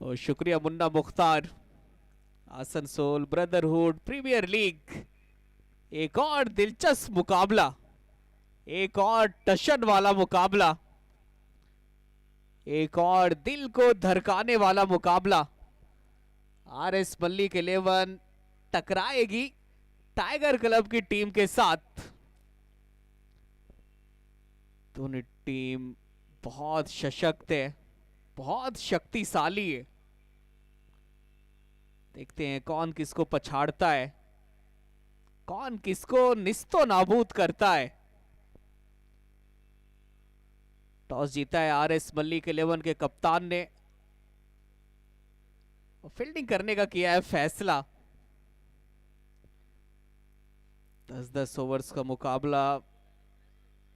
और शुक्रिया Munna Mukhtar. Asansol brotherhood premier league, एक और दिलचस्प मुकाबला, एक और टशन वाला मुकाबला, एक और दिल को धड़काने वाला मुकाबला। आरएस मल्लिक 11 टकराएगी टाइगर क्लब की टीम के साथ। दोनों टीम बहुत सशक्त है, बहुत शक्तिशाली है। देखते हैं कौन किसको पछाड़ता है, कौन किसको निस्तो नाबूद करता है। टॉस जीता है आरएस मल्लिक 11 के कप्तान ने, फील्डिंग करने का किया है फैसला। 10-10 ओवर्स का मुकाबला।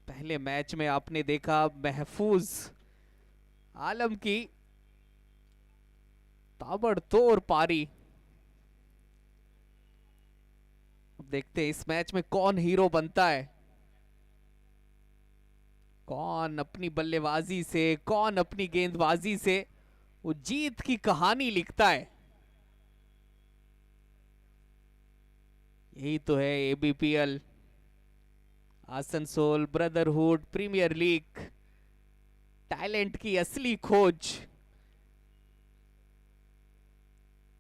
पहले मैच में आपने देखा महफूज आलम की ताबड़तोड़ पारी। अब देखते हैं इस मैच में कौन हीरो बनता है, कौन अपनी बल्लेबाजी से, कौन अपनी गेंदबाजी से वो जीत की कहानी लिखता है। यही तो है ABPL, Asansol brotherhood premier league, talent की असली खोज,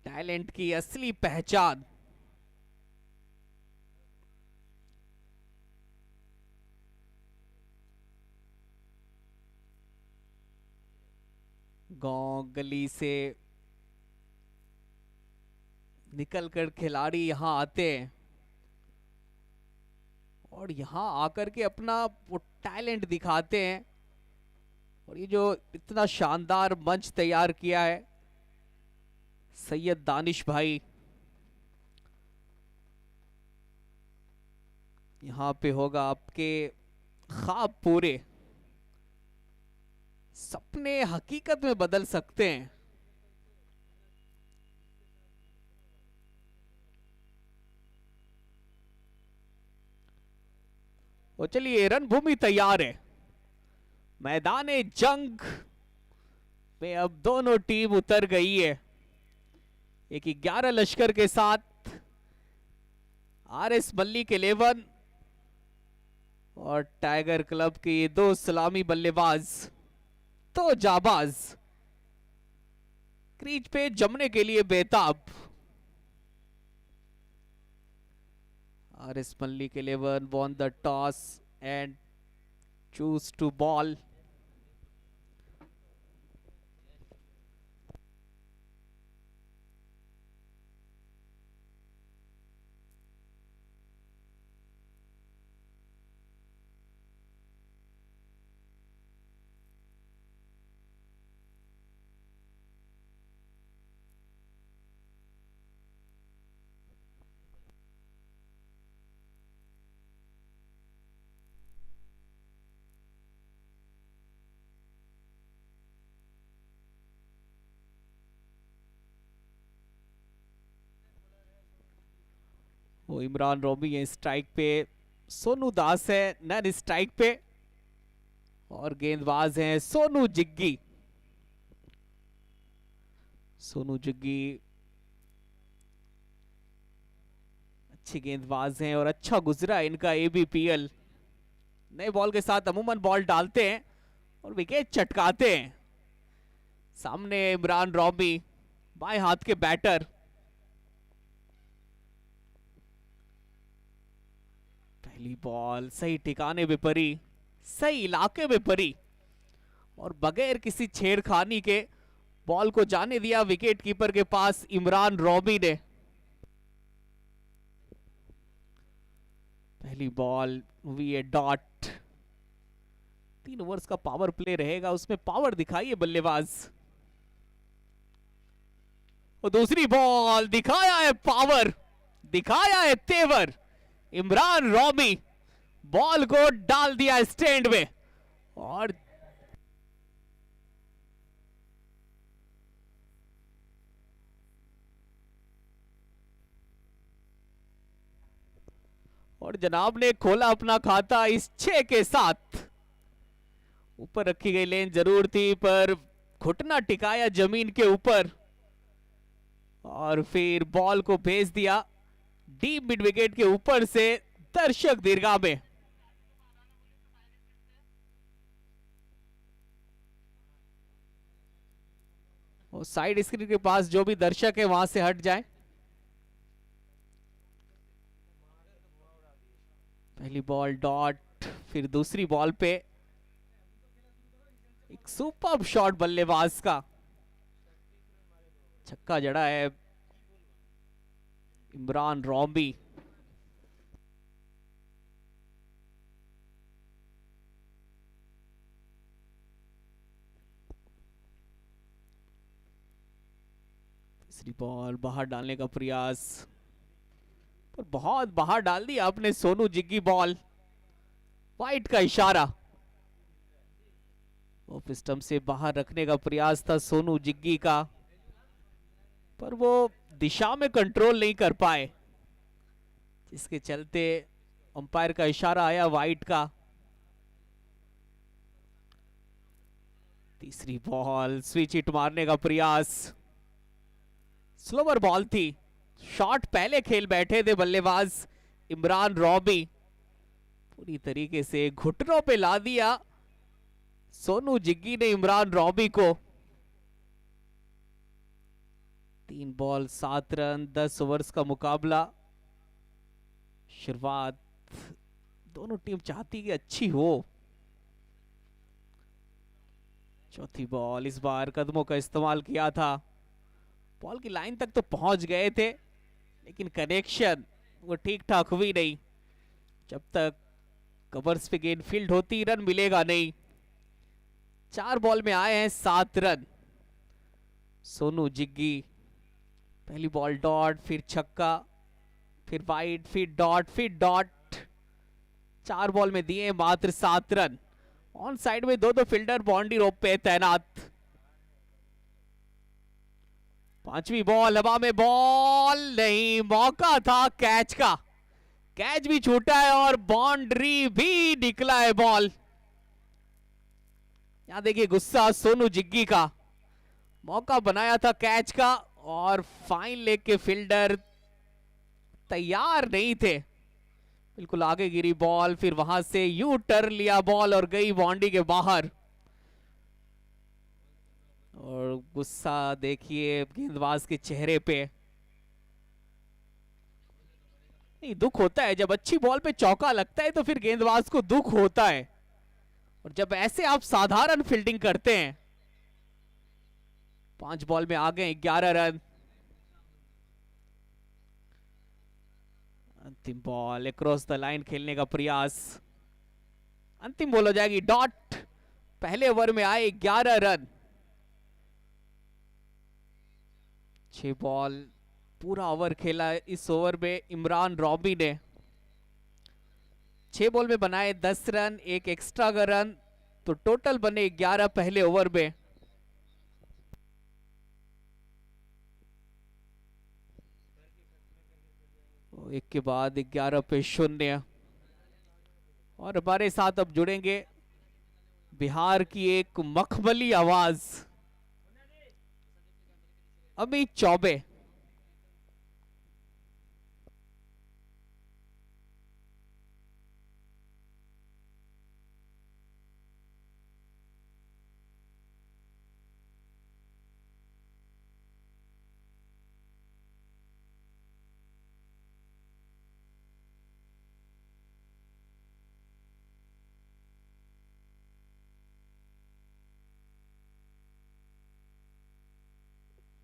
टैलेंट की असली पहचान। गांव गली से निकलकर खिलाड़ी यहां आते हैं और यहां आकर के अपना वो टैलेंट दिखाते हैं। और ये जो इतना शानदार मंच तैयार किया है सैयद दानिश भाई, यहां पे होगा आपके ख्वाब पूरे, सपने हकीकत में बदल सकते हैं। और चलिए रणभूमि तैयार है, मैदान जंग में अब दोनों टीम उतर गई है। एक 11 लश्कर के साथ आरएस मल्लिक 11 और टाइगर क्लब के ये दो सलामी बल्लेबाज, तो जाबाज क्रीज पे जमने के लिए बेताब। RS Mallick 11 won the toss and choose to ball. वो इमरान रोमी है स्ट्राइक पे, सोनू दास है नन स्ट्राइक पे और गेंदबाज हैं सोनू जिग्गी। सोनू जिग्गी अच्छी गेंदबाज हैं और अच्छा गुजरा इनका एबीपीएल। नए बॉल के साथ अमूमन बॉल डालते हैं और विकेट चटकाते हैं। सामने इमरान रोमी, बाएं हाथ के बैटर। पहली बॉल सही ठिकाने पे पड़ी, सही इलाके में पड़ी और बगैर किसी छेड़खानी के बॉल को जाने दिया विकेट कीपर के पास इमरान रोमी ने। पहली बॉल हुई है डॉट। 3 ओवर्स का पावर प्ले रहेगा, उसमें पावर दिखाइए बल्लेबाज। और दूसरी बॉल दिखाया है पावर, दिखाया है तेवर। इमरान रोमी बॉल को डाल दिया स्टैंड में और जनाब ने खोला अपना खाता इस 6 के साथ। ऊपर रखी गई लेन जरूर थी पर घुटना टिकाया जमीन के ऊपर। और फिर बॉल को भेज दिया डीप मिड विकेट के ऊपर से दर्शक दीर्घा में। और साइड स्क्रीन के पास जो भी दर्शक है वहां से हट जाए। पहली बॉल डॉट, फिर दूसरी बॉल पे एक सुपर्ब शॉट बल्लेबाज का, छक्का जड़ा है इमरान रॉम्बी। तीसरी बॉल बाहर डालने का प्रयास, पर बहुत बाहर डाल दिया आपने सोनू जिग्गी बॉल। वाइट का इशारा, ऑफ स्टंप से बाहर रखने का प्रयास था सोनू जिग्गी का, पर वो दिशा में कंट्रोल नहीं कर पाए, जिसके चलते अंपायर का इशारा आया वाइट का। तीसरी बॉल स्विच हिट मारने का प्रयास, स्लोवर बॉल थी, शॉट पहले खेल बैठे थे बल्लेबाज इमरान रॉबी, पूरी तरीके से घुटनों पे ला दिया सोनू जिग्गी ने इमरान रॉबी को। 3 बॉल 7 रन 10 ओवर्स का मुकाबला। शुरुआत दोनों टीम चाहती कि अच्छी हो। चौथी बॉल, इस बार कदमों का इस्तेमाल किया था, बॉल की लाइन तक तो पहुंच गए थे लेकिन कनेक्शन वो ठीक ठाक हुई नहीं। जब तक कवर्स पे गेंद फील्ड होती रन मिलेगा नहीं। 4 बॉल में आए हैं 7 रन सोनू जिग्गी। पहली बॉल डॉट, फिर छक्का, फिर वाइड, फिर डॉट, फिर डॉट। 4 बॉल में दिए मात्र 7 रन। ऑन साइड में दो फील्डर बाउंड्री रोप पे तैनात। 5वीं बॉल, हवा में बॉल नहीं, मौका था कैच का, कैच भी छूटा है और बाउंड्री भी निकला है बॉल। यहां देखिए गुस्सा सोनू जिग्गी का, मौका बनाया था कैच का और फाइन लेग के फील्डर तैयार नहीं थे, बिल्कुल आगे गिरी बॉल, फिर वहां से यू टर्न लिया बॉल और गई बाउंड्री के बाहर। और गुस्सा देखिए गेंदबाज के चेहरे पे। नहीं, दुख होता है जब अच्छी बॉल पे चौका लगता है तो फिर गेंदबाज को दुख होता है, और जब ऐसे आप साधारण फील्डिंग करते हैं। 5 बॉल में आ गए 11 रन। अंतिम बॉल, क्रॉस द लाइन खेलने का प्रयास, अंतिम बॉल हो जाएगी डॉट। पहले ओवर में आए 11 रन। 6 बॉल, पूरा ओवर खेला इस ओवर में इमरान रॉबी ने। 6 बॉल में बनाए 10 रन, एक एक्स्ट्रा का रन, तो टोटल बने 11 पहले ओवर में। एक के बाद 11 पे 0। और हमारे साथ अब जुड़ेंगे बिहार की एक मखमली आवाज अमित चौबे।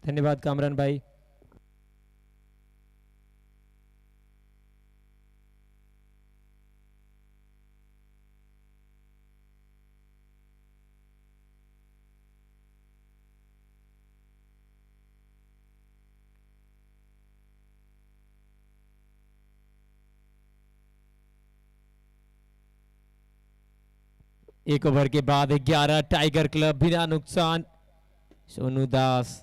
धन्यवाद कामरान भाई। एक ओवर के बाद 11 टाइगर क्लब बिना नुकसान सोनू दास।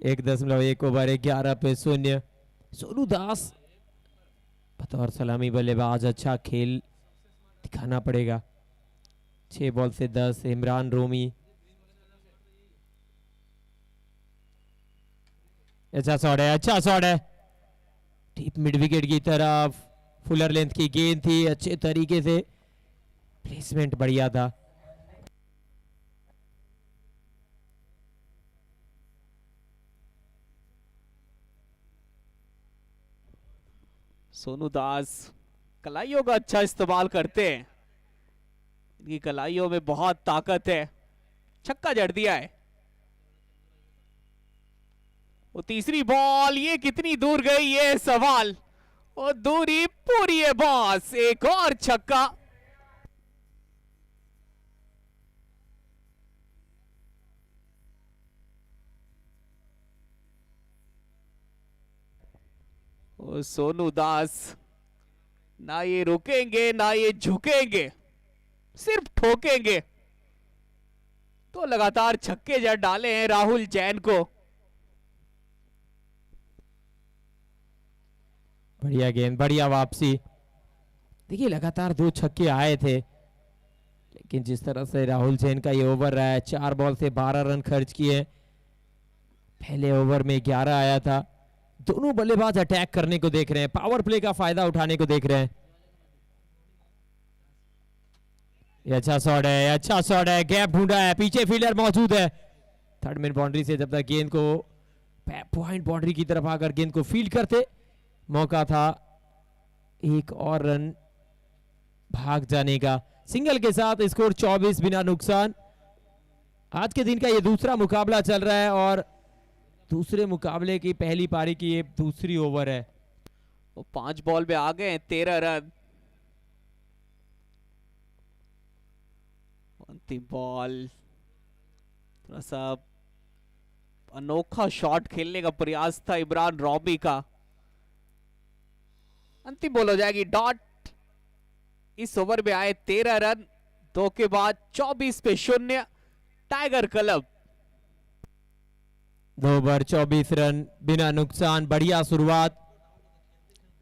1.1 ओवर 11 पे 0। सोनू दास बतौर सलामी बल्लेबाज अच्छा खेल दिखाना पड़ेगा। 6 बॉल से 10। इमरान रोमी अच्छा शॉट है, अच्छा शॉट है, डीप मिड विकेट की तरफ। फुलर लेंथ की गेंद थी, अच्छे तरीके से प्लेसमेंट बढ़िया था। सोनू दास कलाइयों का अच्छा इस्तेमाल करते हैं, इनकी कलाइयों में बहुत ताकत है। छक्का जड़ दिया है। वो तीसरी बॉल, ये कितनी दूर गई ये सवाल, और दूरी पूरी है बॉस। एक और छक्का। और सोनू दास ना ये रुकेंगे ना ये झुकेंगे, सिर्फ ठोकेंगे। तो लगातार छक्के जड़ डाले हैं राहुल जैन को। बढ़िया गेंद, बढ़िया वापसी। देखिए लगातार 2 छक्के आए थे, लेकिन जिस तरह से राहुल जैन का ये ओवर रहा है, 4 बॉल से 12 रन खर्च किए। पहले ओवर में 11 आया था। दोनों बल्लेबाज अटैक करने को देख रहे हैं, पावर प्ले का फायदा उठाने को देख रहे हैं। ये अच्छा शॉट है, अच्छा शॉट है, गैप ढूंढा है, पीछे फील्डर मौजूद है। थर्ड मिड बाउंड्री से जब तक गेंद को पॉइंट बाउंड्री की तरफ आकर गेंद को फील्ड करते, मौका था एक और रन भाग जाने का। सिंगल के साथ स्कोर 24 बिना नुकसान। आज के दिन का ये दूसरा मुकाबला चल रहा है और दूसरे मुकाबले की पहली पारी की ये दूसरी ओवर है। वो 5 बॉल में आ गए 13 रन। अंतिम बॉल, थोड़ा सा अनोखा शॉट खेलने का प्रयास था इमरान रॉबी का। अंतिम बॉल हो जाएगी डॉट। इस ओवर में आए 13 रन, 2 के बाद 24 पे 0। टाइगर क्लब 2 ओवर 24 रन बिना नुकसान, बढ़िया शुरुआत।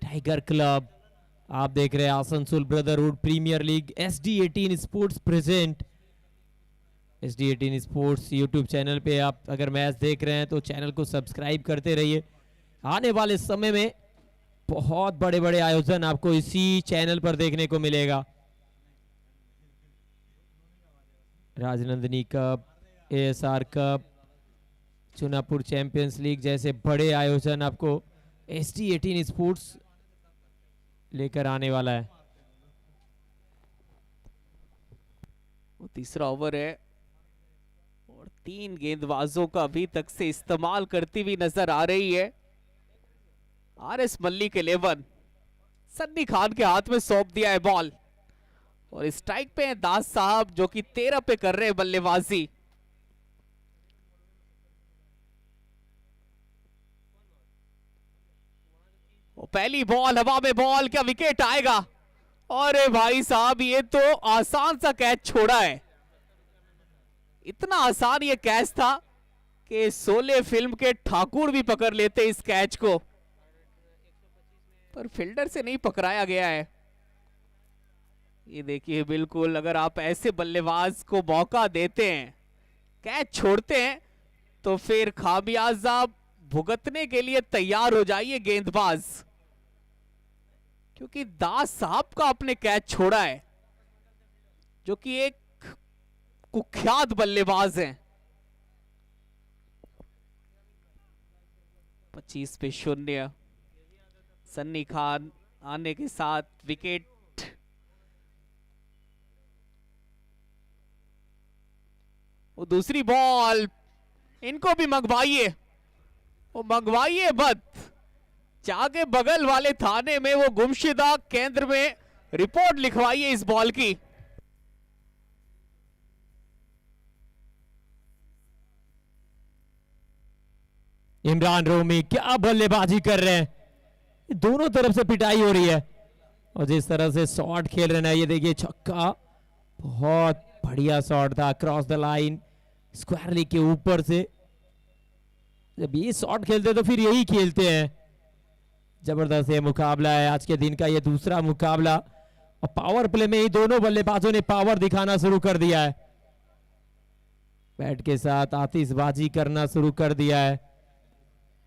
टाइगर क्लब आप देख रहे हैं Asansol brotherhood premier league SD18 sports present. SD18 sports YouTube channel पे आप अगर मैच देख रहे हैं तो चैनल को सब्सक्राइब करते रहिए। आने वाले समय में बहुत बड़े बड़े आयोजन आपको इसी चैनल पर देखने को मिलेगा। Rajnandini cup, ASR cup, Chunapur champions league जैसे बड़े आयोजन आपको SD18 स्पोर्ट्स लेकर आने वाला है। वो तीसरा ओवर है और 3 गेंदबाजों का अभी तक से इस्तेमाल करती हुई नजर आ रही है RS मल्लिक 11। सन्नी खान के हाथ में सौंप दिया है बॉल और स्ट्राइक पे हैं दास साहब, जो कि 13 पे कर रहे हैं बल्लेबाजी। पहली बॉल, हवा में बॉल, क्या विकेट आएगा? अरे भाई साहब, ये तो आसान सा कैच छोड़ा है। इतना आसान ये कैच था कि शोले फिल्म के ठाकुर भी पकड़ लेते इस कैच को, पर फील्डर से नहीं पकड़ाया गया है। ये देखिए, बिल्कुल अगर आप ऐसे बल्लेबाज को मौका देते हैं, कैच छोड़ते हैं, तो फिर खामियाजा भुगतने के लिए तैयार हो जाइए गेंदबाज, क्योंकि दास साहब का आपने कैच छोड़ा है, जो कि एक कुख्यात बल्लेबाज हैं। 25 पे 0। सन्नी खान आने के साथ विकेट। वो दूसरी बॉल, इनको भी मंगवाइए, वो मंगवाइए मत, जाके बगल वाले थाने में वो गुमशुदा केंद्र में रिपोर्ट लिखवाइए इस बॉल की। इमरान रोमी क्या बल्लेबाजी कर रहे हैं, दोनों तरफ से पिटाई हो रही है और जिस तरह से शॉट खेल रहे हैं, ये देखिए छक्का, बहुत बढ़िया शॉट था, cross the line, square leg के ऊपर से जब ये शॉट खेलते तो फिर यही खेलते हैं। जबरदस्त ये मुकाबला है, आज के दिन का ये दूसरा मुकाबला, और पावर प्ले में ही दोनों बल्लेबाजों ने पावर दिखाना शुरू कर दिया है, बैट के साथ आतिशबाजी करना शुरू कर दिया है।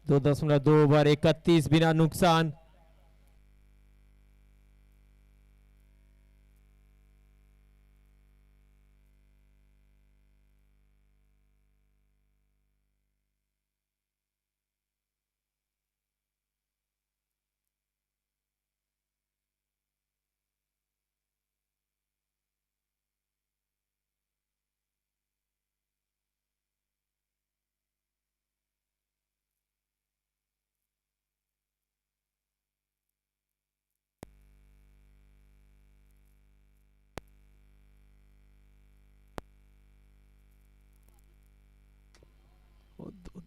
2.2 ओवर 31 बिना नुकसान।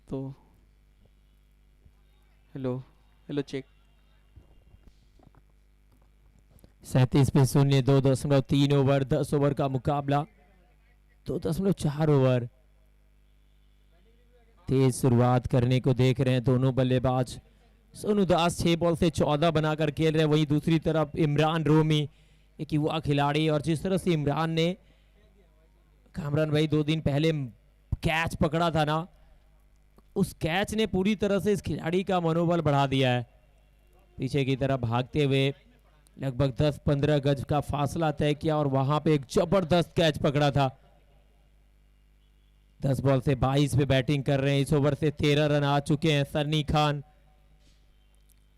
तो हेलो हेलो चेक। 37 पे शून्य। 2.3 ओवर 10 ओवर का मुकाबला। 2.4 ओवर। तेज शुरुआत करने को देख रहे हैं दोनों बल्लेबाज। सोनू दास 6 बॉल से 14 बनाकर खेल रहे हैं, वहीं दूसरी तरफ इमरान रोमी एक युवा खिलाड़ी, और जिस तरह से इमरान ने, कामरान भाई 2 दिन पहले कैच पकड़ा था ना, उस कैच ने पूरी तरह से इस खिलाड़ी का मनोबल बढ़ा दिया है। पीछे की तरफ भागते हुए लगभग 10-15 गज का फासला तय किया और वहां पे एक जबरदस्त कैच पकड़ा था। 10 बॉल से 22 पे बैटिंग कर रहे हैं। इस ओवर से 13 रन आ चुके हैं सन्नी खान।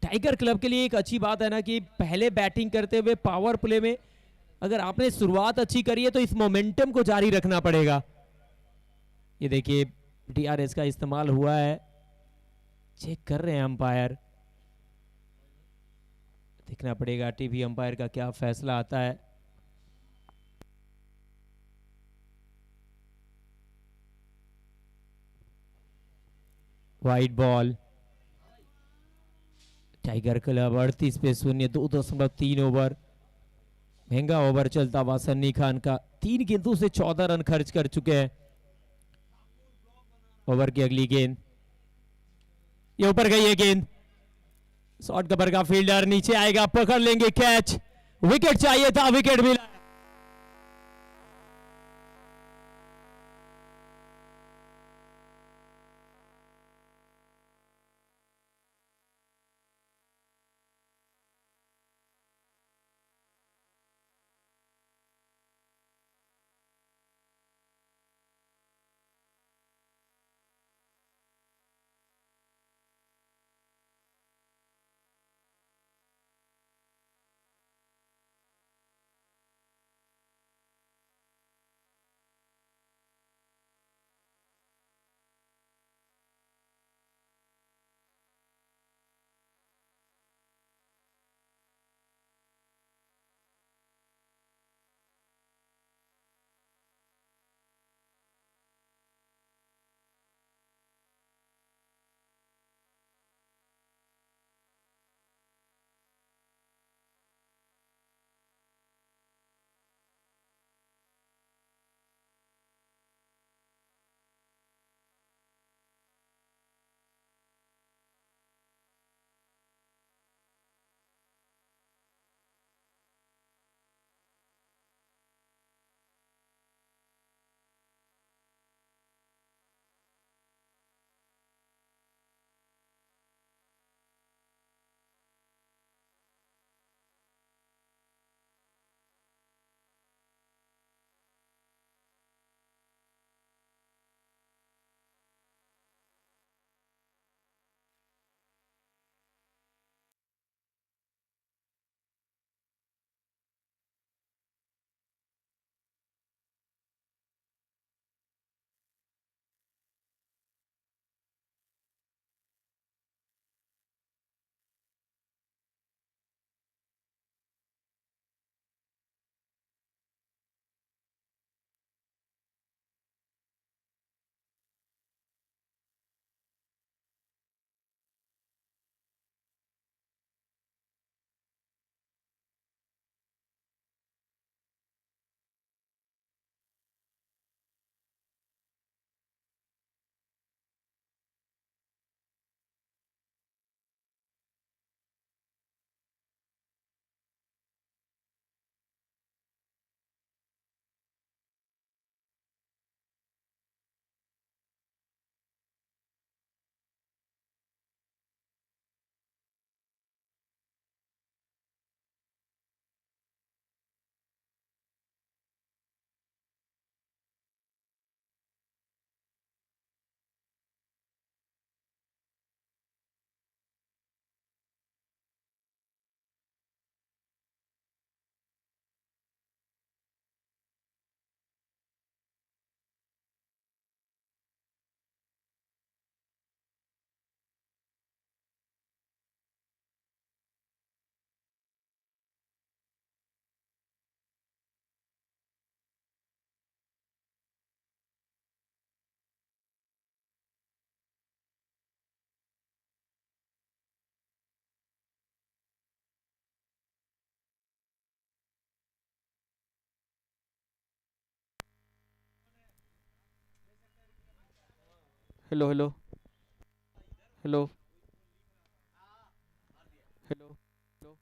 टाइगर क्लब के लिए एक अच्छी बात है ना कि पहले बैटिंग करते हुए पावर प्ले में अगर आपने शुरुआत अच्छी करी है तो इस मोमेंटम को जारी रखना पड़ेगा। ये देखिए डीआरएस का इस्तेमाल हुआ है, चेक कर रहे हैं अंपायर। देखना पड़ेगा टीवी अंपायर का क्या फैसला आता है। Wide ball. टाइगर क्लब 38 पे शून्य। 2.3 ओवर, महंगा ओवर चलता हुआ सन्नी खान का। 3 गेंदों से 14 रन खर्च कर चुके हैं। ओवर की अगली गेंद, ये ऊपर गई है गेंद। शॉर्ट कवर का फील्डर नीचे आएगा, पकड़ लेंगे कैच। विकेट चाहिए था, विकेट मिला। Hello hello hello hello hello.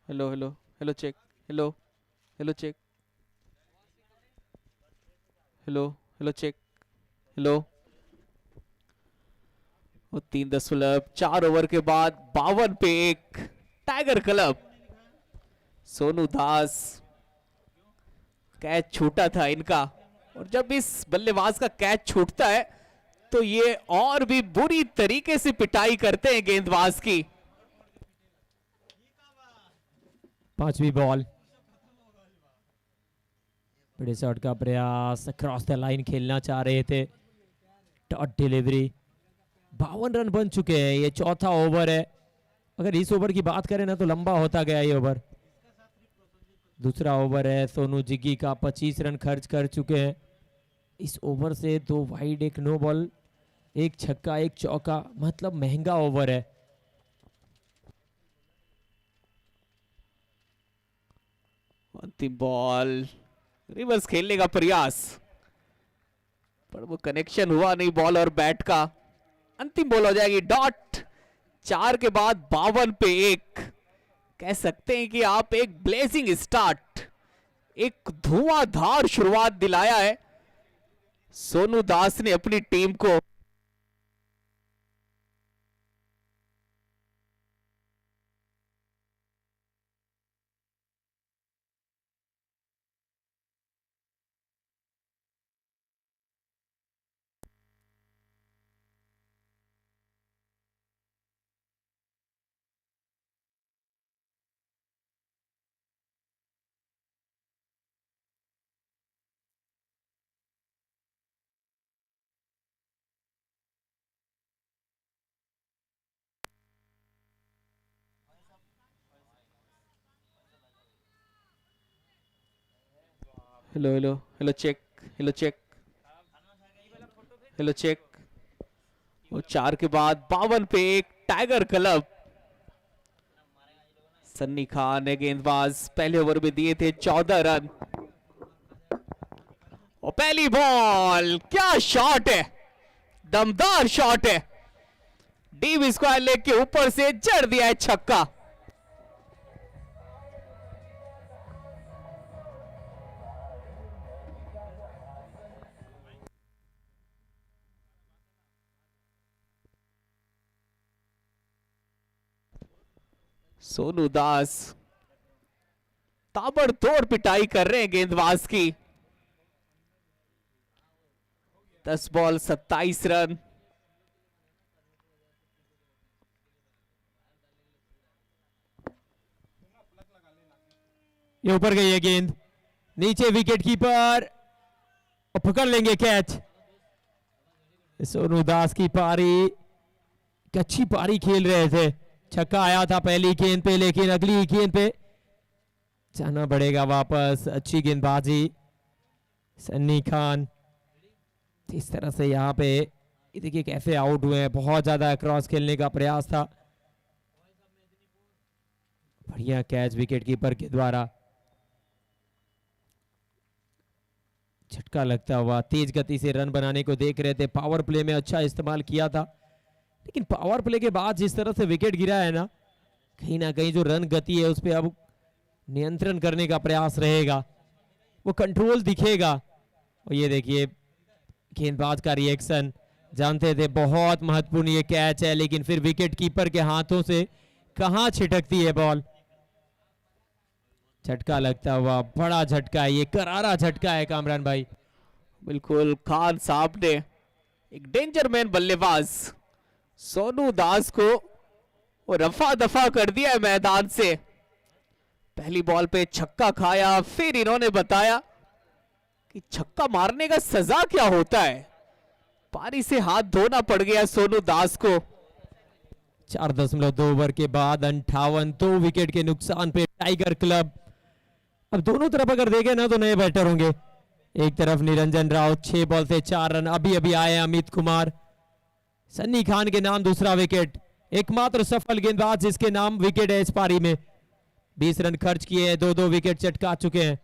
Hello hello hello check. Hello hello check. Hello hello check. Hello. और 3.4 ओवर के बाद 52 पे एक। Tiger club Sonu Das. Catch छूटा था इनका। और जब इस बल्लेबाज का कैच छूटता है तो ये और भी बुरी तरीके से पिटाई करते हैं गेंदबाज की। 5वीं बॉल। बड़े शॉट का प्रयास, क्रॉस द लाइन खेलना चाह रहे थे, डॉट डिलीवरी। 52 रन बन चुके हैं, ये चौथा ओवर है। अगर इस ओवर की बात करें ना तो लंबा होता गया ये ओवर। दूसरा ओवर है सोनू जिग्गी का, 25 रन खर्च कर चुके हैं। इस ओवर से 2 वाइड, एक नो बॉल, एक छक्का, एक चौका, मतलब महंगा ओवर है। अंतिम बॉल। रिवर्स खेलने का प्रयास, पर वो कनेक्शन हुआ नहीं बॉल और बैट का। अंतिम बॉल हो जाएगी डॉट। 4 के बाद 52 पे एक। कह सकते हैं कि आप एक ब्लेजिंग स्टार्ट, एक धुआंधार शुरुआत दिलाया है सोनू दास ने अपनी टीम को। Hello hello hello check, hello check, hello check. वो 4 के बाद 52 पे एक टाइगर क्लब। सन्नी खान ने गेंदबाज पहले ओवर में दिए थे 14 रन। और पहली बॉल, क्या शॉट है, दमदार शॉट है, डीप स्क्वायर लेग के ऊपर से जड़ दिया है छक्का। सोनू दास ताबड़तोड़ पिटाई कर रहे हैं गेंदबाज की। 10 बॉल 27 रन। ये ऊपर गई है गेंद, नीचे विकेट कीपर और पकड़ लेंगे कैच। सोनू दास की पारी, अच्छी पारी खेल रहे थे, छक्का आया था पहली गेंद पे, लेकिन अगली गेंद पे जाना पड़ेगा वापस। अच्छी गेंदबाजी सन्नी खान। इस तरह से यहाँ पे देखिए कैसे आउट हुए हैं, बहुत ज्यादा क्रॉस खेलने का प्रयास था। बढ़िया कैच विकेट कीपर के द्वारा। झटका लगता हुआ, तेज गति से रन बनाने को देख रहे थे, पावर प्ले में अच्छा इस्तेमाल किया था, लेकिन पावर प्ले के बाद जिस तरह से विकेट गिरा है ना कहीं जो रन गति है उस पर अब नियंत्रण करने का प्रयास रहेगा, वो कंट्रोल दिखेगा। और ये देखिए गेंदबाज का रिएक्शन, जानते थे बहुत महत्वपूर्ण ये कैच है, लेकिन फिर विकेट कीपर के हाथों से कहां छिटकती है बॉल। झटका लगता हुआ, बड़ा झटका है, ये करारा झटका है कामरान भाई। बिल्कुल, खान साहब ने एक डेंजर मैन बल्लेबाज सोनू दास को रफा दफा कर दिया है मैदान से। पहली बॉल पे छक्का खाया, फिर इन्होंने बताया कि छक्का मारने का सजा क्या होता है। पारी से हाथ धोना पड़ गया सोनू दास को। 4.2 ओवर के बाद 58, 2 विकेट के नुकसान पे टाइगर क्लब। अब दोनों तरफ अगर देखें ना तो नए बैटर होंगे। एक तरफ निरंजन राउत 6 बॉल से 4 रन, अभी अभी आए अमित कुमार। सन्नी खान के नाम दूसरा विकेट, एकमात्र सफल गेंदबाज जिसके नाम विकेट है इस पारी में। 20 रन खर्च किए हैं, 2-2 विकेट चटका चुके हैं।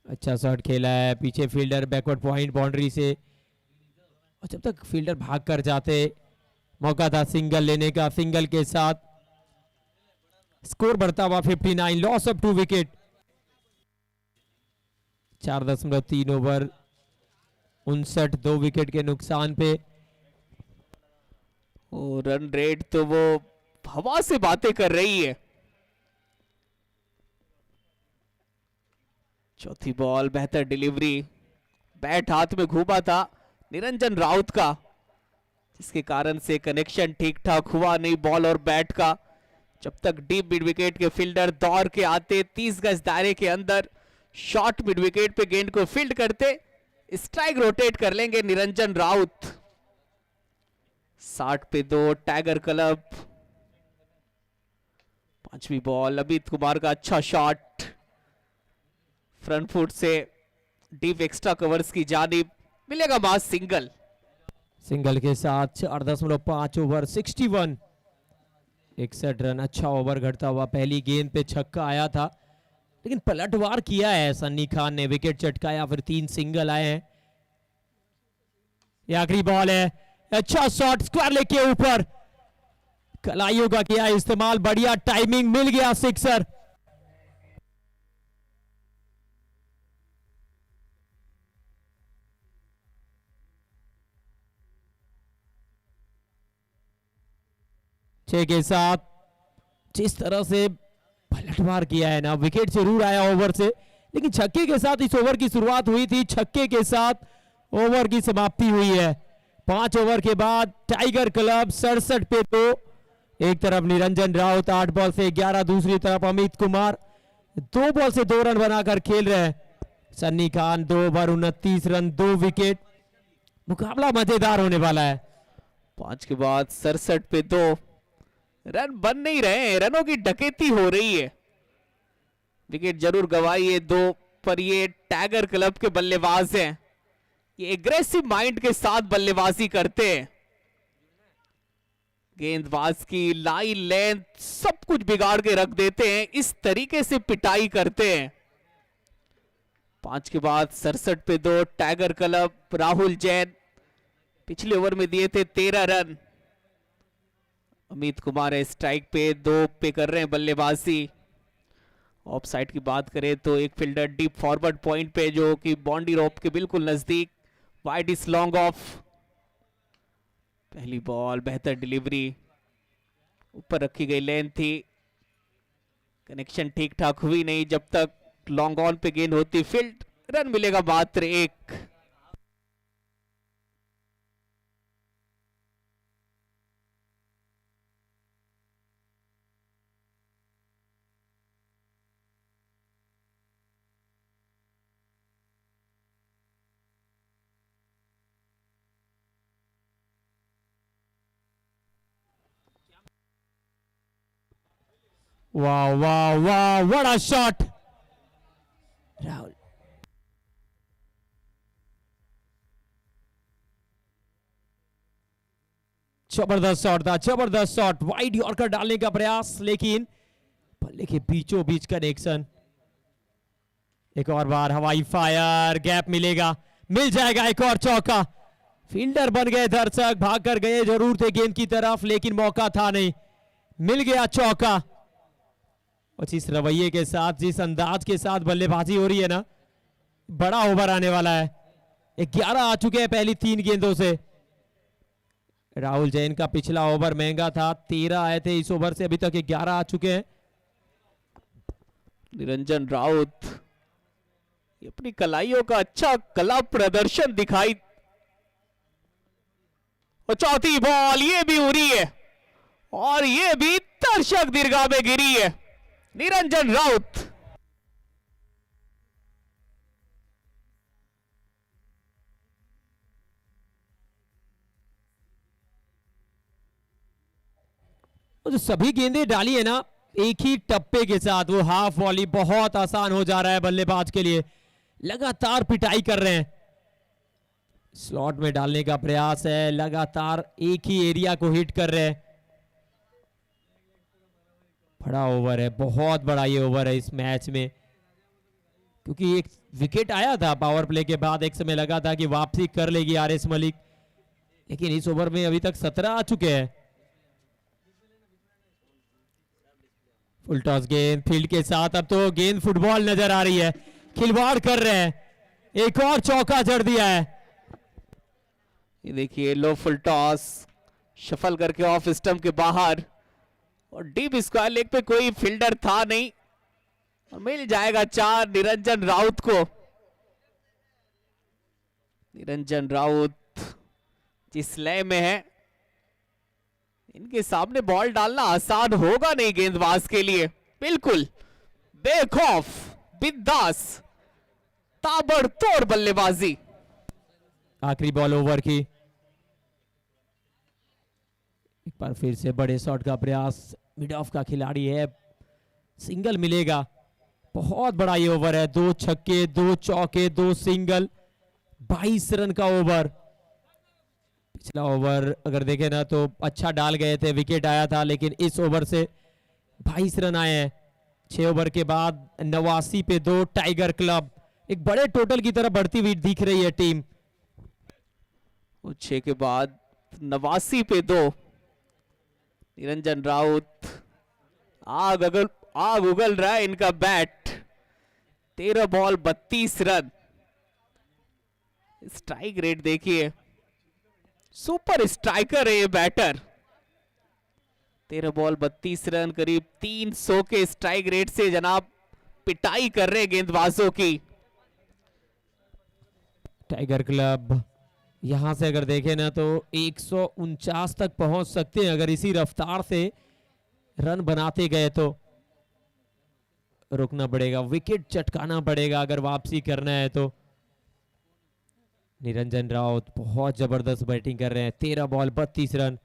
अच्छा शॉट खेला है, पीछे फील्डर बैकवर्ड पॉइंट बाउंड्री से, और जब तक फील्डर भाग कर जाते मौका था सिंगल लेने का। सिंगल के साथ स्कोर बढ़ता हुआ 59, loss of 2 wicket. 4.3 over 59, 2 wicket के नुकसान पे। और रन रेट तो वो हवा से बातें कर रही है। चौथी बॉल, बेहतर डिलीवरी, बैट हाथ में घूमा था निरंजन राउत का, जिसके कारण से कनेक्शन ठीक ठाक हुआ नहीं बॉल और बैट का। जब तक डीप मिड विकेट के फील्डर दौड़ के आते 30 गज दायरे के अंदर, शॉर्ट मिड विकेट पे गेंद को फील्ड करते, स्ट्राइक रोटेट कर लेंगे निरंजन राउत। 60 पे 2 टाइगर क्लब। पांचवी बॉल, अमित कुमार का अच्छा शॉट, फ्रंट फुट से डीप एक्स्ट्रा कवर्स की जानिब, मिलेगा मास सिंगल। सिंगल के साथ 4.5 ओवर 61, 61 रन। अच्छा ओवर घटता हुआ, पहली गेंद पे छक्का आया था, लेकिन पलटवार किया है सन्नी खान ने, विकेट चटकाया, फिर 3 सिंगल आए हैं। ये आखिरी बॉल है, अच्छा शॉट स्क्वायर लेग के ऊपर, कलाइयों का किया इस्तेमाल, बढ़िया टाइमिंग, मिल गया सिक्सर। छह के साथ जिस तरह से पलटवार किया है ना, विकेट जरूर आया ओवर से, लेकिन छक्के के साथ इस ओवर की शुरुआत हुई थी, छक्के के साथ ओवर की समाप्ति हुई है। 5 ओवर के बाद टाइगर क्लब 67 पे 2। एक तरफ निरंजन राउत 8 बॉल से 11, दूसरी तरफ अमित कुमार 2 बॉल से 2 रन बनाकर खेल रहे हैं। Sunny Khan 2 over 29 run 2 wicket. मुकाबला मजेदार होने वाला है। 5 के बाद 67 पे 2 रन बन नहीं रहे, रनों की डकैती हो रही है। विकेट जरूर गवाई है 2, पर ये टाइगर क्लब के बल्लेबाज हैं, ये एग्रेसिव माइंड के साथ बल्लेबाजी करते हैं। गेंदबाज की लाइन लेंथ सब कुछ बिगाड़ के रख देते हैं, इस तरीके से पिटाई करते हैं। 5 के बाद 67 पे 2 टाइगर क्लब। राहुल जैन पिछले ओवर में दिए थे 13 रन। अमित कुमार है स्ट्राइक पे, 2 पे कर रहे हैं बल्लेबाजी। ऑफ साइड की बात करें तो एक फील्डर डीप फॉरवर्ड पॉइंट पे, जो कि बाउंड्री रोप के बिल्कुल नजदीक, वाइड इज लॉन्ग ऑफ। पहली बॉल, बेहतर डिलीवरी, ऊपर रखी गई लेंथ थी, कनेक्शन ठीक ठाक हुई नहीं। जब तक लॉन्ग ऑन पे गेंद होती फील्ड, रन मिलेगा मात्र 1। वाह वाह वाह, बड़ा शॉट राहुल। जबरदस्त शॉट था, जबरदस्त शॉट, वाइड यॉर्कर डालने का प्रयास, लेकिन बल्ले के बीचों बीच कनेक्शन। एक और बार हवाई फायर, गैप मिलेगा, मिल जाएगा एक और चौका। फील्डर बन गए दर्शक, भाग कर गए जरूर थे गेंद की तरफ, लेकिन मौका था नहीं, मिल गया चौका। और जिस रवैये के साथ, जिस अंदाज के साथ बल्लेबाजी हो रही है ना, बड़ा ओवर आने वाला है। 11 आ चुके हैं पहली 3 गेंदों से। राहुल जैन का पिछला ओवर महंगा था, 13 आए थे इस ओवर से, अभी तक 11 आ चुके हैं। निरंजन राउत अपनी कलाइयों का अच्छा कला प्रदर्शन दिखाई। और चौथी बॉल ये भी उड़ी है, और ये भी दर्शक दीर्घा में गिरी है। निरंजन राउत जो सभी गेंदें डाली है ना एक ही टप्पे के साथ, वो हाफ वॉली बहुत आसान हो जा रहा है बल्लेबाज के लिए। लगातार पिटाई कर रहे हैं, स्लॉट में डालने का प्रयास है, लगातार एक ही एरिया को हिट कर रहे हैं। बड़ा ओवर है, बहुत बड़ा ये ओवर है इस मैच में, क्योंकि एक विकेट आया था पावर प्ले के बाद, एक समय लगा था कि वापसी कर लेगी आरएस मलिक, लेकिन इस ओवर में अभी तक 17 आ चुके हैं। फुल टॉस गेंद फील्ड के साथ, अब तो गेंद फुटबॉल नजर आ रही है, खिलवाड़ कर रहे हैं। एक और चौका जड़ दिया है। ये देखिए, लो फुल टॉस, शफल करके ऑफ स्टंप के बाहर, और डीप स्क्वायर लेग पे कोई फील्डर था नहीं, और मिल जाएगा 4 निरंजन राउत को। निरंजन राउत जिस लय में है, इनके सामने बॉल डालना आसान होगा नहीं गेंदबाज के लिए। बिल्कुल बेखौफ, बिंदास, ताबड़तोड़ बल्लेबाजी। आखिरी बॉल ओवर की, एक बार फिर से बड़े शॉट का प्रयास, मिड ऑफ का खिलाड़ी है, सिंगल मिलेगा। बहुत बड़ा ये ओवर है, 2 छक्के 2 चौके 2 सिंगल, 22 रन का ओवर। पिछला ओवर अगर देखें ना तो अच्छा डाल गए थे, विकेट आया था, लेकिन इस ओवर से 22 रन आए हैं। 6 ओवर के बाद 89 पे 2 टाइगर क्लब, एक बड़े टोटल की तरफ बढ़ती हुई दिख रही है टीम। 6 के बाद 89 पे 2। निरंजन राउत, आग उगल रहा है इनका bat. 13 ball 32 run. Strike rate देखिए, सुपर स्ट्राइकर है ये बैटर। 13 बॉल 32 रन, करीब 300 के स्ट्राइक रेट से जनाब पिटाई कर रहे गेंदबाजों की। टाइगर क्लब यहां से अगर देखें ना तो 149 तक पहुंच सकते हैं अगर इसी रफ्तार से रन बनाते गए तो। रुकना पड़ेगा, विकेट चटकाना पड़ेगा अगर वापसी करना है तो। निरंजन राउत बहुत जबरदस्त बैटिंग कर रहे हैं। 13 बॉल 32 रन।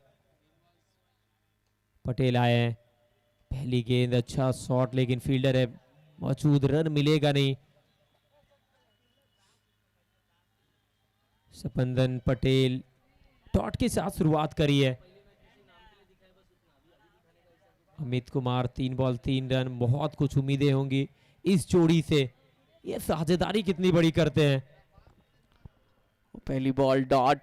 पटेल आए हैं, पहली गेंद, अच्छा शॉट, लेकिन फील्डर है मौजूद, रन मिलेगा नहीं। सपंदन पटेल डॉट के साथ शुरुआत करी है। Amit Kumar 3 ball 3 run. बहुत कुछ उम्मीदें होंगी इस जोड़ी से, ये साझेदारी कितनी बड़ी करते हैं। पहली बॉल डॉट।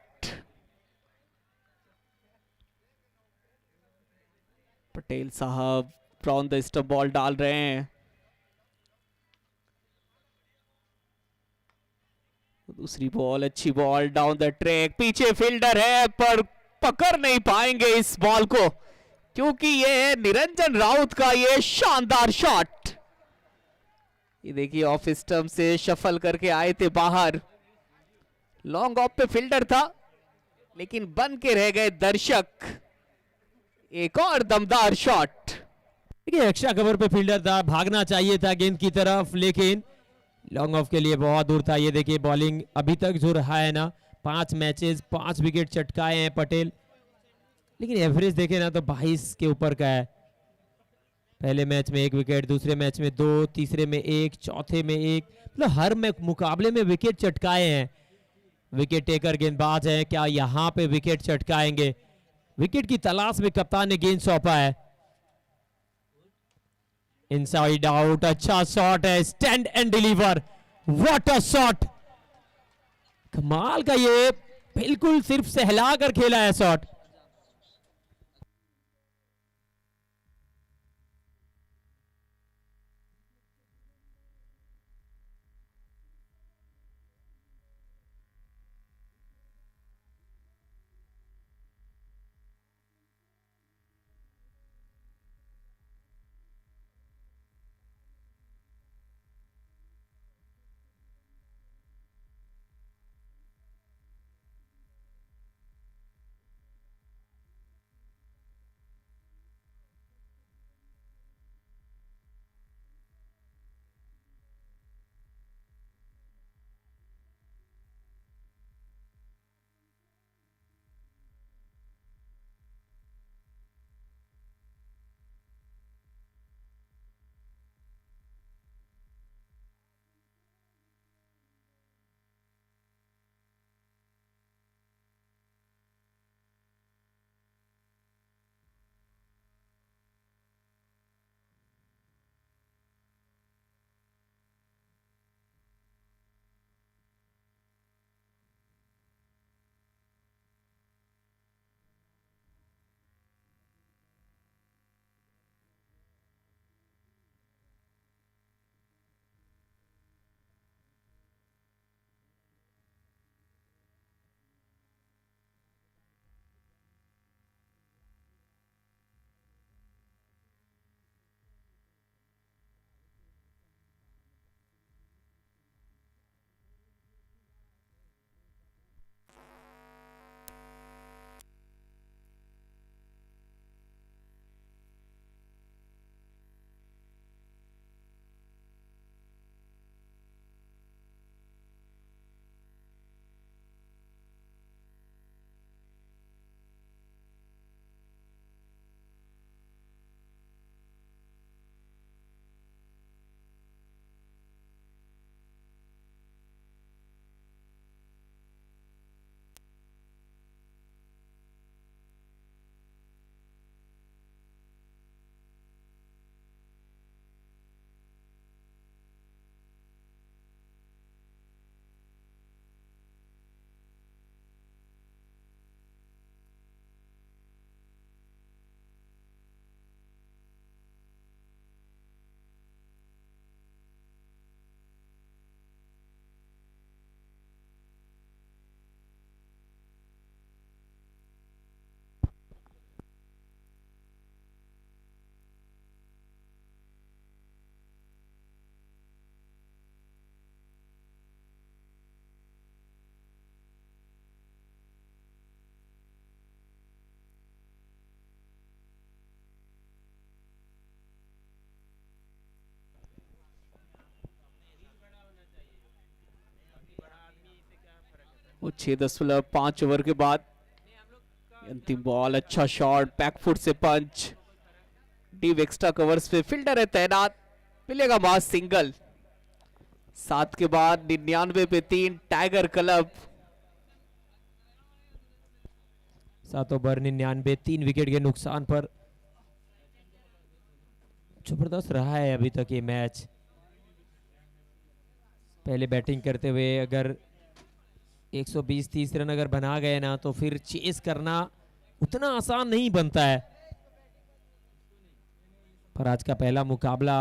पटेल साहब फ्रॉम द स्टंप बॉल डाल रहे हैं। दूसरी बॉल, अच्छी बॉल डाउन द ट्रैक, पीछे फील्डर है पर पकड़ नहीं पाएंगे इस बॉल को, क्योंकि ये है निरंजन राउत का ये शानदार शॉट। ये देखिए ऑफ स्टंप से शफल करके आए थे बाहर, लॉन्ग ऑफ पे फील्डर था लेकिन बन के रह गए दर्शक। एक और दमदार शॉट। देखिए एक्स्ट्रा कवर पे फील्डर था, भागना चाहिए था गेंद की तरफ, लेकिन लॉन्ग ऑफ के लिए बहुत दूर था। ये देखिए बॉलिंग अभी तक जो रहा है ना, 5 मैचेस 5 विकेट चटकाए हैं पटेल, लेकिन एवरेज देखे ना तो 22 के ऊपर का है। पहले मैच में 1 विकेट, दूसरे मैच में 2, तीसरे में 1, चौथे में 1, मतलब हर मुकाबले में विकेट चटकाए हैं। विकेट टेकर गेंदबाज है, क्या यहां पे विकेट चटकाएंगे? विकेट की तलाश में कप्तान ने गेंद सौंपा है। इनसाइड आउट, अच्छा शॉट है, stand and deliver, what a shot, कमाल का, ये बिल्कुल सिर्फ सहला कर खेला है शॉट। वो 6.5 ओवर के बाद अंतिम बॉल, अच्छा शॉट, बैकफुट से पंच, डीप एक्स्ट्रा कवर्स पे फील्डर है तैनात, मिलेगा मास सिंगल। 7 के बाद 99 पे 3 टाइगर क्लब। 7 ओवर 99, 3 विकेट के नुकसान पर जबरदस्त रहा है अभी तक ये मैच। पहले बैटिंग करते हुए अगर 120-30 रन अगर बना गए ना तो फिर चेस करना उतना आसान नहीं बनता है, पर आज का पहला मुकाबला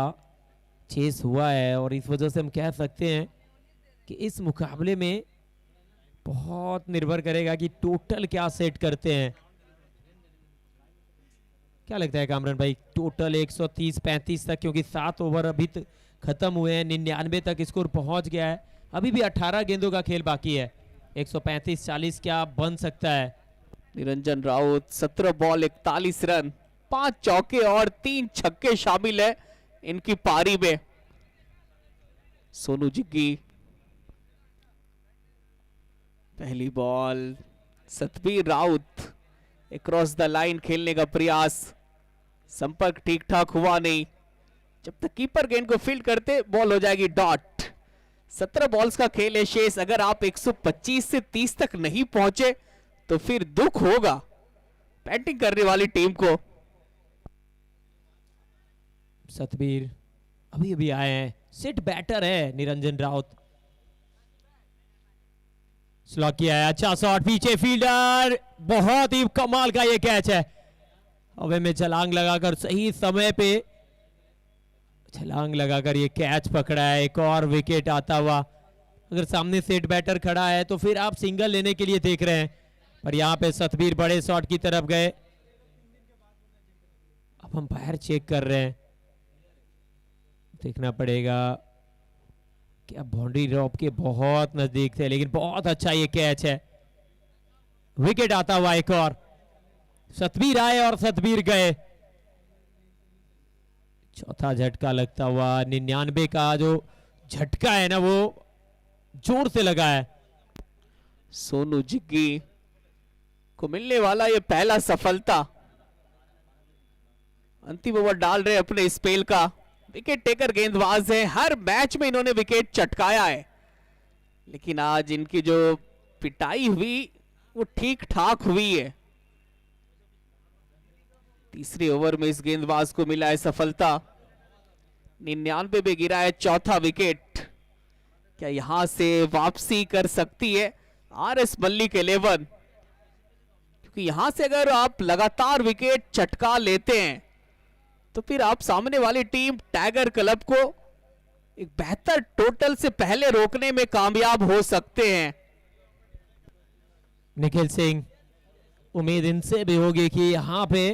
चेस हुआ है और इस वजह से हम कह सकते हैं कि इस मुकाबले में बहुत निर्भर करेगा कि टोटल क्या सेट करते हैं। क्या लगता है कामरान भाई, टोटल 130-35 तक, क्योंकि 7 ओवर अभी तक खत्म हुए हैं, 99 तक स्कोर पहुंच गया है, अभी भी 18 गेंदों का खेल बाकी है। 135-40 क्या बन सकता है? निरंजन राउत 17 बॉल 41 रन, 5 चौके और 3 छक्के शामिल है इनकी पारी में। सोनू जिग्गी पहली ball, Satbir Raut cross the line खेलने का प्रयास, संपर्क ठीक ठाक हुआ नहीं, जब तक कीपर गेंद को फील्ड करते बॉल हो जाएगी डॉट। 17 बॉल्स का खेल है शेष, अगर आप 125 से 30 तक नहीं पहुंचे तो फिर दुख होगा बैटिंग करने वाली टीम को। सतबीर अभी अभी आए हैं, सिट बैटर है निरंजन राउत, स्लॉक किया है, अच्छा शॉट, पीछे फील्डर, बहुत ही कमाल का ये कैच है, हवा में छलांग लगाकर सही समय पे छलांग लगाकर ये कैच पकड़ा है। एक और विकेट आता हुआ, अगर सामने सेट बैटर खड़ा है तो फिर आप सिंगल लेने के लिए देख रहे हैं, पर यहां पे सतबीर बड़े शॉट की तरफ गए। अब हम बाहर चेक कर रहे हैं, देखना पड़ेगा क्या बाउंड्री ड्रॉप के बहुत नजदीक थे, लेकिन बहुत अच्छा ये कैच है। विकेट आता हुआ एक और, सतबीर आए और सतबीर गए, चौथा झटका लगता हुआ। 99 का जो झटका है ना वो जोर से लगा है। सोनू जिग्गी को मिलने वाला ये पहला सफलता, अंतिम ओवर डाल रहे अपने स्पेल का, विकेट टेकर गेंदबाज है, हर मैच में इन्होंने विकेट चटकाया है, लेकिन आज इनकी जो पिटाई हुई वो ठीक ठाक हुई है। तीसरे ओवर में इस गेंदबाज को मिला है सफलता, 99 पे गिरा है चौथा विकेट, क्या यहां से वापसी कर सकती है आरएस मल्लिक 11? क्योंकि यहां से अगर आप लगातार विकेट चटका लेते हैं तो फिर आप सामने वाली टीम टाइगर क्लब को एक बेहतर टोटल से पहले रोकने में कामयाब हो सकते हैं। निखिल सिंह, उम्मीद इनसे भी होगी कि यहां पे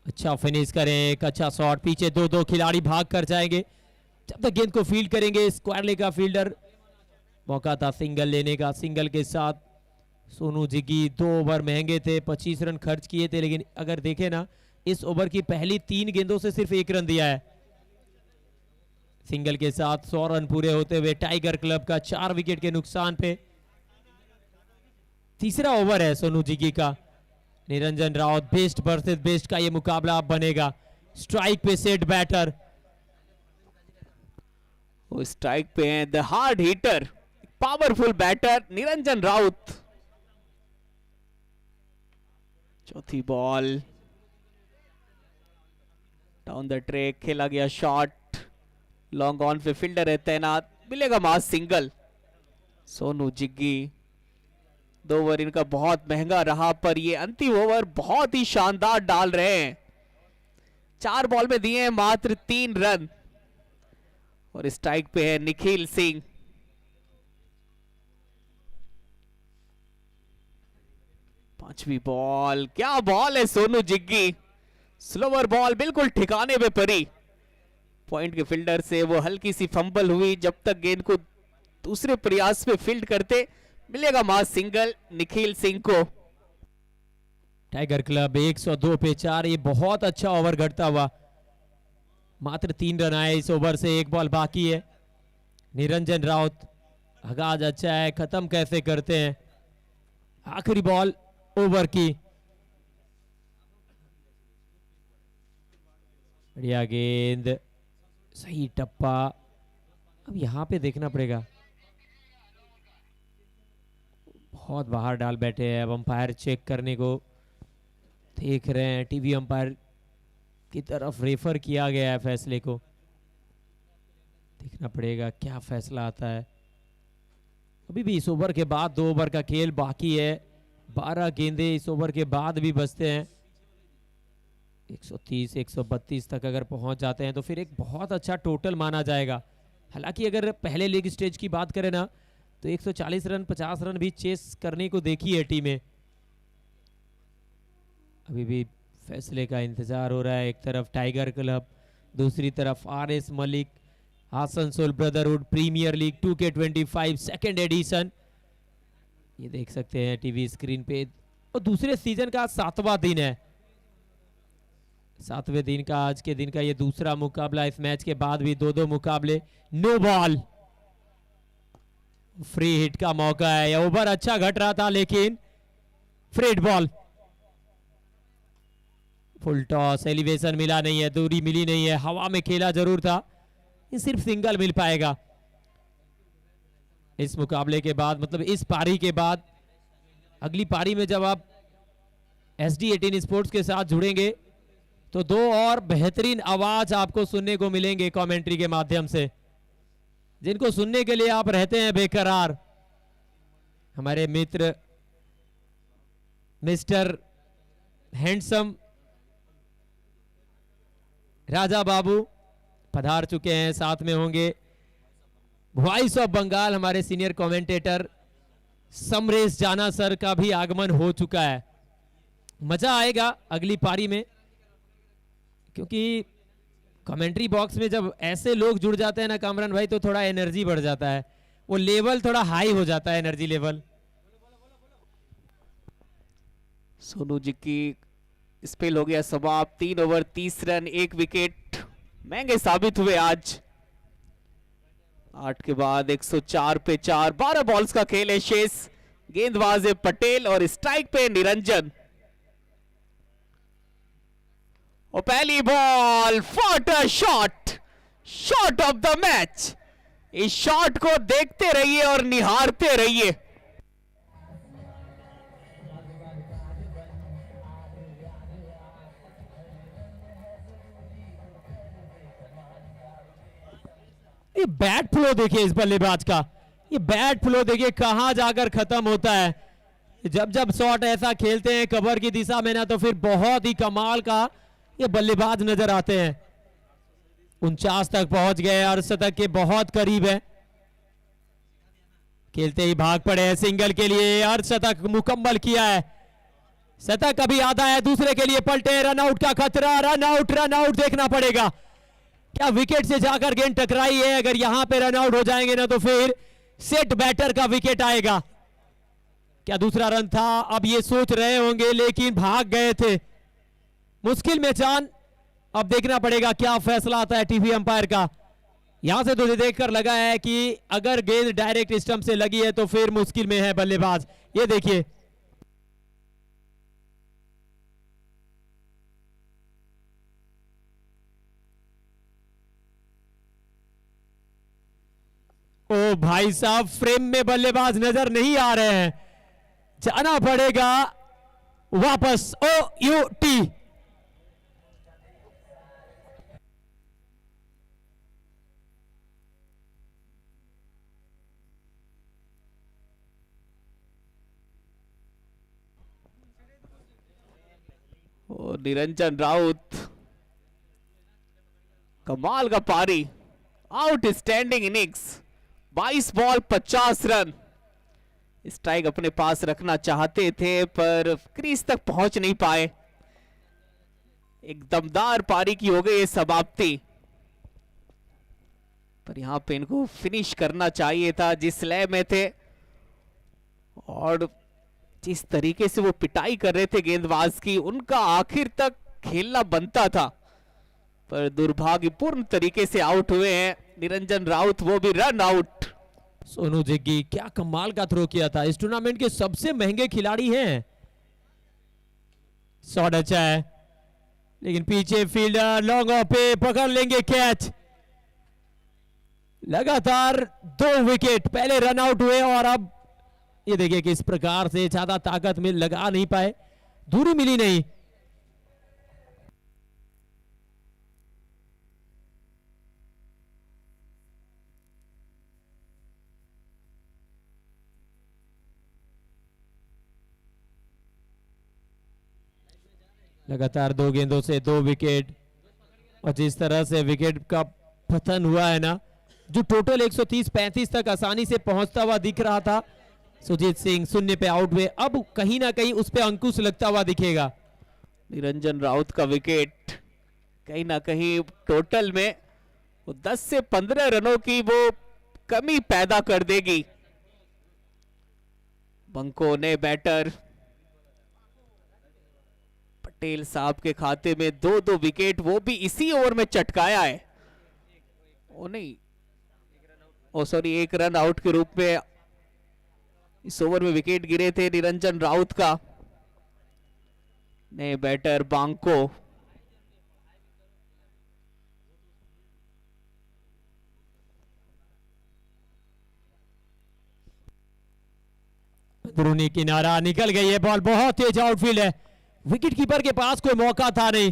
अच्छा फिनिश करें, एक अच्छा शॉट, पीछे दो खिलाड़ी भाग कर जाएंगे, जब तक गेंद को फील्ड करेंगे स्क्वायरले का फील्डर, मौका था सिंगल लेने का। सिंगल के साथ सोनू जिग्गी 2 ओवर महंगे थे, 25 रन खर्च किए थे, लेकिन अगर देखें ना इस ओवर की पहली 3 गेंदों से सिर्फ 1 रन दिया है। सिंगल के साथ 100 रन पूरे होते हुए टाइगर क्लब का 4 विकेट के नुकसान पे तीसरा ओवर है सोनू जिग्गी का। Niranjan Raut, best versus best का ये मुकाबला अब बनेगा। स्ट्राइक पे सेट बैटर, वो स्ट्राइक पे हैं the hard hitter, powerful batter Niranjan Raut. चौथी बॉल, डाउन द ट्रैक खेला गया शॉट, लॉन्ग ऑन पे फील्डर है तैनात, मिलेगा मास सिंगल। सोनू जिग्गी 2 ओवर इनका बहुत महंगा रहा, पर ये अंतिम ओवर बहुत ही शानदार डाल रहे हैं। 4 बॉल में दिए हैं मात्र 3 रन और स्ट्राइक पे है निखिल सिंह। पांचवी बॉल, क्या बॉल है सोनू जिग्गी, स्लोवर बॉल बिल्कुल ठिकाने पे पड़ी, पॉइंट के फील्डर से वो हल्की सी फंबल हुई, जब तक गेंद को दूसरे प्रयास में फील्ड करते, मिलेगा मास सिंगल निखिल सिंह को। टाइगर क्लब 102 पे 4, ये बहुत अच्छा ओवर घटता हुआ, मात्र 3 रन आए इस ओवर से, 1 बॉल बाकी है। निरंजन राउत आगाज अच्छा है, खत्म कैसे करते हैं। आखिरी बॉल ओवर की, बढ़िया गेंद, सही टप्पा। अब यहां पे देखना पड़ेगा, बहुत बाहर डाल बैठे हैं। अब अंपायर चेक करने को देख रहे हैं, टीवी अंपायर की तरफ रेफर किया गया है फैसले को। देखना पड़ेगा क्या फैसला आता है। अभी भी इस ओवर के बाद 2 ओवर का खेल बाकी है, 12 गेंदे इस ओवर के बाद भी बचते हैं। 130 132 तक अगर पहुंच जाते हैं तो फिर एक बहुत अच्छा टोटल माना जाएगा। हालांकि अगर पहले लीग स्टेज की बात करें ना तो 140 रन 50 रन भी चेस करने को देखी है टीमें। अभी भी फैसले का इंतजार हो रहा है। एक तरफ टाइगर क्लब, दूसरी तरफ RS Malik Asansol brotherhood premier league 2K25 second edition. ये देख सकते हैं टीवी स्क्रीन पे, और दूसरे सीजन का 7वां दिन है। 7वें दिन का आज के दिन का ये दूसरा मुकाबला। इस मैच के बाद भी 2-2 मुकाबले। नो बॉल, फ्री हिट का मौका है। यह ओवर अच्छा घट रहा था लेकिन फ्रेड बॉल, फुल टॉस, एलिवेशन मिला नहीं है, दूरी मिली नहीं है, हवा में खेला जरूर था। ये सिर्फ सिंगल मिल पाएगा इस मुकाबले के बाद, मतलब इस पारी के बाद। अगली पारी में जब आप SD18 स्पोर्ट्स के साथ जुड़ेंगे तो 2 और बेहतरीन आवाज आपको सुनने को मिलेंगे कमेंट्री के माध्यम से, जिनको सुनने के लिए आप रहते हैं बेकरार। हमारे मित्र मिस्टर हैंडसम राजा बाबू पधार चुके हैं, साथ में होंगे वॉइस ऑफ बंगाल हमारे सीनियर कमेंटेटर समरेश जाना सर का भी आगमन हो चुका है। मजा आएगा अगली पारी में, क्योंकि कमेंट्री बॉक्स में जब ऐसे लोग जुड़ जाते हैं ना कामरान भाई, तो थोड़ा एनर्जी बढ़ जाता है, वो लेवल थोड़ा हाई हो जाता है, एनर्जी लेवल। सोनू जी की स्पेल हो गया समाप्त। 3 ओवर 30 रन 1 विकेट महंगे साबित हुए आज। 8 के बाद 104 पे 4, 12 बॉल्स का खेल है शेष। गेंदबाज है पटेल और स्ट्राइक पे निरंजन। और पहली ball, what a shot, shot of the match. इस शॉट को देखते रहिए और निहारते रहिए। ये बैट फ्लो देखिए इस बल्लेबाज का, ये बैट फ्लो देखिए कहां जाकर खत्म होता है। जब जब शॉट ऐसा खेलते हैं कवर की दिशा में ना, तो फिर बहुत ही कमाल का ये बल्लेबाज नजर आते हैं। 49 तक पहुंच गए और शतक के बहुत करीब है। खेलते ही भाग पड़े हैं सिंगल के लिए और शतक मुकम्मल किया है। शतक अभी आधा है, दूसरे के लिए पलटे, रनआउट का खतरा, रनआउट रनआउट देखना पड़ेगा। क्या विकेट से जाकर गेंद टकराई है? अगर यहां पे रनआउट हो जाएंगे ना तो फिर सेट बैटर का विकेट आएगा। क्या दूसरा रन था? अब ये सोच रहे होंगे लेकिन भाग गए थे। मुश्किल में जान। अब देखना पड़ेगा क्या फैसला आता है टीवी अंपायर का। यहां से तो देखकर लगा है कि अगर गेंद डायरेक्ट स्टंप से लगी है तो फिर मुश्किल में है बल्लेबाज। ये देखिए, ओ भाई साहब, फ्रेम में बल्लेबाज नजर नहीं आ रहे हैं, जाना पड़ेगा वापस। OUT निरंजन राउत, कमाल का पारी, outstanding innings. 22 ball 50 run. Strike अपने पास रखना चाहते थे पर क्रीज तक पहुंच नहीं पाए। एक दमदार पारी की हो गई समाप्ति, पर यहां पे इनको फिनिश करना चाहिए था जिस लय में थे और जिस तरीके से वो पिटाई कर रहे थे गेंदबाज की, उनका आखिर तक खेलना बनता था, पर दुर्भाग्यपूर्ण तरीके से आउट हुए हैं निरंजन राउत, वो भी रन आउट। सोनू जिग्गी क्या कमाल का थ्रो किया था, इस टूर्नामेंट के सबसे महंगे खिलाड़ी हैं। शॉट अच्छा है लेकिन पीछे फील्डर लॉन्ग ऑफ पे पकड़ लेंगे कैच। लगातार 2 विकेट, पहले रन आउट हुए और अब ये देखिए किस प्रकार से ज्यादा ताकत में लगा नहीं पाए, दूरी मिली नहीं। लगातार 2 गेंदों से 2 विकेट और जिस तरह से विकेट का पतन हुआ है ना, जो टोटल 130-35 तक आसानी से पहुंचता हुआ दिख रहा था, सुजीत सिंह शून्य पे आउट हुए, अब कहीं ना कहीं उस पे अंकुश लगता हुआ दिखेगा। निरंजन राउत का विकेट कहीं ना कहीं टोटल में वो 10 से 15 रनों की वो कमी पैदा कर देगी। बंको ने बैटर पटेल साहब के खाते में 2-2 विकेट, वो भी इसी ओवर में चटकाया है। ओ नहीं, ओ सॉरी, 1 रन आउट के रूप में इस ओवर में विकेट गिरे थे निरंजन राउत का। नए बैटर बांको अंदरूनी किनारा निकल गई है बॉल, बहुत तेज आउटफील्ड है, विकेट कीपर के पास कोई मौका था नहीं,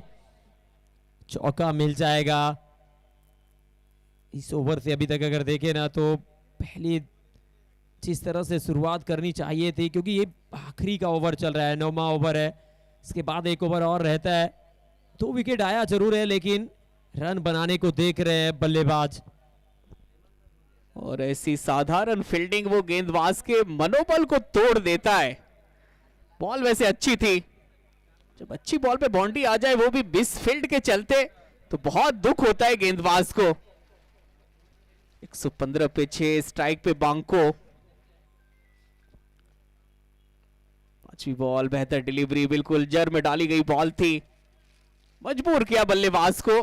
चौका मिल जाएगा। इस ओवर से अभी तक अगर देखें ना तो पहली जिस तरह से शुरुआत करनी चाहिए थी, क्योंकि ये आखिरी का ओवर चल रहा है, 9वां ओवर है, इसके बाद 1 ओवर और रहता है। 2 विकेट आया जरूर है लेकिन रन बनाने को देख रहे हैं बल्लेबाज। और ऐसी साधारण फील्डिंग वो गेंदबाज के मनोबल को तोड़ देता है। बॉल वैसे अच्छी थी, जब अच्छी बॉल पे बाउंड्री आ जाए वो भी मिस फील्ड के चलते तो बहुत दुख होता है गेंदबाज को। 115 पे 6, स्ट्राइक पे बांको। 5वीं बॉल, बेहतर डिलीवरी, बिल्कुल जर में डाली गई बॉल थी, मजबूर किया बल्लेबाज को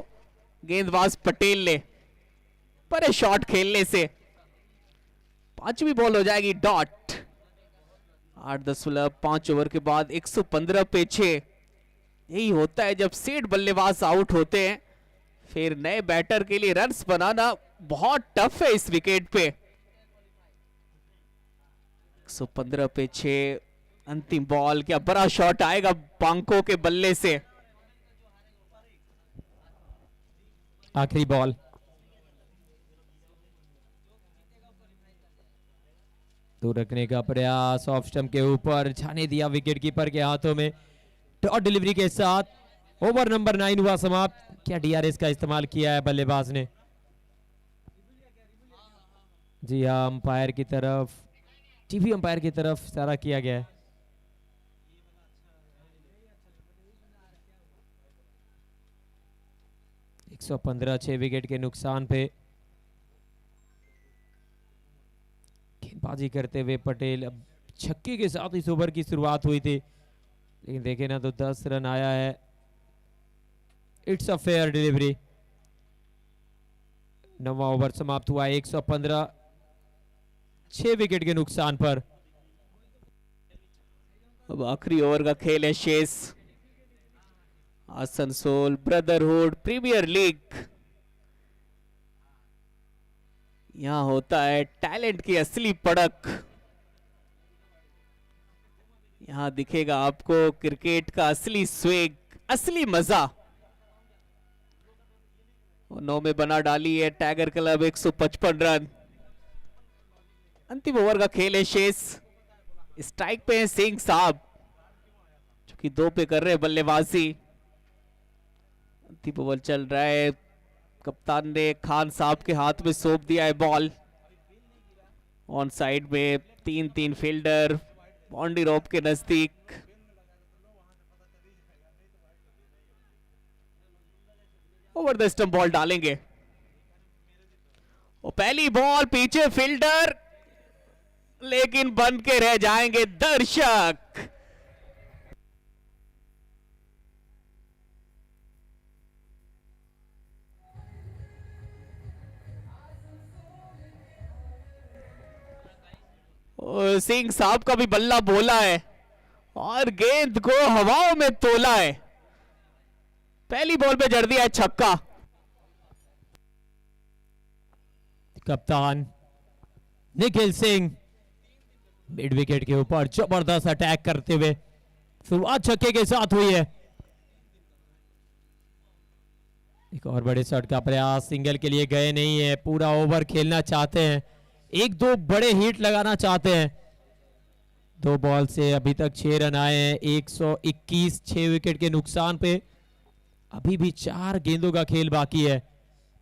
गेंदबाज पटेल ने पर शॉट खेलने से। 5वीं बॉल हो जाएगी डॉट। 8.5 ओवर के बाद 115 पे 6। यही होता है जब सेठ बल्लेबाज आउट होते हैं, फिर नए बैटर के लिए रन्स बनाना बहुत टफ है इस विकेट पे। 115 पे 6, अंतिम बॉल, क्या बड़ा शॉट आएगा बांको के बल्ले से। आखिरी बॉल, दूर रखने का प्रयास, ऑफ स्टंप के ऊपर जाने दिया विकेट कीपर के हाथों में। डॉट डिलीवरी के साथ ओवर नंबर 9 हुआ समाप्त। क्या डीआरएस का इस्तेमाल किया है बल्लेबाज ने? जी हाँ, अंपायर की तरफ, टीवी अंपायर की तरफ इशारा किया गया है। एक 115, 6 विकेट के नुकसान पे गेंदबाजी करते हुए पटेल, अब छक्के के साथ इस ओवर की शुरुआत हुई थी लेकिन देखे ना तो 10 रन आया है। It's a fair delivery. 9वां ओवर समाप्त हुआ 115, 6 विकेट के नुकसान पर। अब आखिरी ओवर का खेल है शेष। आसनसोल ब्रदरहुड प्रीमियर लीग, यहां होता है टैलेंट की असली पड़क। यहां दिखेगा आपको क्रिकेट का असली स्वेग, असली मजा। 9 में बना डाली है टाइगर क्लब, 155 रन। अंतिम ओवर का खेल है शेष। स्ट्राइक पे है सिंह साहब, जो कि 2 पे कर रहे हैं बल्लेबाजी। अंतिम ओवर चल रहा है, कप्तान ने खान साहब के हाथ में सौंप दिया है बॉल। ऑन साइड में 3-3 फील्डर, बाउंड्री रोप के नजदीक। ओवर द स्टंप बॉल डालेंगे। और पहली बॉल पीछे फील्डर, लेकिन बन के रह जाएंगे दर्शक। सिंह साहब का भी बल्ला बोला है और गेंद को हवाओं में तोला है। पहली बॉल पे जड़ दिया है छक्का। कप्तान निखिल सिंह मिड विकेट के ऊपर जबरदस्त अटैक करते हुए शुरुआत छक्के के साथ हुई है। एक और बड़े शॉट का प्रयास, सिंगल के लिए गए नहीं है, पूरा ओवर खेलना चाहते हैं, एक दो बड़े हिट लगाना चाहते हैं। 2 बॉल से अभी तक 6 रन आए हैं, 121 6 विकेट के नुकसान पे। अभी भी 4 गेंदों का खेल बाकी है।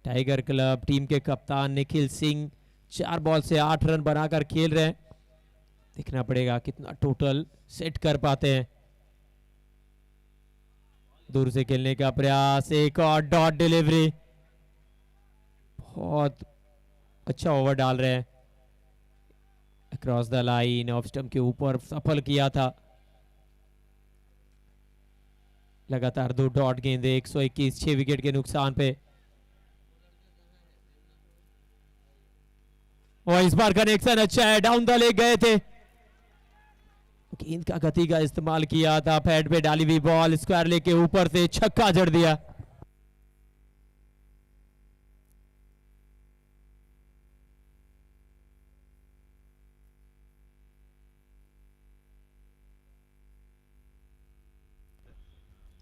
टाइगर क्लब टीम के कप्तान निखिल सिंह 4 बॉल से 8 रन बनाकर खेल रहे हैं। देखना पड़ेगा कितना टोटल सेट कर पाते हैं। दूर से खेलने का प्रयास, एक और डॉट डिलीवरी, बहुत अच्छा ओवर डाल रहे हैं। Across the line off stump के ऊपर सफल किया था। लगातार 2 डॉट गेंदे, 121 6 विकेट के नुकसान पे। और इस बार कनेक्शन अच्छा है, डाउन द लेग गए थे, गेंद का गति का इस्तेमाल किया था, पैड पे डाली हुई बॉल स्क्वायर लेग के ऊपर से छक्का जड़ दिया।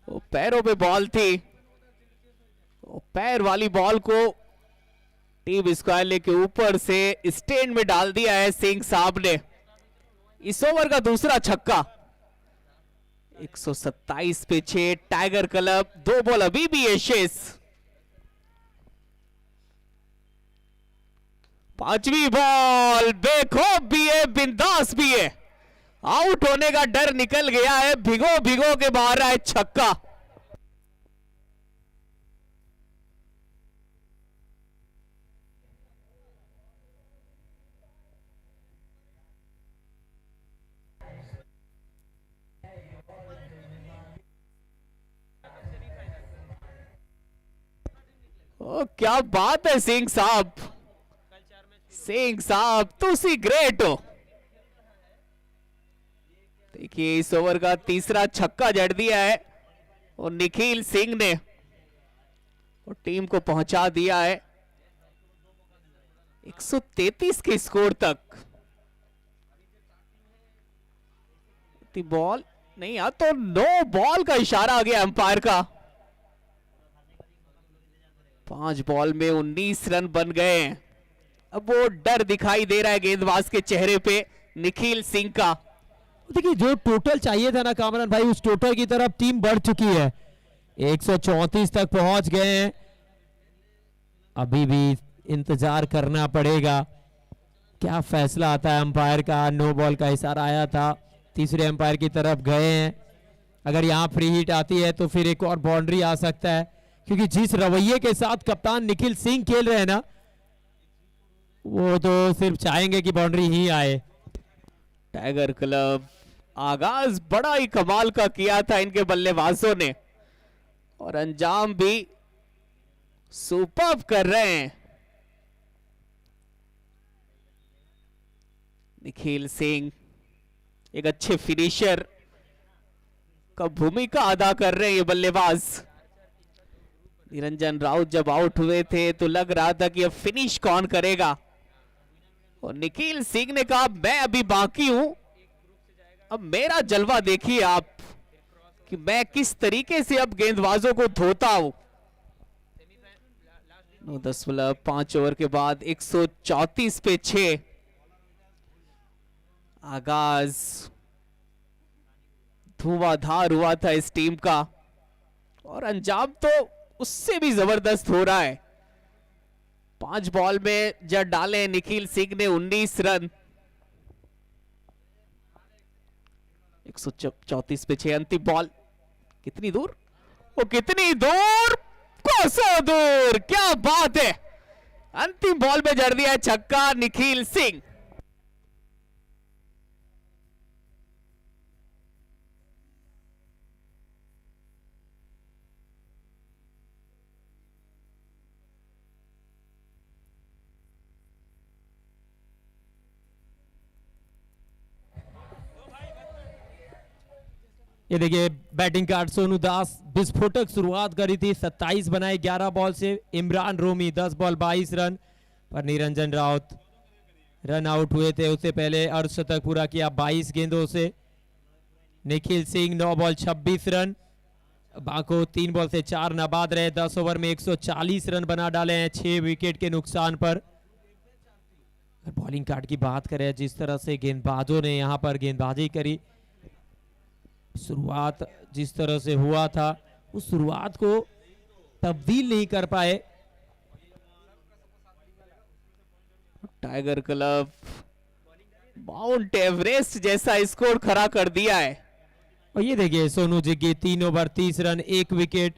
वो पैरों पे बॉल थी, वो पैर वाली बॉल को टीम स्क्वायर लेग के ऊपर से स्टैंड में डाल दिया है सिंह साहब ने। इस ओवर का दूसरा छक्का। 127 पे 6, टाइगर क्लब 2 बॉल अभी भी है शेष। 5वीं बॉल बेखौफ भी है, बिंदास भी है, आउट होने का डर निकल गया है, भिगो भिगो के बाहर रहा है छक्का। ओ क्या बात है सिंह साहब, सिंह साहब तुसी ग्रेट हो। देखिए इस ओवर का तीसरा छक्का जड़ दिया है और निखिल सिंह ने, और टीम को पहुंचा दिया है 133 के स्कोर तक। बॉल नहीं आ तो नो बॉल का इशारा आ गया अंपायर का। 5 बॉल में 19 रन बन गए हैं। अब वो डर दिखाई दे रहा है गेंदबाज के चेहरे पे निखिल सिंह का। देखिए जो टोटल चाहिए था ना कामरान भाई, उस टोटल की तरफ टीम बढ़ चुकी है, 134 तक पहुंच गए हैं। अभी भी इंतजार करना पड़ेगा क्या फैसला आता है अंपायर का। नो बॉल का इशारा आया था, तीसरे अंपायर की तरफ गए हैं। अगर यहाँ फ्री हिट आती है तो फिर एक और बाउंड्री आ सकता है, क्योंकि जिस रवैये के साथ कप्तान निखिल सिंह खेल रहे हैं ना, वो तो सिर्फ चाहेंगे कि बाउंड्री ही आए। टाइगर क्लब आगाज बड़ा ही कमाल का किया था इनके बल्लेबाजों ने, और अंजाम भी सुपर्ब कर रहे हैं। निखिल सिंह एक अच्छे फिनिशर का भूमिका अदा कर रहे हैं ये बल्लेबाज। निरंजन राउत जब आउट हुए थे तो लग रहा था कि अब फिनिश कौन करेगा, और निखिल सिंह ने कहा मैं अभी बाकी हूं, अब मेरा जलवा देखिए आप कि मैं किस तरीके से अब गेंदबाजों को धोता हूं। 9.5 ओवर के बाद 134 पे 6। आगाज धुआंधार हुआ था इस टीम का, और अंजाम तो उससे भी जबरदस्त हो रहा है। 5 बॉल में जब डाले निखिल सिंह ने 19 रन। 134 पे 6, अंतिम बॉल कितनी दूर, वो कितनी दूर, कोसों दूर, क्या बात है। अंतिम बॉल में जड़ दिया छक्का निखिल सिंह। ये देखिए बैटिंग कार्ड सोनू दास विस्फोटक शुरुआत करी थी, 27 बनाए 11 बॉल से। इमरान रोमी 10 बॉल 22 रन पर निरंजन राउत रन आउट हुए थे, उससे पहले अर्धशतक पूरा किया 22 गेंदों से। Nikhil Singh 9 ball 26 run. बाको 3 बॉल से 4 नाबाद रहे, 10 ओवर में 140 रन बना डाले हैं 6 विकेट के नुकसान पर। बॉलिंग कार्ड की बात करें, जिस तरह से गेंदबाजों ने यहां पर गेंदबाजी करी, शुरुआत जिस तरह से हुआ था उस शुरुआत को तब्दील नहीं कर पाए। टाइगर क्लब माउंट एवरेस्ट जैसा स्कोर खड़ा कर दिया है। और ये देखिए Sonu Jiggi 3 over 30 run 1 wicket.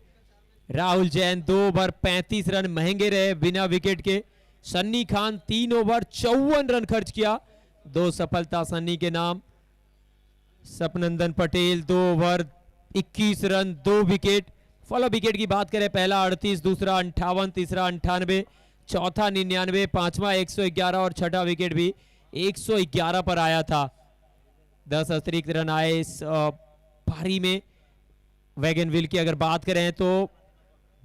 Rahul Jain 2 over 35 run महंगे रहे बिना विकेट के। सन्नी खान 3 ओवर 54 रन खर्च किया, 2 सफलता सन्नी के नाम। Sapnandan Patel 2 over 21 run 2 wicket. Follow wicket की बात करें, पहला 38, दूसरा 58, तीसरा 98, चौथा 99, पांचवा 111 और छठा विकेट भी 111 पर आया था। 10 अतिरिक्त रन आए इस पारी में। वैगनविल की अगर बात करें तो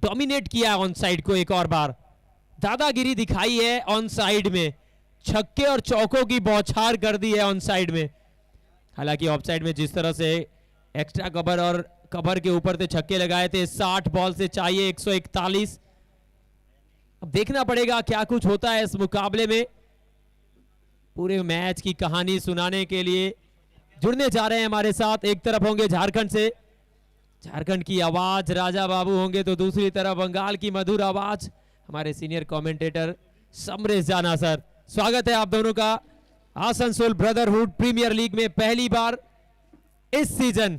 डोमिनेट किया ऑन साइड को, एक और बार दादागिरी दिखाई है ऑन साइड में, छक्के और चौकों की बौछार कर दी है ऑन साइड में। हालांकि ऑफ साइड में जिस तरह से एक्स्ट्रा कवर और कवर के ऊपर से छक्के लगाए थे, 60 बॉल से चाहिए 141। अब देखना पड़ेगा क्या कुछ होता है इस मुकाबले में। पूरे मैच की कहानी सुनाने के लिए जुड़ने जा रहे हैं हमारे साथ, एक तरफ होंगे झारखंड से, झारखंड की आवाज राजा बाबू होंगे, तो दूसरी तरफ बंगाल की मधुर आवाज हमारे सीनियर कमेंटेटर समरेश जाना सर। स्वागत है आप दोनों का आसनसोल ब्रदरहुड प्रीमियर लीग में पहली बार इस सीजन।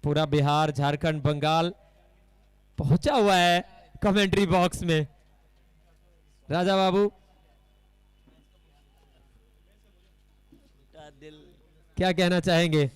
पूरा बिहार, झारखंड, बंगाल पहुंचा हुआ है कमेंट्री बॉक्स में। राजा बाबू क्या कहना चाहेंगे?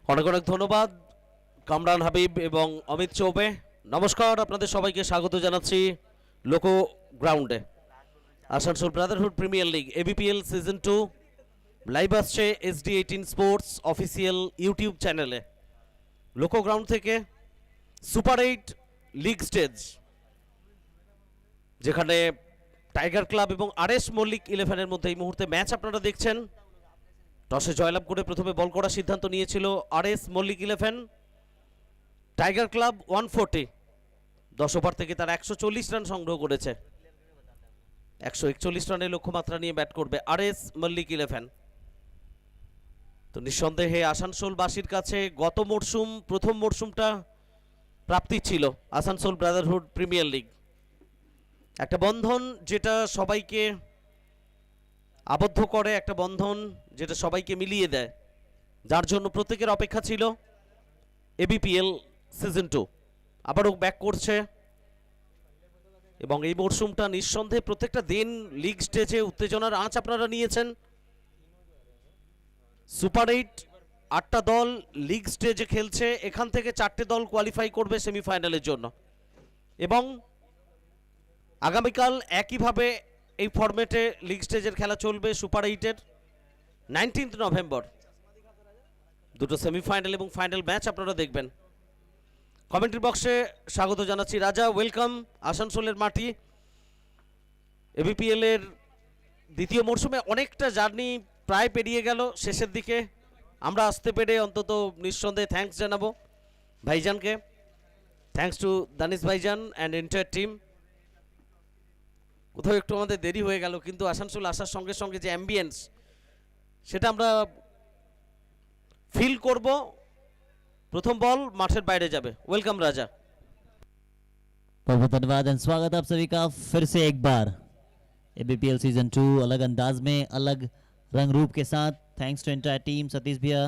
অনেক অনেক ধন্যবাদ কামরান হাবিব এবং অমিত চৌবে। নমস্কার, আপনাদের সবাইকে স্বাগত জানাচ্ছি লোকো গ্রাউন্ডে। Asansol brotherhood premier league ABPL season 2 live আসছে SD18 স্পোর্টস অফিসিয়াল ইউটিউব চ্যানেলে। লোকো গ্রাউন্ড থেকে সুপার 8 লিগ স্টেজ, যেখানে টাইগার ক্লাব এবং RS মল্লিক 11-এর মধ্যে এই মুহূর্তে ম্যাচ আপনারা দেখছেন। টসে জয়লাভ করে প্রথমে বল করার সিদ্ধান্ত নিয়েছিল RS Mallick 11। Tiger club 140, 10 over থেকে তারা 140 রান সংগ্রহ করেছে। 141 রানের লক্ষ্যমাত্রা নিয়ে ব্যাট করবে RS মল্লিক 11। তো নিঃসন্দেহে আসানসোলবাসীর কাছে গত মরশুম, প্রথম মরশুমটা প্রাপ্তি ছিল আসানসোল ব্রাদারহুড প্রিমিয়ার লিগ, একটা বন্ধন যেটা সবাইকে আবদ্ধ করে, একটা বন্ধন যেটা সবাইকে মিলিয়ে দেয়, যার জন্য প্রত্যেকের অপেক্ষা ছিল এবিপিএল সিজন 2 আবারও ব্যাক করছে। এবং এই মরশুমটা নিঃসন্দেহে প্রত্যেকটা দিন লিগ স্টেজে উত্তেজনার আঁচ আপনারা নিয়েছেন। সুপার 8 8টা দল লিগ স্টেজে খেলছে, এখান থেকে 4টে দল কোয়ালিফাই করবে সেমিফাইনালের জন্য। এবং আগামীকাল একইভাবে এই ফরম্যাটে লিগ স্টেজের খেলা চলবে সুপার 8-এর 19 নভেম্বর। দুটো সেমিফাইনাল এবং ফাইনাল ম্যাচ আপনারা দেখবেন। কমেন্ট্রি বক্সে স্বাগত জানাচ্ছি রাজা, ওয়েলকাম আসানসোলের মাটি। এবিপিএল এর দ্বিতীয় মরশুমে অনেকটা জার্নি প্রায় পেরিয়ে গেল, শেষের দিকে আমরা আসতে পেরে অন্তত নিঃসন্দেহে থ্যাঙ্কস জানাবো ভাইজানকে। থ্যাঙ্কস টু দানিশ ভাইজান অ্যান্ড এন্টায়ার টিম। কোথাও একটু আমাদের দেরি হয়ে গেল, কিন্তু আসানসোল আসার সঙ্গে সঙ্গে যে অ্যাম্বিয়েন্স সেটা আমরা ফিল করব। প্রথম বল মাঠের বাইরে যাবে। ওয়েলকাम राजा। बहुत बहुत धन्यवाद एंड स्वागत आप सभी का फिर से एक बार एबीपीएल सीजन 2 अलग अंदाज में, अलग रंग रूप के साथ। Thanks to entire team, Satish भैया,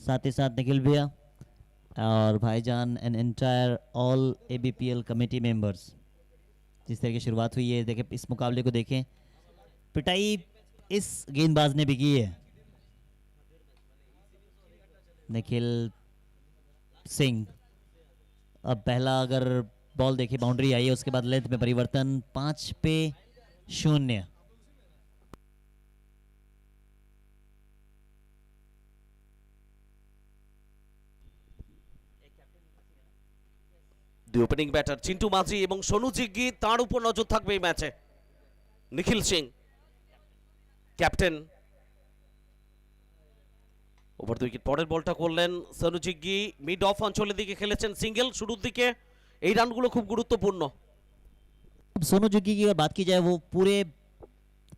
साथ ही साथ निखिल भैया और भाईजान and entire all ABPL committee members. जिस तरह की शुरुआत हुई है, देखें इस मुकाबले को देखें, पिटाई इस गेंदबाज ने भी की है, निखिल सिंह। अब पहला अगर बॉल देखिए बाउंड्री आई है, उसके बाद लेंथ में परिवर्तन 5 पे 0। দুই ওপেনিং ব্যাটার চিন্টু মাঝি এবং সোনু জিগ্গি, তার উপর নজর থাকবে এই ম্যাচে। Nikhil Singh captain. Over the wicket পরের বলটা করলেন সোনু জিগ্গি, মিড অফ অঞ্চলের দিকে খেলেছেন, সিঙ্গেল শুরুর দিকে। এই রানগুলো খুব গুরুত্বপূর্ণ। अब सोनू जुग्गी की अगर बात की जाए, वो पूरे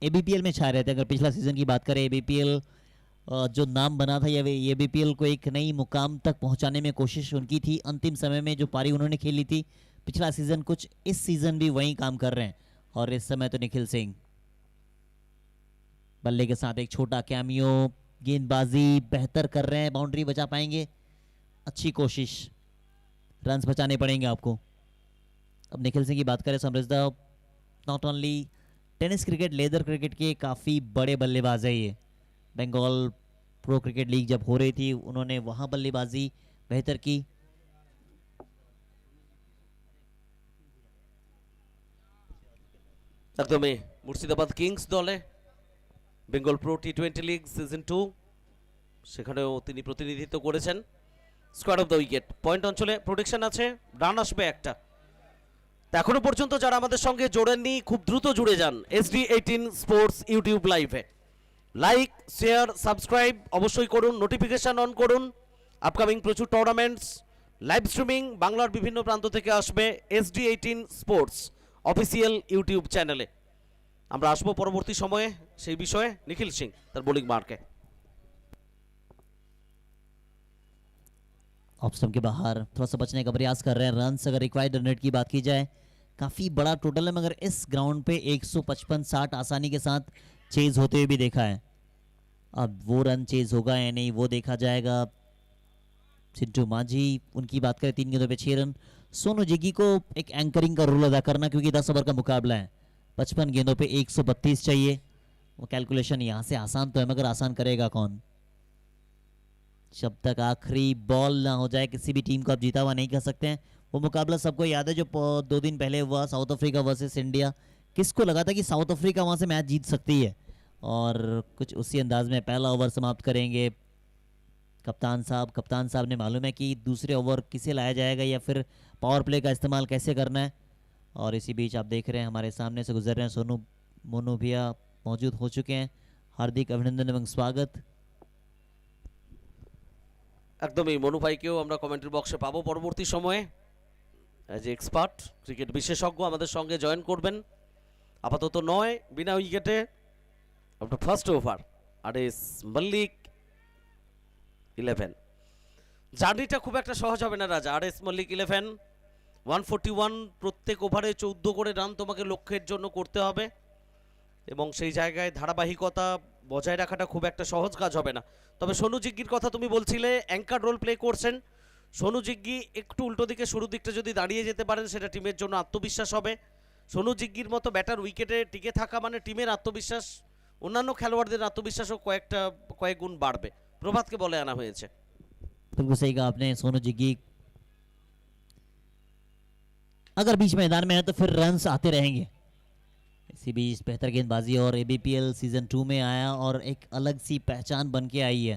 एबीपीएल में छा रहे थे। अगर पिछला सीजन की बात करें, एबीपीएल जो नाम बना था, या एबीपीएल को एक नई मुकाम तक पहुंचाने में कोशिश उनकी थी। अंतिम समय में जो पारी उन्होंने खेली थी पिछला सीजन, कुछ इस सीजन भी वही काम कर रहे हैं। और इस समय तो निखिल सिंह बल्ले के साथ एक छोटा कैमियो, गेंदबाजी बेहतर कर रहे हैं। बाउंड्री बचा पाएंगे? अच्छी कोशिश, रन्स बचाने पड़ेंगे आपको। अब निखिल सिंह की बात करें, Samriddha not only tennis cricket, leather cricket के काफ़ी बड़े बल्लेबाज है ये। बंगाल प्रो क्रिकेट लीग जब हो रही थी, उन्होंने वहाँ बल्लेबाजी बेहतर की। একদমই মুর্শিদাবাদ কিংস দলে Bengal pro T20 league season 2 সেখানেও তিনি প্রতিনিধিত্ব করেছেন। Squad of the wicket, point অঞ্চলে প্রোটেকশন আছে, রান আসবে একটা। এখনো পর্যন্ত যারা আমাদের সঙ্গে জোড়েননি, খুব দ্রুত জুড়ে যান SD18 স্পোর্টস ইউটিউব লাইভে। লাইক, শেয়ার, সাবস্ক্রাইব অবশ্যই করুন, নোটিফিকেশন অন করুন। আপকামিং প্রচুর টুর্নামেন্টস, লাইভ স্ট্রিমিং বাংলার বিভিন্ন প্রান্ত থেকে আসবে SD18 স্পোর্টস অফিসিয়াল ইউটিউব চ্যানেলে। আমরা আসবো পরবর্তী সময়ে সেই বিষয়ে। নিখিল সিং তার বোলিং মার্কে। ऑफ स्टंप के बाहर थोड़ा सा बचने का प्रयास कर रहे हैं। रन्स अगर रिक्वायर्ड रन रेट की बात की जाए, काफ़ी बड़ा टोटल है, मगर इस ग्राउंड पे 155-60 आसानी के साथ चेज होते हुए भी देखा है। अब वो रन चेज होगा या नहीं, वो देखा जाएगा। चिंटू मांझी, उनकी बात करें 3 गेंदों पे 6 रन। सोनू जिग्गी को एक एंकरिंग का रोल अदा करना, क्योंकि 10 ओवर का मुकाबला है। 55 गेंदों पे 132 चाहिए। वो कैलकुलेशन यहाँ से आसान तो है, मगर आसान करेगा कौन? जब तक आखिरी बॉल ना हो जाए, किसी भी टीम को आप जीता हुआ नहीं कह सकते हैं। वो मुकाबला सबको याद है जो 2 दिन पहले हुआ, साउथ अफ्रीका वर्सेस इंडिया। किसको लगा था कि साउथ अफ्रीका वहां से मैच जीत सकती है, और कुछ उसी अंदाज में पहला ओवर समाप्त करेंगे कप्तान साहब ने मालूम है कि दूसरे ओवर किसे लाया जाएगा या फिर पावर प्ले का इस्तेमाल कैसे करना है। और इसी बीच आप देख रहे हैं हमारे सामने से गुजर रहे हैं सोनू मोनू भैया मौजूद हो चुके हैं। हार्दिक अभिनंदन एवं स्वागत। একদমই মনু ভাইকেও আমরা কমেন্ট্রি বক্সে পাবো পরবর্তী সময়ে। অ্যাজ এক্সপার্ট ক্রিকেট বিশেষজ্ঞ আমাদের সঙ্গে জয়েন করবেন। আপাতত নয় বিনা উইকেটে আপনার ফার্স্ট ওভার আর এস মল্লিক 11। জার্নিটা খুব একটা সহজ হবে না রাজা। আর এস মল্লিক 11 141, প্রত্যেক ওভারে 14 করে রান তোমাকে লক্ষ্যের জন্য করতে হবে এবং সেই জায়গায় ধারাবাহিকতা বজায় রাখাটা খুব একটা সহজ কাজ হবে না। তবে সোনু জিগ্গির কথা তুমি বলছিলে, অ্যাঙ্কার রোল প্লে করছেন সোনু জিগ্গি। একটু উল্টো দিকে শুরুর দিকটা যদি দাঁড়িয়ে যেতে পারেন সেটা টিমের জন্য আত্মবিশ্বাস হবে। সোনু জিগ্গির মতো ব্যাটার উইকেটে টিকে থাকা মানে টিমের আত্মবিশ্বাস, অন্যান্য খেলোয়াড়দের আত্মবিশ্বাসও কয়েক গুণ বাড়বে। প্রভাতকে বলে আনা হয়েছে। बिल्कुल सही कहा आपने। सोनू जिग्गी अगर बीच मैदान में है तो फिर रन्स आते रहेंगे। इसी बीच बेहतर गेंदबाजी और एबीपीएल सीजन 2 में आया और एक अलग सी पहचान बन के आई है।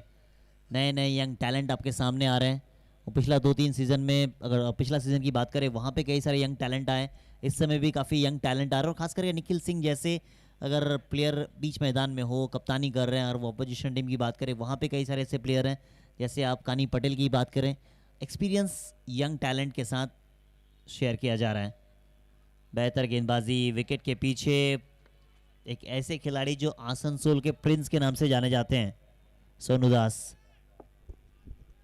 नए नए यंग टैलेंट आपके सामने आ रहे हैं। और पिछला 2-3 सीजन में, अगर पिछला सीजन की बात करें, वहाँ पे कई सारे यंग टैलेंट आए। इस समय भी काफ़ी यंग टैलेंट आ रहे हैं, और खास करके निखिल सिंह जैसे अगर प्लेयर बीच मैदान में हो, कप्तानी कर रहे हैं, और वो अपोजिशन टीम की बात करें वहाँ पे कई सारे ऐसे प्लेयर हैं, जैसे आप कानी पटेल की बात करें, एक्सपीरियंस यंग टैलेंट के साथ शेयर किया जा रहा है। बेहतर गेंदबाजी, विकेट के पीछे एक ऐसे खिलाड़ी जो आसनसोल के प्रिंस के नाम से जाने जाते हैं, सोनू दास।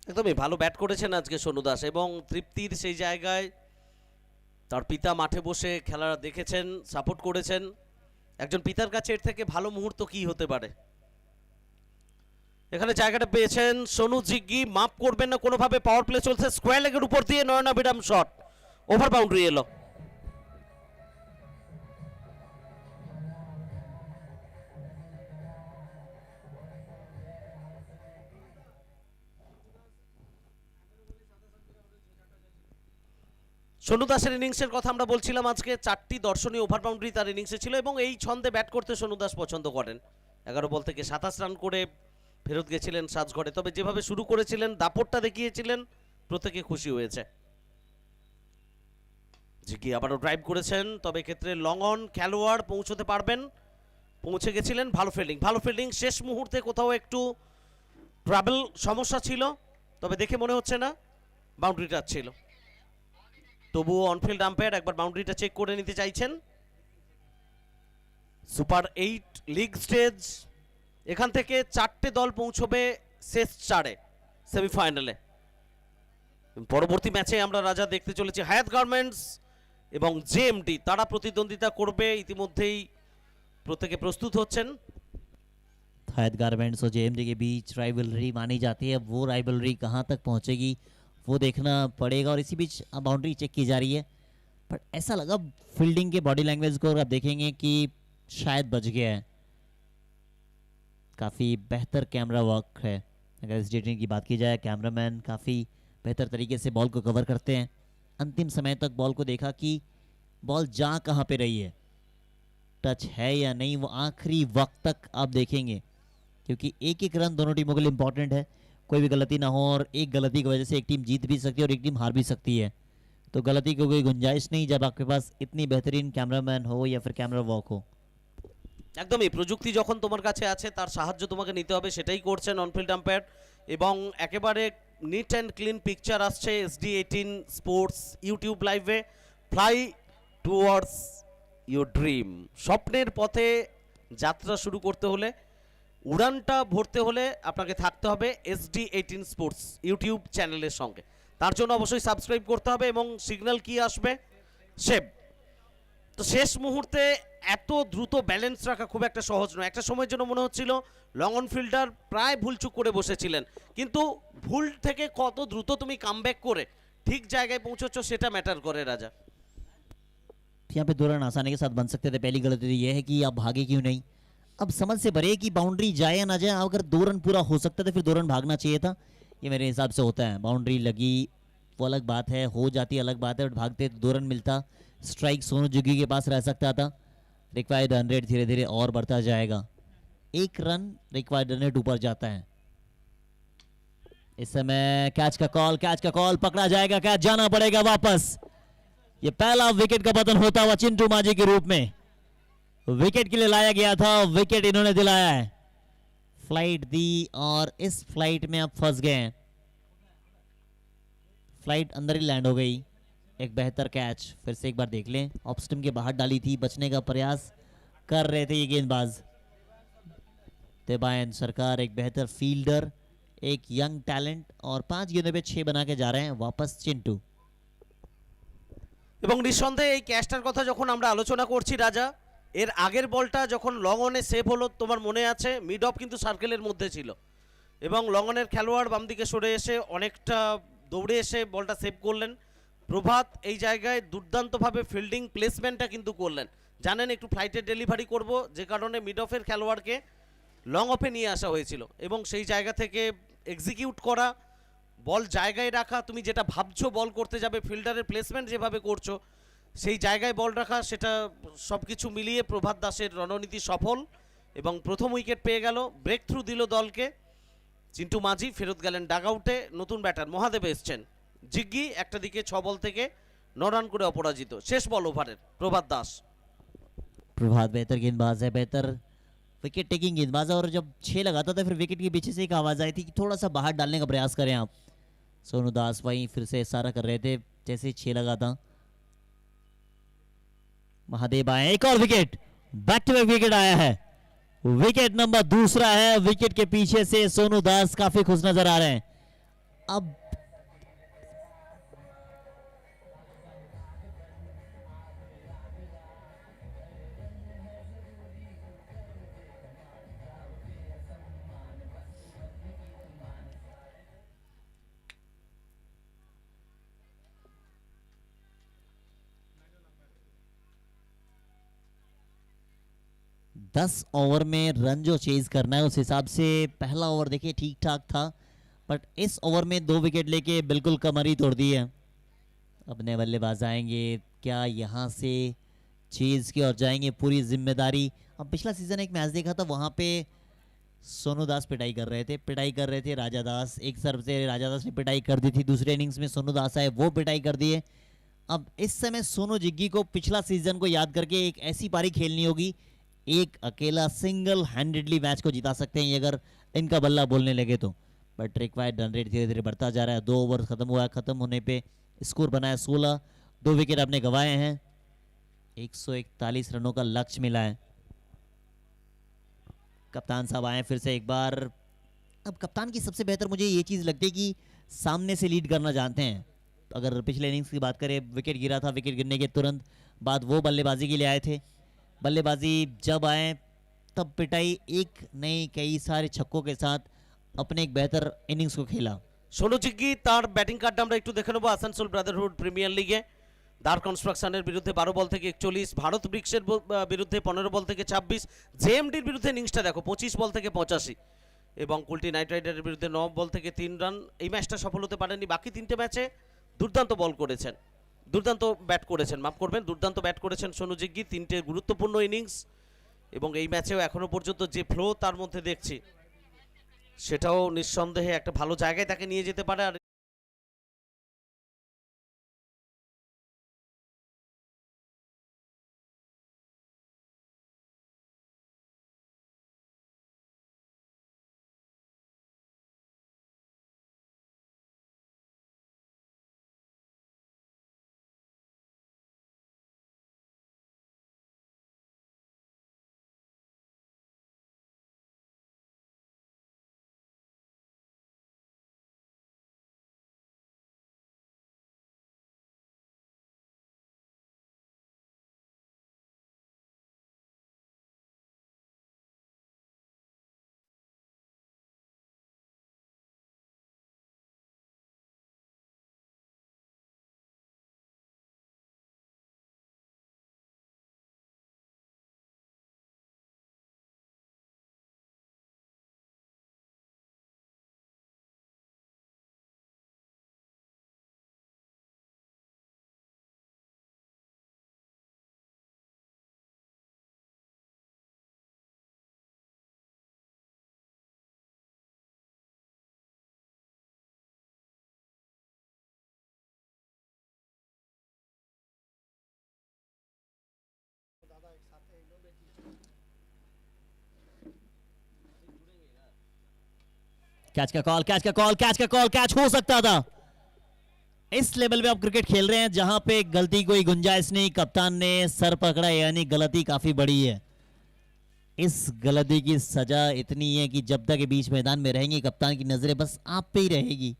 একদমই ভালো ব্যাট করেছেন আজকে সোনু দাস এবং তৃপ্তির সেই জায়গায় তার পিতা মাঠে বসে খেলা দেখেছেন, সাপোর্ট করেছেন। একজন পিতার কাছে এর থেকে ভালো মুহূর্ত কি হতে পারে। এখানে জায়গাটা পেয়েছেন সোনু জিগ্গি, মাপ করবেন না কোনোভাবে। পাওয়ার প্লে চলছে, স্কোয়ার লেগের উপর দিয়ে নয়নাভিরাম শট, ওভার বাউন্ডারি এলো। সোনু দাসের ইনিংসের কথা আমরা বলছিলাম। আজকে 4টি দর্শনীয় ওভার বাউন্ডারি তার ইনিংসে ছিল এবং এই ছন্দে ব্যাট করতে সোনু দাস পছন্দ করেন। 11 বল থেকে 27 রান করে ফেরত গেছিলেন সাজঘরে। তবে যেভাবে শুরু করেছিলেন, দাপটটা দেখিয়েছিলেন, প্রত্যেকে খুশি হয়েছে। জিগ্গি আবারও ড্রাইভ করেছেন, তবে ক্ষেত্রে লং অন খেলোয়াড় পৌঁছতে পারবেন, পৌঁছে গেছিলেন। ভালো ফিল্ডিং শেষ মুহূর্তে কোথাও একটু ট্রাভেল সমস্যা ছিল, তবে দেখে মনে হচ্ছে না বাউন্ডারি টাচ ছিল। তবুও অনফিল্ড আম্পায়ার একবার বাউন্ডারিটা চেক করে নিতে চাইছেন। সুপার 8 লিগ স্টেজ, এখান থেকে 4টে দল পৌঁছবে শেষ 4-এ সেমিফাইনালে। পরবর্তী ম্যাচে আমরা রাজা দেখতে চলেছি হায়াত গার্মেন্টস এবং জেএমডি, তারা প্রতিদ্বন্দ্বিতা করবে। ইতিমধ্যেই প্রত্যেকে প্রস্তুত হচ্ছেন। हायत गारमेंट्स और जेएमडी के बीच राइवलरी मानी जाती है। वो राइवलरी कहाँ तक पहुँचेगी वो देखना पड़ेगा। और इसी बीच बाउंड्री चेक की जा रही है, बट ऐसा लगा फील्डिंग के बॉडी लैंग्वेज को आप देखेंगे कि शायद बच गया है। काफ़ी बेहतर कैमरा वर्क है। अगर इस डेटिंग की बात की जाए, कैमरामैन काफ़ी बेहतर तरीके से बॉल को कवर करते हैं। अंतिम समय तक बॉल को देखा कि बॉल जा कहाँ पे रही है, टच है या नहीं, वो आखिरी वक्त तक आप देखेंगे, क्योंकि एक एक रन दोनों टीमों के लिए इंपॉर्टेंट है। कोई भी गलती ना हो, और एक गलती की वजह से एक टीम जीत भी सकती है और एक टीम हार भी सकती है। तो गलती की कोई गुंजाइश नहीं जब आपके पास इतनी बेहतरीन कैमरामैन हो या फिर कैमरा वॉक हो। একদমই প্রযুক্তি যখন তোমার কাছে আছে তার সাহায্য তোমাকে নিতে হবে, সেটাই করছেন অনফিল্ড আম্পায়ার। এবং একেবারে নিট অ্যান্ড ক্লিন পিকচার আসছে SD18 স্পোর্টস ইউটিউব লাইভে। ফ্লাই টুয়ার্ডস ইউর ড্রিম, স্বপ্নের পথে যাত্রা শুরু করতে হলে, উড়ানটা ভরতে হলে আপনাকে থাকতে হবে SD18 স্পোর্টস ইউটিউব চ্যানেলের সঙ্গে। তার জন্য অবশ্যই সাবস্ক্রাইব করতে হবে এবং সিগন্যাল কি আসবে, সেভ। তো শেষ মুহূর্তে এত দ্রুত ব্যালেন্স রাখা খুব একটা সহজ নয়। একটা সময়ের জন্য মনে হচ্ছিল লং অন ফিল্ডার প্রায় ভুলচুক করে বসেছিলেন, কিন্তু ভুল থেকে কত দ্রুত তুমি কামব্যাক করে ঠিক জায়গায় পৌঁছচ্ছ সেটা ম্যাটার করে রাজা। यहाँ पे 2 रन आसानी के साथ बन सकते थे। पहली गलती तो ये है कि आप भागे क्यों नहीं। अब समझ से भरे कि बाउंड्री जाए या ना जाए, अगर 2 रन पूरा हो सकता था फिर 2 रन भागना चाहिए था। ये मेरे हिसाब से होता है। बाउंड्री लगी, वो अलग बात है, हो जाती अलग बात है, बट भागते तो 2 रन मिलता, स्ट्राइक सोनू जुगी के पास रह सकता था। रिक्वायर्ड रन रेट धीरे धीरे और बढ़ता जाएगा, 1 रन रिक्वायर्ड रन रेट ऊपर जाता है। इस समय कैच का कॉल पकड़ा जाएगा, कैच जाना पड़ेगा वापस। ये पहला विकेट का पतन होता हुआ चिंटू मांझी के रूप में, विकेट के लिए लाया गया था, विकेट इन्होंने दिलाया है। फ्लाइट दी और इस फ्लाइट में अब फंस गए हैं, फ्लाइट अंदर ही लैंड हो गई। एक बेहतर कैच, फिर से एक बार देख लें, ऑफ स्टंप के बाहर डाली थी, बचने का प्रयास कर रहे थे ये गेंदबाज। तेबायन सरकार एक बेहतर फील्डर, एक यंग टैलेंट, और 5 गेंदों पे 6 बना के जा रहे हैं वापस चिंटू। এবং নিঃসন্দেহে এই ক্যাচটার কথা যখন আমরা আলোচনা করছি রাজা, এর আগের বলটা যখন লং অনে সেভ হলো তোমার মনে আছে, মিড অফ কিন্তু সার্কেলের মধ্যে ছিল এবং লং অনের খেলোয়াড় বাম দিকে সরে এসে অনেকটা দৌড়ে এসে বলটা সেভ করলেন। প্রভাত এই জায়গায় দুর্দান্তভাবে ফিল্ডিং প্লেসমেন্টটা কিন্তু করলেন, জানেন একটু ফ্লাইটের ডেলিভারি করব, যে কারণে মিড অফের খেলোয়াড়কে লং অফে নিয়ে আসা হয়েছিল এবং সেই জায়গা থেকে এক্সিকিউট করা, বল জায়গায় রাখা, তুমি যেটা ভাবছো বল করতে যাবে, ফিল্ডারের প্লেসমেন্ট যেভাবে করছো সেই জায়গায় বল রাখা, সেটা সব কিছু মিলিয়ে প্রভাত দাসের রণনীতি সফল এবং প্রথম উইকেট পেয়ে গেল, ব্রেক থ্রু দিল দলকে। চিন্টু মাঝি ফেরত গেলেন ডাগ আউটে, নতুন ব্যাটার মহাদেব এসছেন। জিগ্গি একটা দিকে 6 বল থেকে 9 রান করে অপরাজিত, শেষ বল ওভারের প্রভাত দাস। प्रभात बेहतर गेंदबाज है, बेहतर विकेट टेकिंग गेंदबाज है, और जब 6 लगाता था फिर विकेट के पीछे से एक आवाज आई थी कि थोड़ा सा बाहर डालने का प्रयास करें आप। सोनू दास वहीं फिर से इशारा कर रहे थे जैसे ही 6 लगा था। महादेव आए, एक और wicket, back to back wicket आया है, विकेट नंबर दूसरा है। विकेट के पीछे से सोनू दास काफी खुश नजर आ रहे हैं। अब दस ओवर में रन जो चेज करना है उस हिसाब से पहला ओवर देखिए ठीक ठाक था, बट इस ओवर में 2 विकेट लेके बिल्कुल कमर ही तोड़ दी है। अपने बल्लेबाज आएंगे क्या यहाँ से चेज की और जाएंगे पूरी जिम्मेदारी। अब पिछला सीजन एक मैच देखा था, वहां पे सोनू दास पिटाई कर रहे थे राजा दास, एक तरफ से राजा दास ने पिटाई कर दी थी, दूसरे इनिंग्स में सोनू दास आए, वो पिटाई कर दिए। अब इस समय सोनू जिग्गी को पिछला सीजन को याद करके एक ऐसी पारी खेलनी होगी, एक अकेला सिंगल हैंडेडली मैच को जिता सकते हैं ये अगर इनका बल्ला बोलने लगे तो। बट रिक्वायर्ड रन रेट धीरे धीरे बढ़ता जा रहा है, 2 ओवर खत्म हुआ है, खत्म होने पे स्कोर बनाया 16, 2 विकेट आपने गंवाए हैं, 141 रनों का लक्ष्य मिला है। कप्तान साहब आए फिर से एक बार। अब कप्तान की सबसे बेहतर मुझे ये चीज लगती है कि सामने से लीड करना जानते हैं। अगर पिछले इनिंग्स की बात करें, विकेट गिरा था, विकेट गिरने के तुरंत बाद वो बल्लेबाजी के लिए आए थे, बल्लेबाजी जब आए तब पिटाई, एक नहीं कई सारे छक्कों के साथ अपने एक बेहतर इनिंग्स को खेला। ষোলো জিগ্গি তার ব্যাটিং কার্ডটা আমরা একটু দেখে নেবো। আসানসোল ব্রাদারহুড প্রিমিয়ার লিগে দার কনস্ট্রাকশনের বিরুদ্ধে 12 বল থেকে 41, ভারত ব্রিক্সের বিরুদ্ধে 15 বল থেকে 26, জেএমডির বিরুদ্ধে ইনিংসটা দেখো 25 বল থেকে 85 এবং কুলটি নাইট রাইডারের বিরুদ্ধে 9 বল থেকে 3 রান। এই ম্যাচটা সফল হতে পারেননি, বাকি 3টে ম্যাচে দুর্দান্ত বল করেছেন, দুর্দান্ত ব্যাট করেছেন, মাফ করবেন, দুর্দান্ত ব্যাট করেছেন সোনু জিগ্গি, 3টে গুরুত্বপূর্ণ ইনিংস এবং এই ম্যাচেও এখনো পর্যন্ত যে ফ্লো তার মধ্যে দেখছি সেটাও নিঃসন্দেহে একটা ভালো জায়গায় তাকে নিয়ে যেতে পারে। আর कैच का कॉल, कैच का कॉल, कैच का कॉल, कैच हो सकता था। इस लेवल पे आप क्रिकेट खेल रहे हैं जहां पे गलती कोई गुंजाइश नहीं, कप्तान ने सर पकड़ा, यानी गलती काफी बड़ी है। इस गलती की सजा इतनी है कि जब तक ये बीच मैदान में रहेंगे कप्तान की नजरें बस आप पे ही रहेगी।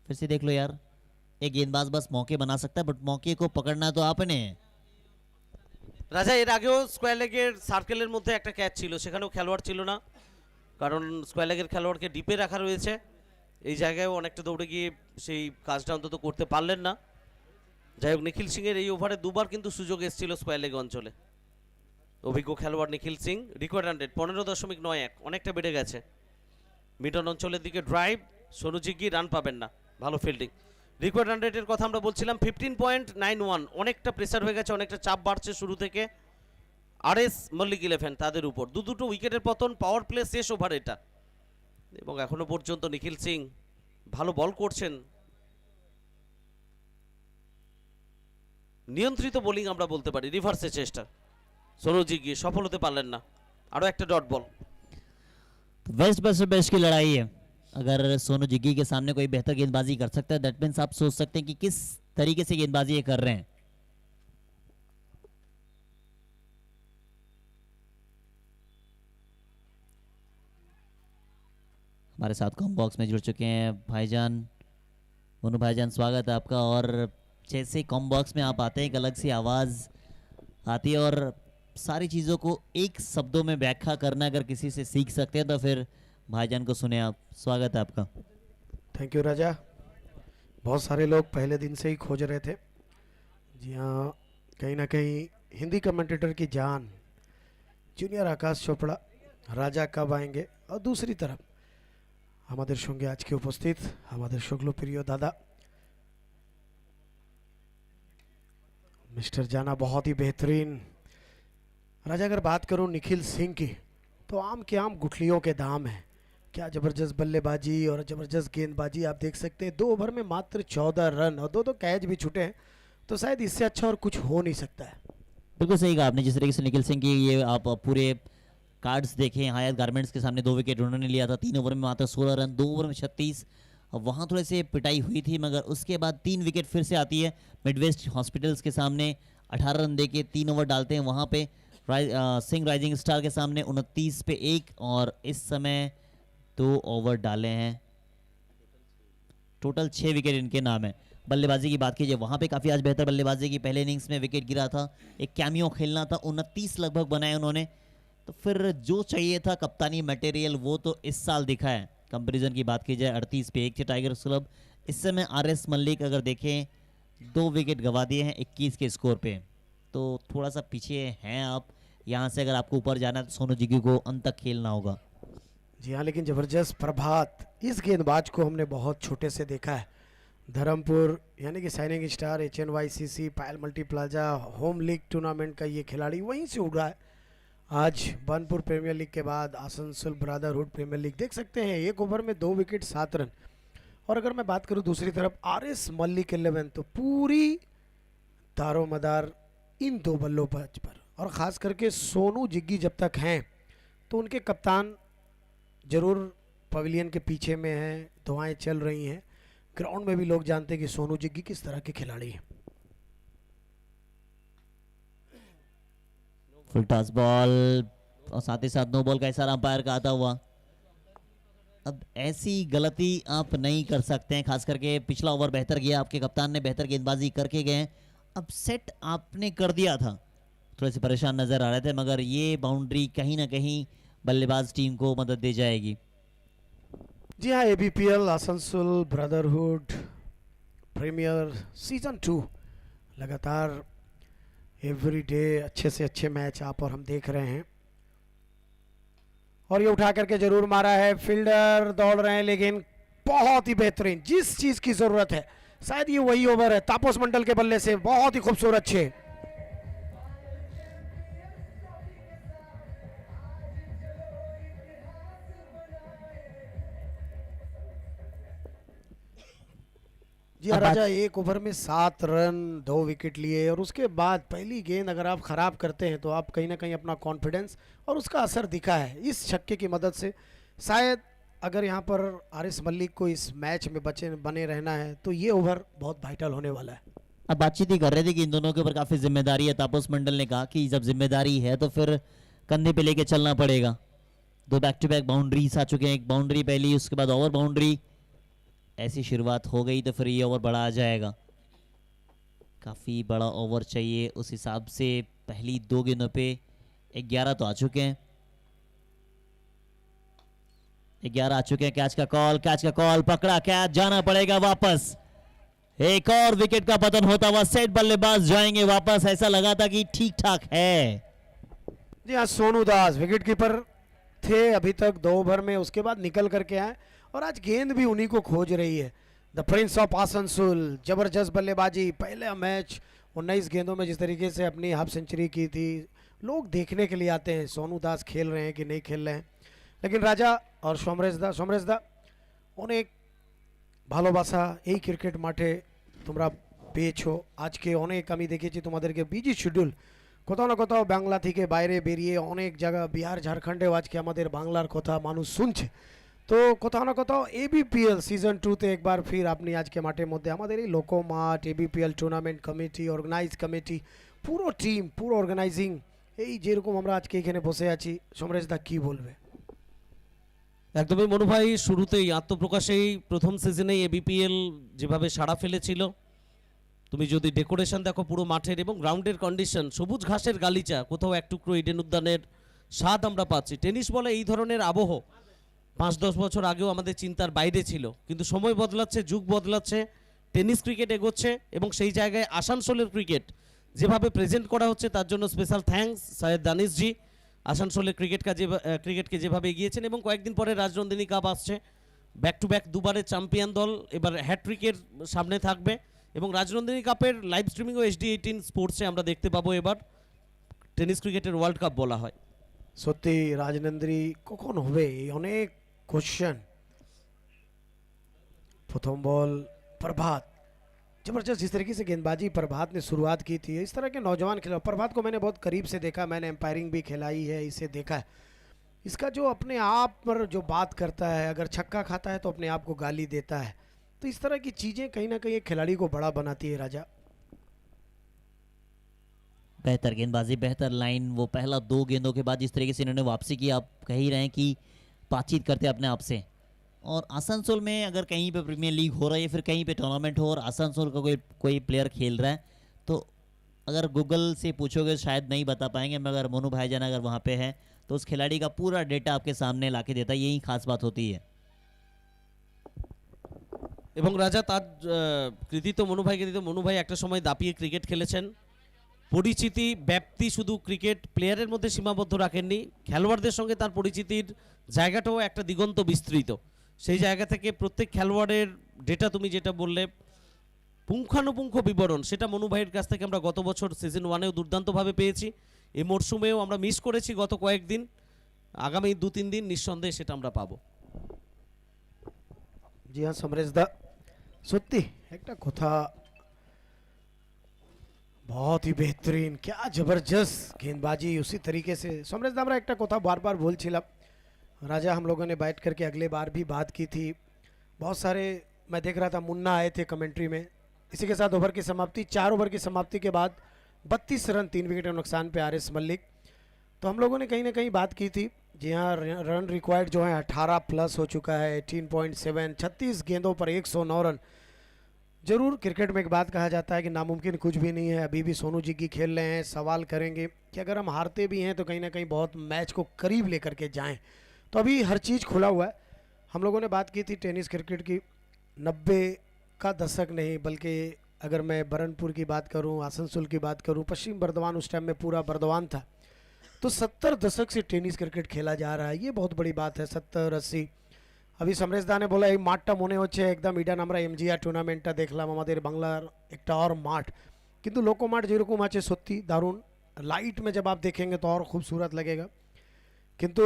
फिर से देख लो यार, एक गेंदबाज बस मौके बना सकता है, बट मौके को पकड़ना तो आपने है। রাজা এর আগেও স্কোয়ার লেগের সার্কেলের মধ্যে একটা ক্যাচ ছিল, সেখানেও খেলোয়াড় ছিল না, কারণ স্কোয়ার লেগের খেলোয়াড়কে ডিপে রাখা রয়েছে। এই জায়গায় অনেকটা দৌড়ে গিয়ে সেই কাজটা অন্তত করতে পারলেন না। যাই হোক, নিখিল সিংয়ের এই ওভারে দুবার কিন্তু সুযোগ এসেছিল স্কোয়ার লেগ অঞ্চলে। অভিজ্ঞ খেলোয়াড় নিখিল সিং। রিকোয়ার্ড 15.91, অনেকটা বেড়ে গেছে। মিডন অঞ্চলের দিকে ড্রাইভ, সোনু জিগ্গি রান পাবেন না, ভালো ফিল্ডিং। রিকোয়ার্ড 100-এর কথা আমরা বলছিলাম, 15.91, অনেকটা প্রেসার হয়ে গেছে, অনেকটা চাপ বাড়ছে শুরু থেকে আরএস মল্লিক 11 তাদের উপর। দুটো উইকেটের পতন, পাওয়ার প্লে শেষ ওভার এটা, এবং এখনো পর্যন্ত নিখিল সিং ভালো বল করছেন। নিয়ন্ত্রিত বোলিং আমরা বলতে পারি, রিভার্সের চেষ্টা, সোনু জিগ্গি সফল হতে পারলেন না, আরো একটা dot ball. West versus best की लड़ाई है। अगर सोनू जिग्गी के सामने कोई बेहतर गेंदबाजी कर सकता है, दैट मीन्स आप सोच सकते हैं कि किस तरीके से गेंदबाजी ये कर रहे हैं। हमारे साथ कॉम बॉक्स में जुड़ चुके हैं भाईजान, मोनू भाईजान, स्वागत है आपका। और जैसे कॉम बॉक्स में आप आते हैं एक अलग सी आवाज़ आती है, और सारी चीज़ों को एक शब्दों में व्याख्या करना अगर किसी से सीख सकते हैं तो फिर भाईजान को सुने आप। स्वागत है आपका। थैंक यू राजा। बहुत सारे लोग पहले दिन से ही खोज रहे थे। जी हाँ, कहीं ना कहीं हिंदी कमेंटेटर की जान जूनियर आकाश चोपड़ा राजा कब आएंगे, और दूसरी तरफ हमारे संगे आज के उपस्थित हमारे शुक्ल प्रिय दादा मिस्टर जाना, बहुत ही बेहतरीन। राजा अगर बात करूं निखिल सिंह की, तो आम के आम गुठलियों के दाम है। क्या ज़बरदस्त बल्लेबाजी और ज़बरदस्त गेंदबाजी, आप देख सकते हैं 2 ओवर में मात्र 14 रन और 2 कैच भी छूटे हैं, तो शायद इससे अच्छा और कुछ हो नहीं सकता है। बिल्कुल सही कहा आपने। जिस तरीके से निखिल सिंह की ये आप पूरे कार्ड्स देखें, हायत गारमेंट्स के सामने 2 विकेट उन्होंने लिया था, 3 ओवर में मात्र 16 रन, 2 ओवर में 36। अब वहाँ थोड़े से पिटाई हुई थी, मगर उसके बाद 3 विकेट फिर से आती है मिडवेस्ट हॉस्पिटल्स के सामने, 18 रन दे के 3 ओवर डालते हैं। वहाँ पे सिंह राइजिंग स्टार के सामने 29 पे 1, और इस समय 2 ओवर डाले हैं, टोटल 6 विकेट इनके नाम है। बल्लेबाजी की बात कीजिए, वहाँ पे काफ़ी आज बेहतर बल्लेबाजी की, पहले इनिंग्स में विकेट गिरा था, एक कैमियो खेलना था, 29 लगभग बनाए उन्होंने। तो फिर जो चाहिए था कप्तानी मटेरियल वो तो इस साल दिखा है। कंपैरिजन की बात की जाए 38 पे 1 थे टाइगर्स क्लब। इस समय आरएस मल्लिक अगर देखें 2 विकेट गंवा दिए हैं 21 के स्कोर पे, तो थोड़ा सा पीछे हैं आप। यहाँ से अगर आपको ऊपर जाना है तो सोनू जिग्गी को अंत तक खेलना होगा। जी हाँ, लेकिन ज़बरदस्त प्रभात, इस गेंदबाज को हमने बहुत छोटे से देखा है। धर्मपुर यानी कि shining star, HNYCC, Payal multi plaza, home league tournament का ये खिलाड़ी वहीं से उड़ रहा है। आज बनपुर प्रीमियर लीग के बाद आसनसोल ब्रदरहुड प्रीमियर लीग, देख सकते हैं 1 ओवर में 2 विकेट 7 रन। और अगर मैं बात करूं दूसरी तरफ आरएस मल्लिक 11, तो पूरी दारोमदार इन 2 बल्लेबाज पर, और ख़ास करके सोनू जिग्गी जब तक हैं तो उनके कप्तान ज़रूर पवेलियन के पीछे में हैं, दुआएं चल रही हैं। ग्राउंड में भी लोग जानते हैं कि सोनू जिग्गी किस तरह के खिलाड़ी हैं। फुल टॉस बॉल और साथ ही साथ नो बॉल का इशारा अंपायर का आता हुआ। अब ऐसी गलती आप नहीं कर सकते हैं, खास करके पिछला ओवर बेहतर गया, आपके कप्तान ने बेहतर गेंदबाजी करके गए। अब सेट आपने कर दिया था, थोड़े से परेशान नजर आ रहे थे, मगर ये बाउंड्री कहीं ना कहीं बल्लेबाज टीम को मदद दे जाएगी। जी हाँ, ABPL Asansol brotherhood premier season 2 लगातार एवरी डे अच्छे से अच्छे मैच आप और हम देख रहे हैं। और ये उठा करके जरूर मारा है, फील्डर दौड़ रहे हैं, लेकिन बहुत ही बेहतरीन, जिस चीज की जरूरत है शायद ये वही ओवर है। तापस मंडल के बल्ले से बहुत ही खूबसूरत 6। जी हाँ राजा, 1 ओवर में 7 रन 2 विकेट लिए, और उसके बाद पहली गेंद अगर आप खराब करते हैं तो आप कहीं ना कहीं अपना कॉन्फिडेंस और उसका असर दिखा है। इस छक्के की मदद से शायद अगर यहाँ पर आरिस मलिक को इस मैच में बने रहना है तो ये ओवर बहुत वाइटल होने वाला है। अब बातचीत ही कर रहे थे कि इन दोनों के ऊपर काफी जिम्मेदारी है। तापस मंडल ने कहा कि जब जिम्मेदारी है तो फिर कंधे पे लेके चलना पड़ेगा। दो बैक टू बैक बाउंड्रीज आ चुके हैं, एक बाउंड्री पहली, उसके बाद ओवर बाउंड्री। ऐसी शुरुआत हो गई तो फिर ये ओवर बड़ा आ जाएगा। काफी बड़ा ओवर चाहिए उस हिसाब से। पहली 2 गेंदों पे 11 तो आ चुके हैं, 11 आ चुके हैं। कैच का कॉल पकड़ा, कैच, जाना पड़ेगा वापस। एक और विकेट का पतन होता हुआ सेट बल्लेबाज जाएंगे वापस। ऐसा लगा था कि ठीक ठाक है। जी हाँ, सोनू दास विकेट कीपर थे अभी तक 2 ओवर में, उसके बाद निकल करके आए और आज गेंद भी उन्हीं को खोज रही है। द प्रिंस ऑफ आसनसोल, जबरदस्त बल्लेबाजी। पहले मैच 19 गेंदों में जिस तरीके से अपनी हाफ सेंचुरी की थी, लोग देखने के लिए आते हैं सोनू दास खेल रहे हैं कि नहीं खेल रहे हैं। लेकिन राजा और सोमरेश दा অনেক ভালোবাসা এই ক্রিকেট মাঠে তোমরা পেয়েছো। আজকে অনেক আমি দেখেছি তোমাদেরকে বিজি শিডিউল, কোথাও না কোথাও বাংলা থেকে বাইরে বেরিয়ে অনেক জায়গা বিহার ঝাড়খণ্ডেও আজকে আমাদের বাংলার কথা মানুষ শুনছে। তো কোথাও না কোথাও এবিপিএল সিজন 2তে একবার ফির আপনি আজকে মাঠের মধ্যে আমাদের এই লোকো মাঠ, এবিপিএল টুর্নামেন্ট কমিটি, অর্গানাইজ কমিটি, পুরো টিম, পুরো অর্গানাইজিং, এই যেরকম আমরা আজকে এখানে বসে আছি, সমরেশ দা কি বলবে? একদমই মনু ভাই, শুরুতেই আত্মপ্রকাশেই প্রথম সিজনেই এবিপিএল যেভাবে সাড়া ফেলেছিল, তুমি যদি ডেকোরেশন দেখো পুরো মাঠের এবং গ্রাউন্ডের কন্ডিশন, সবুজ ঘাসের গালিচা, কোথাও এক টুকরো ইডেন উদ্যানের স্বাদ আমরা পাচ্ছি। টেনিস বলে এই ধরনের আবহ 5-10 বছর আগেও আমাদের চিন্তার বাইরে ছিল, কিন্তু সময় বদলাচ্ছে, যুগ বদলাচ্ছে, টেনিস ক্রিকেট এগোচ্ছে এবং সেই জায়গায় আসানসোলের ক্রিকেট যেভাবে প্রেজেন্ট করা হচ্ছে তার জন্য স্পেশাল থ্যাঙ্কস সৈয়দ দানিশজি। আসানসোলের ক্রিকেটকে যেভাবে এগিয়েছেন এবং কয়েকদিন পরে রাজনন্দিনী কাপ আসছে, ব্যাক টু ব্যাক দুবারের চ্যাম্পিয়ন দল এবার হ্যাট্রিকের সামনে থাকবে এবং রাজনন্দিনী কাপের লাইভ স্ট্রিমিংও HD18 স্পোর্টসে আমরা দেখতে পাবো। এবার টেনিস ক্রিকেটের ওয়ার্ল্ড কাপ বলা হয়। সত্যি রাজনন্দিনী কখন হবে, এই অনেক কোশ্চেন। प्रथम बॉल प्रभात, जबरदस्त जिस तरीके से गेंदबाजी प्रभात ने शुरुआत की थी। इस तरह के नौजवान खिलाड़ी, प्रभात को मैंने बहुत करीब से देखा, मैंने एम्पायरिंग भी खिलाई है, इसे देखा है। इसका जो अपने आप पर जो बात करता है, अगर छक्का खाता है तो अपने आप को गाली देता है, तो इस तरह की चीज़ें कहीं ना कहीं एक खिलाड़ी को बड़ा बनाती है। राजा बेहतर गेंदबाजी, बेहतर लाइन। वो पहला 2 गेंदों के बाद जिस तरीके से इन्होंने वापसी की, आप कह ही रहे हैं कि बातचीत करते अपने आप से। और आसनसोल में अगर कहीं पे प्रीमियर लीग हो रहा है या फिर कहीं पे टूर्नामेंट हो और आसनसोल का कोई प्लेयर खेल रहा है, तो अगर गूगल से पूछोगे शायद नहीं बता पाएंगे, मगर मोनू भाईजान अगर वहाँ पे है तो उस खिलाड़ी का पूरा डेटा आपके सामने लाके देता है। यही खास बात होती है। এবং রাজা তার কৃতিত্ব মনু ভাইকে দিত। মনু ভাই একটা সময় দাপিয়ে ক্রিকেট খেলেছেন, পরিচিতি ব্যাপ্তি শুধু ক্রিকেট প্লেয়ারের মধ্যে সীমাবদ্ধ রাখেননি, খেলোয়াড়দের সঙ্গে তার পরিচিতির জায়গাটাও একটা দিগন্ত বিস্তৃত। সেই জায়গা থেকে প্রত্যেক খেলোয়াড়ের ডেটা, তুমি যেটা বললে পুঙ্খানুপুঙ্খ বিবরণ, সেটা মনু ভাইয়ের কাছ থেকে আমরা গত বছর সিজন 1-এও দুর্দান্তভাবে পেয়েছি, এই মরশুমেও আমরা মিস করেছি গত কয়েকদিন, আগামী 2-3 দিন নিঃসন্দেহে সেটা আমরা পাবো। জি হ্যাঁ সমরেশ দা, সত্যি একটা কথা, बहुत ही बेहतरीन, क्या जबरदस्त गेंदबाजी। उसी तरीके से समरेश दा, আমরা একটা কথা बार-बार বলছিলাম, राजा हम लोगों ने बैठ करके अगले बार भी बात की थी। बहुत सारे मैं देख रहा था मुन्ना आए थे कमेंट्री में। इसी के साथ ओवर की समाप्ति, 4 ओवर की समाप्ति के बाद 32 रन 3 विकेट के नुकसान पे आरिस मलिक। तो हम लोगों ने कहीं ना कहीं बात की थी, जी हाँ, रन रिक्वायर्ड जो है 18 प्लस हो चुका है, 18.7, 36 गेंदों पर 109 रन। जरूर क्रिकेट में एक बात कहा जाता है कि नामुमकिन कुछ भी नहीं है। अभी भी सोनू जी की खेल रहे हैं, सवाल करेंगे कि अगर हम हारते भी हैं तो कहीं ना कहीं बहुत मैच को करीब लेकर के जाएं, तो अभी हर चीज़ खुला हुआ है। हम लोगों ने बात की थी टेनिस क्रिकेट की, 90 का दशक नहीं, बल्कि अगर मैं बरनपुर की बात करूं, आसनसोल की बात करूं, पश्चिम बर्धमान उस टाइम में पूरा बर्धमान था, तो 70 दशक से टेनिस क्रिकेट खेला जा रहा है। ये बहुत बड़ी बात है, 70-80। अभी समरेश दा ने बोला এই মাঠটা মনে হচ্ছে একদম ইডান আমরা এমজিআর টুর্নামেন্টটা দেখলাম আমাদের বাংলার একটা और মাঠ, কিন্তু লোকো মাঠ যেরকম আছে সত্যি দারুণ, लाइट में जब आप देखेंगे तो और खूबसूरत लगेगा। किंतु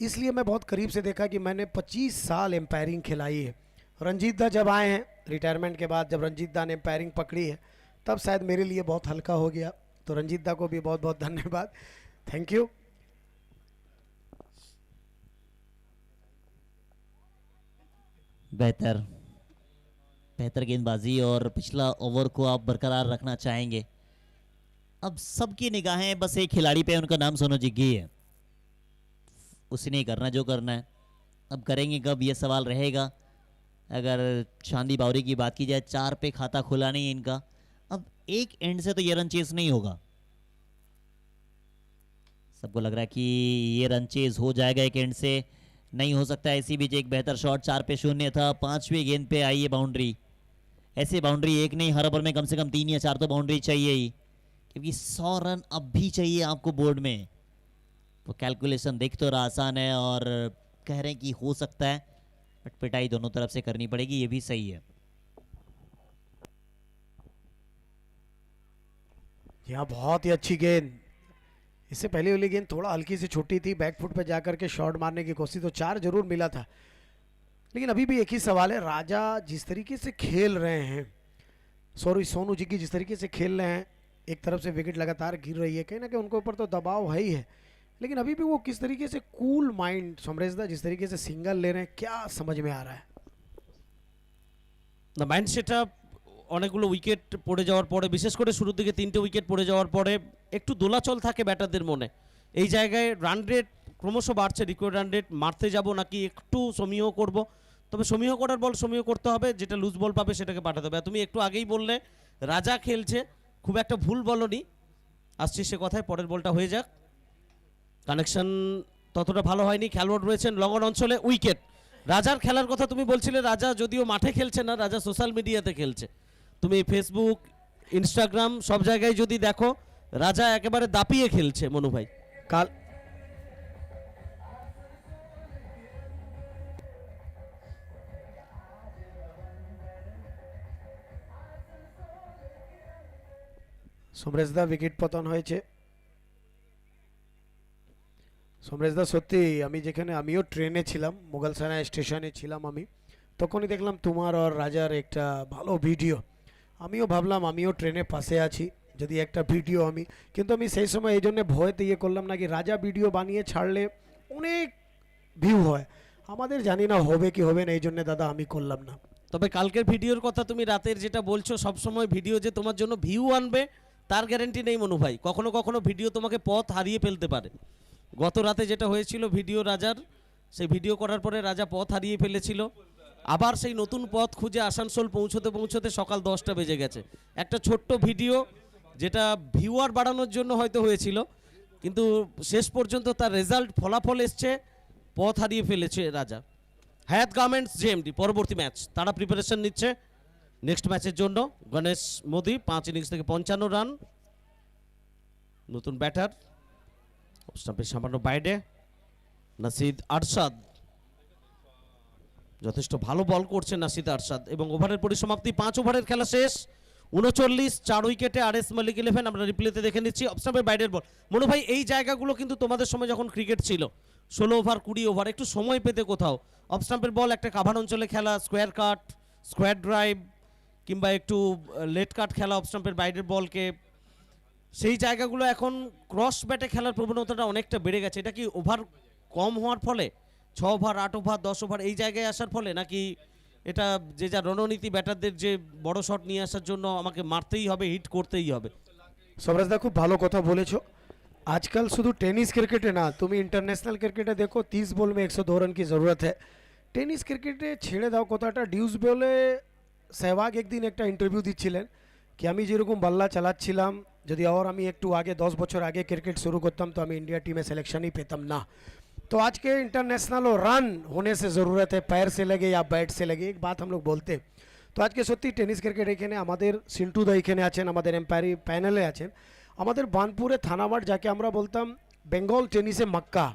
इसलिए मैं बहुत करीब से देखा कि मैंने 25 साल एम्पायरिंग खिलाई है। रंजीत दा जब आए हैं रिटायरमेंट के बाद, जब रंजीत दा ने एम्पायरिंग पकड़ी है, तब शायद मेरे लिए बहुत हल्का हो गया। तो रंजीत दा को भी बहुत बहुत धन्यवाद, थैंक यू। बेहतर बेहतर गेंदबाजी और पिछला ओवर को आप बरकरार रखना चाहेंगे। अब सबकी निगाहें बस एक खिलाड़ी पे, उनका नाम सोनू जिग्गी है। उसने करना जो करना है, अब करेंगे कब ये सवाल रहेगा। अगर चांदी बावरी की बात की जाए, 4 पे खाता खुला नहीं है इनका। अब एक एंड से तो ये रन चेज नहीं होगा। सबको लग रहा है कि ये रन चेज हो जाएगा, एक एंड से नहीं हो सकता। इसी बीच एक बेहतर शॉट 4 पे 0 था, 5वीं गेंद पे आई है बाउंड्री। ऐसे बाउंड्री एक नहीं, हर ओवर में कम से कम 3 या 4 तो बाउंड्री चाहिए ही, क्योंकि 100 रन अब भी चाहिए आपको बोर्ड में। तो कैलकुलेशन देख तो रहा आसान है और कह रहे हैं कि हो सकता है, बट पिटाई दोनों तरफ से करनी पड़ेगी, ये भी सही है। यहाँ बहुत ही अच्छी गेंद। इससे पहले वाली गेंद थोड़ा हल्की सी छोटी थी, बैक फुट पे जाकर के शॉट मारने की कोशिश, तो 4 जरूर मिला था। लेकिन अभी भी एक ही सवाल है, राजा जिस तरीके से खेल रहे हैं, सोनू जी की जिस तरीके से खेल रहे हैं, एक तरफ से विकेट लगातार गिर रही है, कहीं ना कहीं उनके ऊपर तो दबाव है ही है, लेकिन अभी भी वो किस तरीके से कूल माइंड समरेशदा जिस तरीके से सिंगल ले रहे हैं, क्या समझ में आ रहा है? না মাইন্ড সেটা অনেকগুলো উইকেট পড়ে যাওয়ার পরে, বিশেষ করে শুরুর দিকে 3টে উইকেট পড়ে যাওয়ার পরে একটু দোলাচল থাকে ব্যাটারদের মনে। এই জায়গায় রান রেট ক্রমশ বাড়ছে, রিকোয়ার্ড রান রেট মারতে যাব নাকি একটু সমীহ করব। তবে সমীহ করার বল সমীহ করতে হবে, যেটা লুজ বল পাবে সেটাকে পাঠাতে হবে। তুমি একটু আগেই বললে রাজা খেলছে, খুব একটা ভুল বলনি। আসছি সে কথায়, পরের বলটা হয়ে যাক। কানেকশন ততটা ভালো হয়নি, খেলোয়াড় রয়েছেন লং অন অঞ্চলে, উইকেট। রাজার খেলার কথা তুমি বলছিলে, রাজা যদিও মাঠে খেলছে না, রাজা সোশ্যাল মিডিয়াতে খেলছে। তুমি ফেসবুক, ইনস্টাগ্রাম সব জায়গায় যদি দেখো, রাজা একেবারে দাপিয়ে খেলছে মনু ভাই। কাল সমরেশদা উইকেট পতন হয়েছে। সমরেশদা সত্যি, আমি যেখানে আমিও ট্রেনে ছিলাম, মোগলসানা স্টেশনে ছিলাম আমি, তখনই দেখলাম তোমার আর রাজার একটা ভালো ভিডিও। আমিও ভাবলাম আমিও ট্রেনে পাশে আছি, যদি একটা ভিডিও আমি, কিন্তু আমি সেই সময় এই জন্য ভয়তে ইয়ে করলাম না কি রাজা ভিডিও বানিয়ে ছাড়লে অনেক ভিউ হয়, আমাদের জানি না হবে কি হবে না, এই জন্য দাদা আমি করলাম না। তবে কালকের ভিডিওর কথা তুমি রাতের যেটা বলছো, সব সময় ভিডিও যে তোমার জন্য ভিউ আনবে তার গ্যারান্টি নেই মনু ভাই। কখনো কখনো ভিডিও তোমাকে পথ হারিয়ে ফেলতে পারে। গত রাতে যেটা হয়েছিল ভিডিও রাজার, সেই ভিডিও করার পরে রাজা পথ হারিয়ে ফেলেছিল। আবার সেই নতুন পথ খুঁজে আসানসোল পৌঁছতে পৌঁছতে সকাল 10টা বেজে গেছে। একটা ছোট্ট ভিডিও যেটা ভিউয়ার বাড়ানোর জন্য হয়তো হয়েছিল, কিন্তু শেষ পর্যন্ত তার রেজাল্ট, ফলাফল এসছে, পথ হারিয়ে ফেলেছে রাজা। হায়াত গার্মেন্টস জেএমডি পরবর্তী ম্যাচ, তারা প্রিপারেশন নিচ্ছে নেক্সট ম্যাচের জন্য। গণেশ মোদি 5 ইনিংস থেকে 55 রান, নতুন ব্যাটার, স্টাম্পের সামান্য বাইরে নাসিদ আরশাদ, যথেষ্ট ভালো বল করছে নাসিদ আরশাদ। এবং ওভারের পরিসমাপ্তি, 5 ওভারের খেলা শেষ, 39, 4 উইকেটে আরএস মালিক 11। আমরা রিপ্লেতে দেখে নিচ্ছি, অফস্টাম্পের বাইরের বল। মনু ভাই, এই জায়গাগুলো কিন্তু তোমাদের সময় যখন ক্রিকেট ছিল 16 ওভার 20 ওভার, একটু সময় পেতে কোথাও অফস্টাম্পের বল, একটা কাভার অঞ্চলে খেলা, স্কোয়ার কাট, স্কোয়ার ড্রাইভ, কিংবা একটু লেট কাট খেলা অফস্টাম্পের বাইরের বলকে, সেই জায়গাগুলো এখন ক্রস ব্যাটে খেলার প্রবণতাটা অনেকটা বেড়ে গেছে। এটা কি ওভার কম হওয়ার ফলে, 6 ওভার 8 ওভার 10 ওভার এই জায়গায় আসার ফলে, নাকি এটা যে যা রণনীতি ব্যাটারদের যে বড় শট নিয়ে আসার জন্য আমাকে মারতেই হবে, হিট করতেই হবে? সমরেশদা খুব ভালো কথা বলেছো। आजकल শুধু টেনিস ক্রিকেটে না, তুমি ইন্টারন্যাশনাল ক্রিকেটে দেখো 30 বল में 102 रन की ज़रूरत है। টেনিস ক্রিকেটে ছেড়ে দাও কথাটা। ডিউস বলে সেহবাগ একদিন একটা ইন্টারভিউ দিচ্ছিলেন কি আমি যেরকম বাল্লা চালাচ্ছিলাম, যদি আর আমি একটু আগে 10 বছর আগে ক্রিকেट शुरू করতাম তো আমি इंडिया टीम में सिलेक्शन ही पेतम ना। तो आज के इंटरनेशनल और रन होने से ज़रूरत है, पैर से लगे या बैट से लगे, एक बात हम लोग बोलते। তো আজকে সত্যি টেনিস ক্রিকেট এখানে আমাদের সিন্টুদা এখানে আছেন, আমাদের এম্পায়ারি প্যানেলে আছেন, আমাদের বানপুরে থানাবাট যাকে আমরা বলতাম বেঙ্গল টেনিসে মক্কা,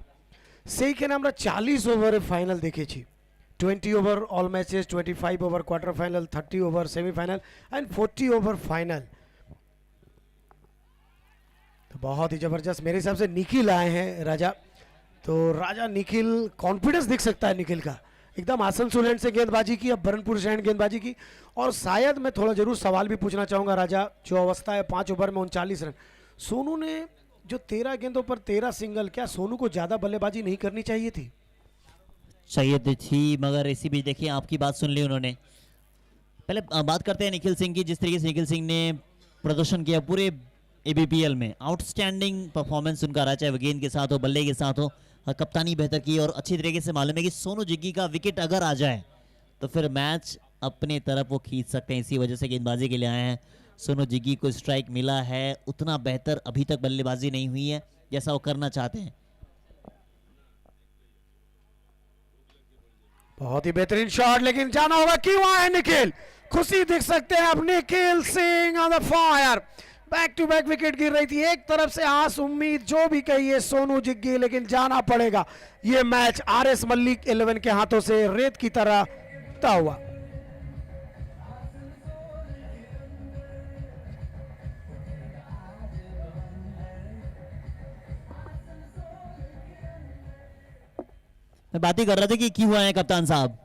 সেইখানে আমরা 40 ওভারে ফাইনাল দেখেছি। 20 over all matches, 25 over quarter final, 30 over semifinal and 40 over final. तो बहुत ही ज़बरदस्त मेरे हिसाब से निखिल आए हैं राजा। तो राजा निखिल, कॉन्फिडेंस दिख सकता है निखिल का, एकदम आसनसोल एंड से गेंदबाजी की, अब बरनपुर से एंड गेंदबाजी की। और शायद मैं थोड़ा जरूर सवाल भी पूछना चाहूँगा राजा, जो अवस्था है 5 ओवर में 39 रन, सोनू ने जो 13 गेंदों पर 13 सिंगल, क्या सोनू को ज़्यादा बल्लेबाजी नहीं करनी चाहिए थी? चाहिए तो थी, मगर इसी बीच देखिए आपकी बात सुन ली उन्होंने। पहले बात करते हैं निखिल सिंह की। जिस तरीके से निखिल सिंह ने प्रदर्शन किया पूरे एबीपीएल में, आउटस्टैंडिंग परफॉर्मेंस उनका रहा, चाहे वो गेंद के साथ हो, बल्ले के साथ हो, और कप्तानी बेहतर की। और अच्छी तरीके से मालूम है कि सोनू जिग्गी का विकेट अगर आ जाए तो फिर मैच अपने तरफ वो खींच सकते हैं। इसी वजह से गेंदबाजी के लिए आए हैं। सोनू जिग्गी को स्ट्राइक मिला है, उतना बेहतर अभी तक बल्लेबाजी नहीं हुई है जैसा वो करना चाहते हैं। बहुत ही बेहतरीन शॉट, लेकिन जाना होगा कि वहां है निखिल। खुशी देख सकते हैं अब Nikhil Singh on the fire. Back to back wicket गिर रही थी, एक तरफ से आस उम्मीद जो भी कहिए सोनू जिग्गी, लेकिन जाना पड़ेगा। ये मैच आरएस मलिक 11 के हाथों से रेत की तरह तय हुआ। मैं बात ही कर रहा था कि क्यों हुआ है कप्तान साहब।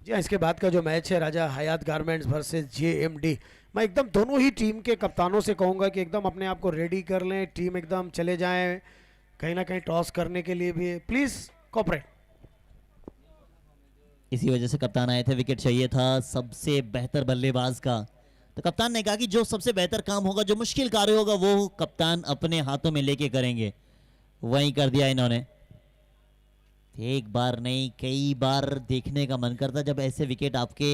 जी हाँ, इसके बाद का जो मैच है राजा हयात गारमेंट्स वर्सेस जेएमडी, मैं एकदम दोनों ही टीम के कप्तानों से कहूंगा कि एकदम अपने आप को रेडी कर लें, टीम एकदम चले जाएं, कहीं ना कहीं टॉस करने के लिए भी प्लीज कोऑपरेट। इसी वजह से कप्तान आए थे, विकेट चाहिए था सबसे बेहतर बल्लेबाज का। तो कप्तान ने कहा कि जो सबसे बेहतर काम होगा, जो मुश्किल कार्य होगा, वो कप्तान अपने हाथों में लेके करेंगे। वही कर दिया इन्होंने। एक बार नहीं, कई बार देखने का मन करता जब ऐसे विकेट आपके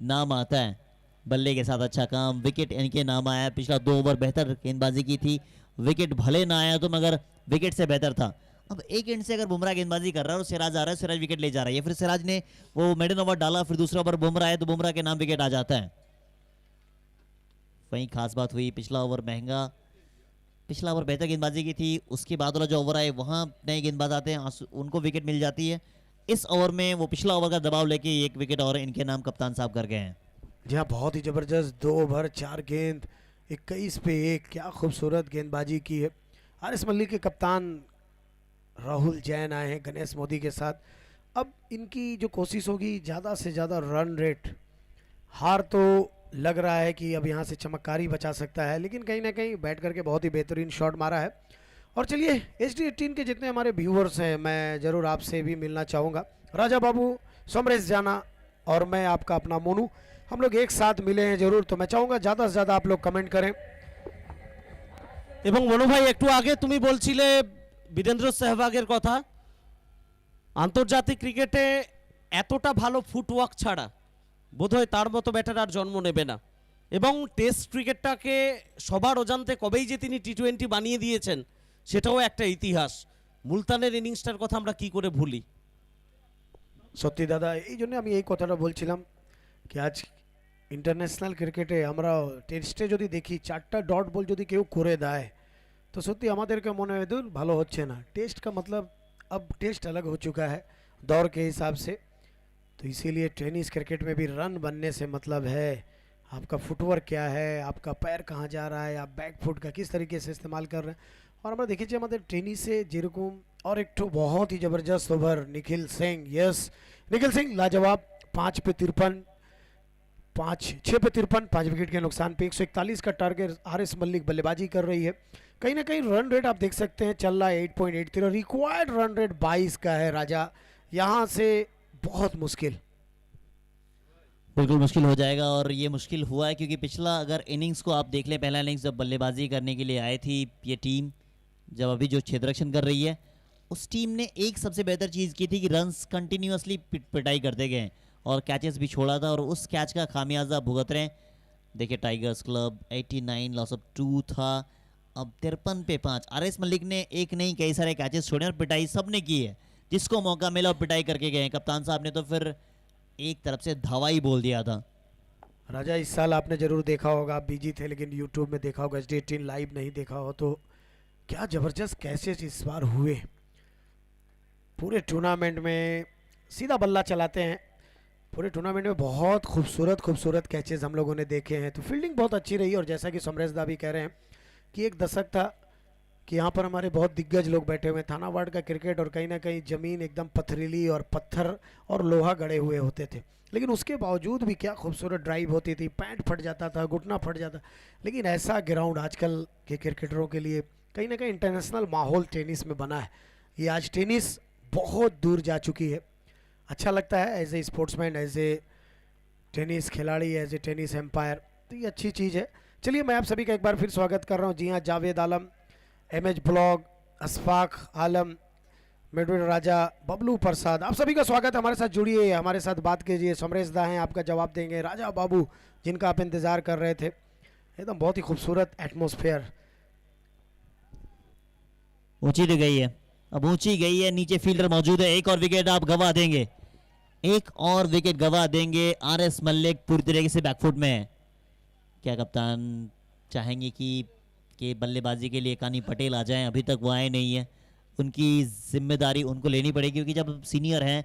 नाम आता है। बल्ले के साथ अच्छा काम, विकेट इनके नाम आया। पिछला 2 ओवर बेहतर गेंदबाजी की थी, विकेट भले ना आया तो मगर विकेट से बेहतर था। अब एक एंड से अगर बुमराह गेंदबाजी कर रहा है और सिराज आ रहा है, सिराज विकेट ले जा रहा है, फिर सिराज ने वो मेडन ओवर डाला, फिर दूसरा ओवर बुमराह है तो बुमराह के नाम विकेट आ जाता है। वही खास बात हुई। पिछला ओवर महंगा, पिछला ओवर बेहतर गेंदबाजी की थी, उसके बाद वाला जो ओवर आए वहां नए गेंदबाज आते हैं, उनको विकेट मिल जाती है। इस ओवर में वो पिछला ओवर का दबाव लेके 1 विकेट और इनके नाम कप्तान साहब कर गए हैं। जी हाँ, बहुत ही जबरदस्त 2 ओवर 4 गेंद 21 पे 1, क्या खूबसूरत गेंदबाजी की है। आरएस मलिक के कप्तान राहुल जैन आए हैं गणेश मोदी के साथ। अब इनकी जो कोशिश होगी ज़्यादा से ज़्यादा रन रेट, हार तो लग रहा है कि अब यहाँ से चमत्कारी बचा सकता है, लेकिन कहीं ना कहीं बैट करके बहुत ही बेहतरीन शॉट मारा है। और चलिए HD18 के जितने हमारे व्यूअर्स हैं, मैं ज़रूर आपसे भी मिलना चाहूँगा। राजा बाबू, समरेश जाना और मैं आपका अपना मोनू, हम लोग एक साथ मिले हैं जरूर, तो मैं चाहूँगा ज़्यादा से ज़्यादा आप लोग कमेंट करें। এবং মনু ভাই একটু আগে তুমি বলছিলে বীরেন্দ্র সেহবাগের কথা, আন্তর্জাতিক ক্রিকেটে এতটা ভালো ফুটওয়ার্ক ছাড়া বোধহয় তার মতো ব্যাটার আর জন্ম নেবে না। এবং টেস্ট ক্রিকেটটাকে সবার অজান্তে কবেই যে তিনি টি-20 বানিয়ে দিয়েছেন সেটাও একটা ইতিহাস। মুলতানের ইনিংসটার কথা আমরা কি করে ভুলি। সত্যি দাদা, এই জন্য আমি এই কথাটা বলছিলাম কি আজ ইন্টারন্যাশনাল ক্রিকেটে আমরা টেস্টে যদি দেখি 4টা ডট বল যদি কেউ করে দেয় तो सত্যি আমাদেরকে মনে হয় दूर ভালো হচ্ছে না। टेस्ट का मतलब अब टेस्ट अलग हो चुका है दौर के हिसाब से, तो इसीलिए टेनिस क्रिकेट में भी रन बनने से मतलब है आपका फुटवर्क क्या है, आपका पैर कहाँ जा रहा है, आप बैक फुट का किस तरीके से इस्तेमाल कर रहे हैं। और আমরা দেখেছি আমাদের টেনিসে যেরকম, और एक ठो बहुत ही ज़बरदस्त ओवर निखिल सिंह, यस निखिल सिंह लाजवाब, 5 पे 53, 6 पे 53, 5 विकेट के नुकसान पे 141 का टारगेट आरएस मलिक बल्लेबाजी कर रही है। कहीं ना कहीं रन रेट आप देख सकते हैं चल रहा है 8.83, रिक्वायर्ड रन रेट 22 का है राजा, यहाँ से बहुत मुश्किल, बिल्कुल मुश्किल हो जाएगा। और ये मुश्किल हुआ है क्योंकि पिछला अगर इनिंग्स को आप देख लें, पहला इनिंग्स जब बल्लेबाजी करने के लिए आई थी ये टीम, जब अभी जो क्षेत्ररक्षण कर रही है, उस टीम ने एक सबसे बेहतर चीज़ की थी कि रन्स कंटिन्यूअसली पिटाई करते गए और कैचेस भी छोड़ा था, और उस कैच का खामियाजा भुगत रहे हैं। देखिए टाइगर्स क्लब 89 लॉस ऑफ 2 था, अब 53 पे 5। आरएस मलिक ने एक नहीं कई सारे कैचेस छोड़े और पिटाई सबने की है, जिसको मौका मिला और पिटाई करके गए। कप्तान साहब ने तो फिर एक तरफ से धावा ही बोल दिया था। राजा इस साल आपने जरूर देखा होगा, आप बिजी थे लेकिन यूट्यूब में देखा होगा, HD18 लाइव नहीं देखा हो तो क्या ज़बरदस्त कैचेस इस बार हुए। पूरे टूर्नामेंट में सीधा बल्ला चलाते हैं, पूरे टूर्नामेंट में बहुत खूबसूरत खूबसूरत कैचेस हम लोगों ने देखे हैं। तो फील्डिंग बहुत अच्छी रही, और जैसा कि समरेश दा भी कह रहे हैं कि एक दशक था कि यहाँ पर हमारे बहुत दिग्गज लोग बैठे हुए, थानावाड़ का क्रिकेट, और कहीं ना कहीं ज़मीन एकदम पथरीली और पत्थर और लोहा गड़े हुए होते थे, लेकिन उसके बावजूद भी क्या खूबसूरत ड्राइव होती थी, पैंट फट जाता था, घुटना फट जाता। लेकिन ऐसा ग्राउंड आजकल के क्रिकेटरों के लिए कहीं ना कहीं इंटरनेशनल माहौल टेनिस में बना है, ये आज टेनिस बहुत दूर जा चुकी है। अच्छा लगता है as a sportsman, as a tennis खिलाड़ी, एज ए टेनिस एम्पायर, तो ये अच्छी चीज़ है। चलिए मैं आप सभी का एक बार फिर स्वागत कर रहा हूँ। जी हाँ, जावेद आलम, एमएच ब्लॉग, अशफाक आलम, मिडविड राजा, बबलू प्रसाद, आप सभी का स्वागत है। हमारे साथ जुड़िए, हमारे साथ बात कीजिए। समरेश दा हैं, आपका जवाब देंगे। राजा बाबू जिनका आप इंतज़ार कर रहे थे, एकदम बहुत ही खूबसूरत एटमॉस्फेयर। ऊंची तो गई है, अब ऊंची गई है, नीचे फील्डर मौजूद है। एक और विकेट आप गवा देंगे, एक और विकेट गवा देंगे। आरएस मलिक पूरी तरीके से बैकफुट में है। क्या कप्तान चाहेंगे कि बल्लेबाजी के लिए कानी पटेल आ जाएं? अभी तक वो आए नहीं है, उनकी जिम्मेदारी उनको लेनी पड़ेगी, क्योंकि जब सीनियर हैं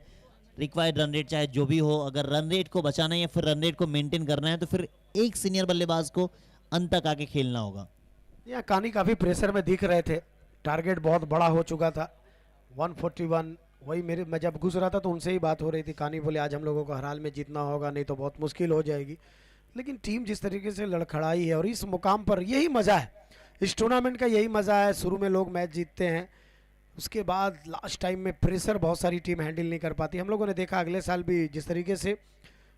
रिक्वायर्ड रन रेट चाहे जो भी हो, अगर रन रेट को बचाना है या फिर रन रेट को मेंटेन करना है तो फिर एक सीनियर बल्लेबाज को अंत तक आके खेलना होगा। यहाँ कानी काफ़ी प्रेशर में दिख रहे थे, टारगेट बहुत बड़ा हो चुका था 141। वही मैं जब घुस रहा था तो उनसे ही बात हो रही थी। कानी बोले आज हम लोगों को हर हाल में जीतना होगा, नहीं तो बहुत मुश्किल हो जाएगी। लेकिन टीम जिस तरीके से लड़खड़ाई है, और इस मुकाम पर यही मज़ा है, इस टूर्नामेंट का यही मज़ा है। शुरू में लोग मैच जीतते हैं, उसके बाद लास्ट टाइम में प्रेशर बहुत सारी टीम हैंडल नहीं कर पाती। हम लोगों ने देखा अगले साल भी जिस तरीके से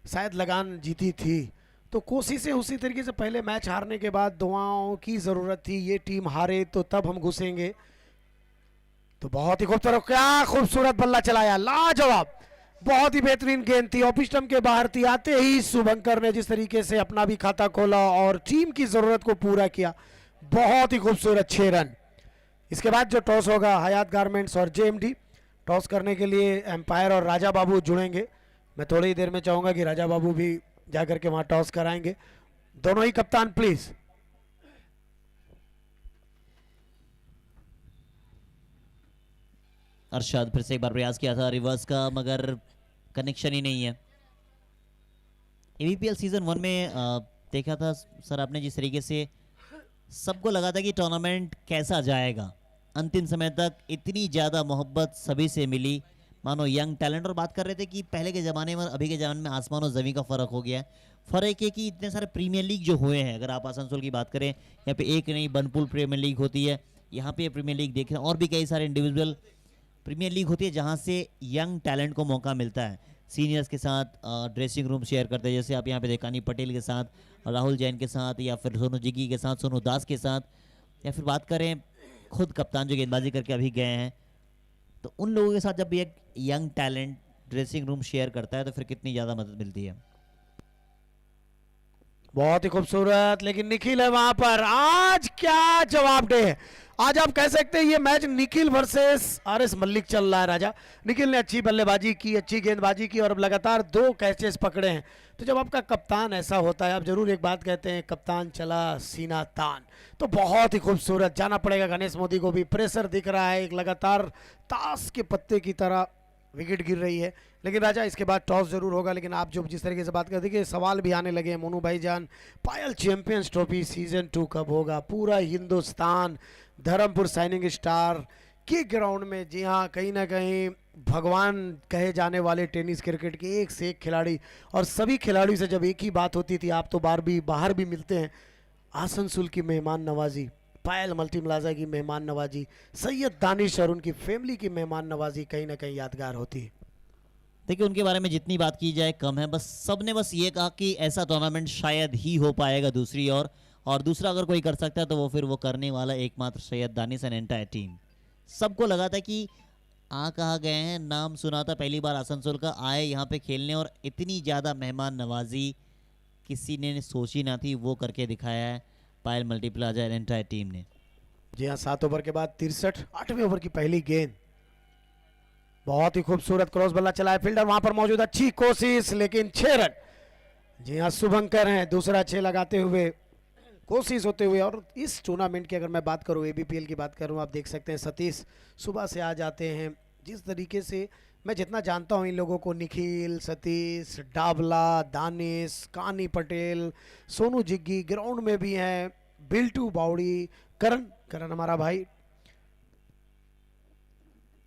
शायद लगान जीती थी, तो कोशिशें उसी तरीके से। पहले मैच हारने के बाद दुआओं की ज़रूरत थी, ये टीम हारे तो तब हम घुसेंगे। तो बहुत ही खूबसूरत, क्या खूबसूरत बल्ला चलाया, लाजवाब, बहुत ही बेहतरीन गेंद थी। ऑफ स्टंप के बाहर थी, आते ही शुभंकर ने जिस तरीके से अपना भी खाता खोला और टीम की ज़रूरत को पूरा किया, बहुत ही खूबसूरत 6 रन। इसके बाद जो टॉस होगा, हयात गारमेंट्स और जेएमडी टॉस करने के लिए एम्पायर और राजा बाबू जुड़ेंगे। मैं थोड़ी ही देर में चाहूँगा कि राजा बाबू भी जाकर के वहाँ टॉस कराएंगे। दोनों ही कप्तान प्लीज़। अरशद फिर से एक बार प्रयास किया था रिवर्स का, मगर कनेक्शन ही नहीं है। एबीपीएल सीजन 1 में देखा था सर आपने जिस तरीके से सबको लगा था कि टूर्नामेंट कैसा जाएगा, अंतिम समय तक इतनी ज़्यादा मोहब्बत सभी से मिली, मानो यंग टैलेंट। और बात कर रहे थे कि पहले के ज़माने में और अभी के ज़माने में आसमान और ज़मीन का फ़र्क हो गया है। फ़र्क है कि इतने सारे प्रीमियर लीग जो हुए हैं, अगर आप आसनसोल की बात करें, यहाँ पे एक नहीं बनपुल प्रीमियर लीग होती है, यहाँ पे प्रीमियर लीग देख रहे हैं, और भी कई सारे इंडिविजुअल प्रीमियर लीग होती है जहाँ से यंग टैलेंट को मौका मिलता है। सीनियर्स के साथ ड्रेसिंग रूम शेयर करते हैं, जैसे आप यहाँ पे देख कानी पटेल के साथ, राहुल जैन के साथ, या फिर सोनू जिग्गी के साथ, सोनू दास के साथ, या फिर बात करें खुद कप्तान जो गेंदबाजी करके अभी गए हैं, तो उन लोगों के साथ जब भी एक young talent dressing room share करता है तो फिर कितनी ज़्यादा मदद मिलती है। बहुत ही खूबसूरत, लेकिन निखिल है वहां पर। आज क्या जवाब दे है, आज आप कह सकते हैं ये match Nikhil versus RS Malik चल रहा है। राजा निखिल ने अच्छी बल्लेबाजी की, अच्छी गेंदबाजी की, और अब लगातार 2 कैचेस पकड़े हैं। तो जब आपका कप्तान ऐसा होता है, आप जरूर एक बात कहते हैं, कप्तान चला सीना तान। तो बहुत ही खूबसूरत, जाना पड़ेगा गणेश मोदी को भी। प्रेशर दिख रहा है, एक लगातार ताश के पत्ते की तरह विकेट गिर रही है। लेकिन राजा इसके बाद टॉस जरूर होगा, लेकिन आप जो जिस तरीके से बात करते हैं, सवाल भी आने लगे हैं। मोनू भाईजान, पायल चैंपियंस ट्रॉफी सीजन 2 कब होगा? पूरा हिंदुस्तान धर्मपुर शाइनिंग स्टार के ग्राउंड में, जी हाँ, कहीं ना कहीं भगवान कहे जाने वाले टेनिस क्रिकेट के एक से एक खिलाड़ी, और सभी खिलाड़ियों से जब एक ही बात होती थी, आप तो बाहर भी मिलते हैं, आसनसोल की मेहमान नवाजी, पायल मल्टी प्लाजा की मेहमान नवाजी, सैयद दानिश और उनकी फैमिली की मेहमान नवाजी कहीं ना कहीं यादगार होती है। देखिए उनके बारे में जितनी बात की जाए कम है। बस सबने बस ये कहा कि ऐसा टूर्नामेंट शायद ही हो पाएगा दूसरी ओर, और दूसरा अगर कोई कर सकता है तो वो फिर वो करने वाला एकमात्र Syed Danish and entire team. सबको लगा था कि कहाँ गए हैं, नाम सुना था पहली बार आसनसोल का, आए यहाँ पे खेलने, और इतनी ज़्यादा मेहमान नवाजी किसी ने सोची ना थी, वो करके दिखाया है पायल मल्टीप्लाजा एंटायर टीम ने। जी हाँ, 7 ओवर के बाद 63, 8वें ओवर की पहली गेंद, बहुत ही खूबसूरत क्रॉस बल्ला चला है। फील्डर वहां पर मौजूद, अच्छी कोशिश, लेकिन 6 रन। जी हाँ, शुभंकर हैं दूसरा 6 लगाते हुए, कोशिश होते हुए। और इस टूर्नामेंट की अगर मैं बात करूं, एबीपीएल की बात करूं, आप देख सकते हैं सतीश सुबह से आ जाते हैं। जिस तरीके से मैं जितना जानता हूं इन लोगों को, निखिल, सतीश, डाबला, दानिश, कानी पटेल, सोनू जिग्गी ग्राउंड में भी हैं, बिल्टू बावड़ी, करण हमारा भाई,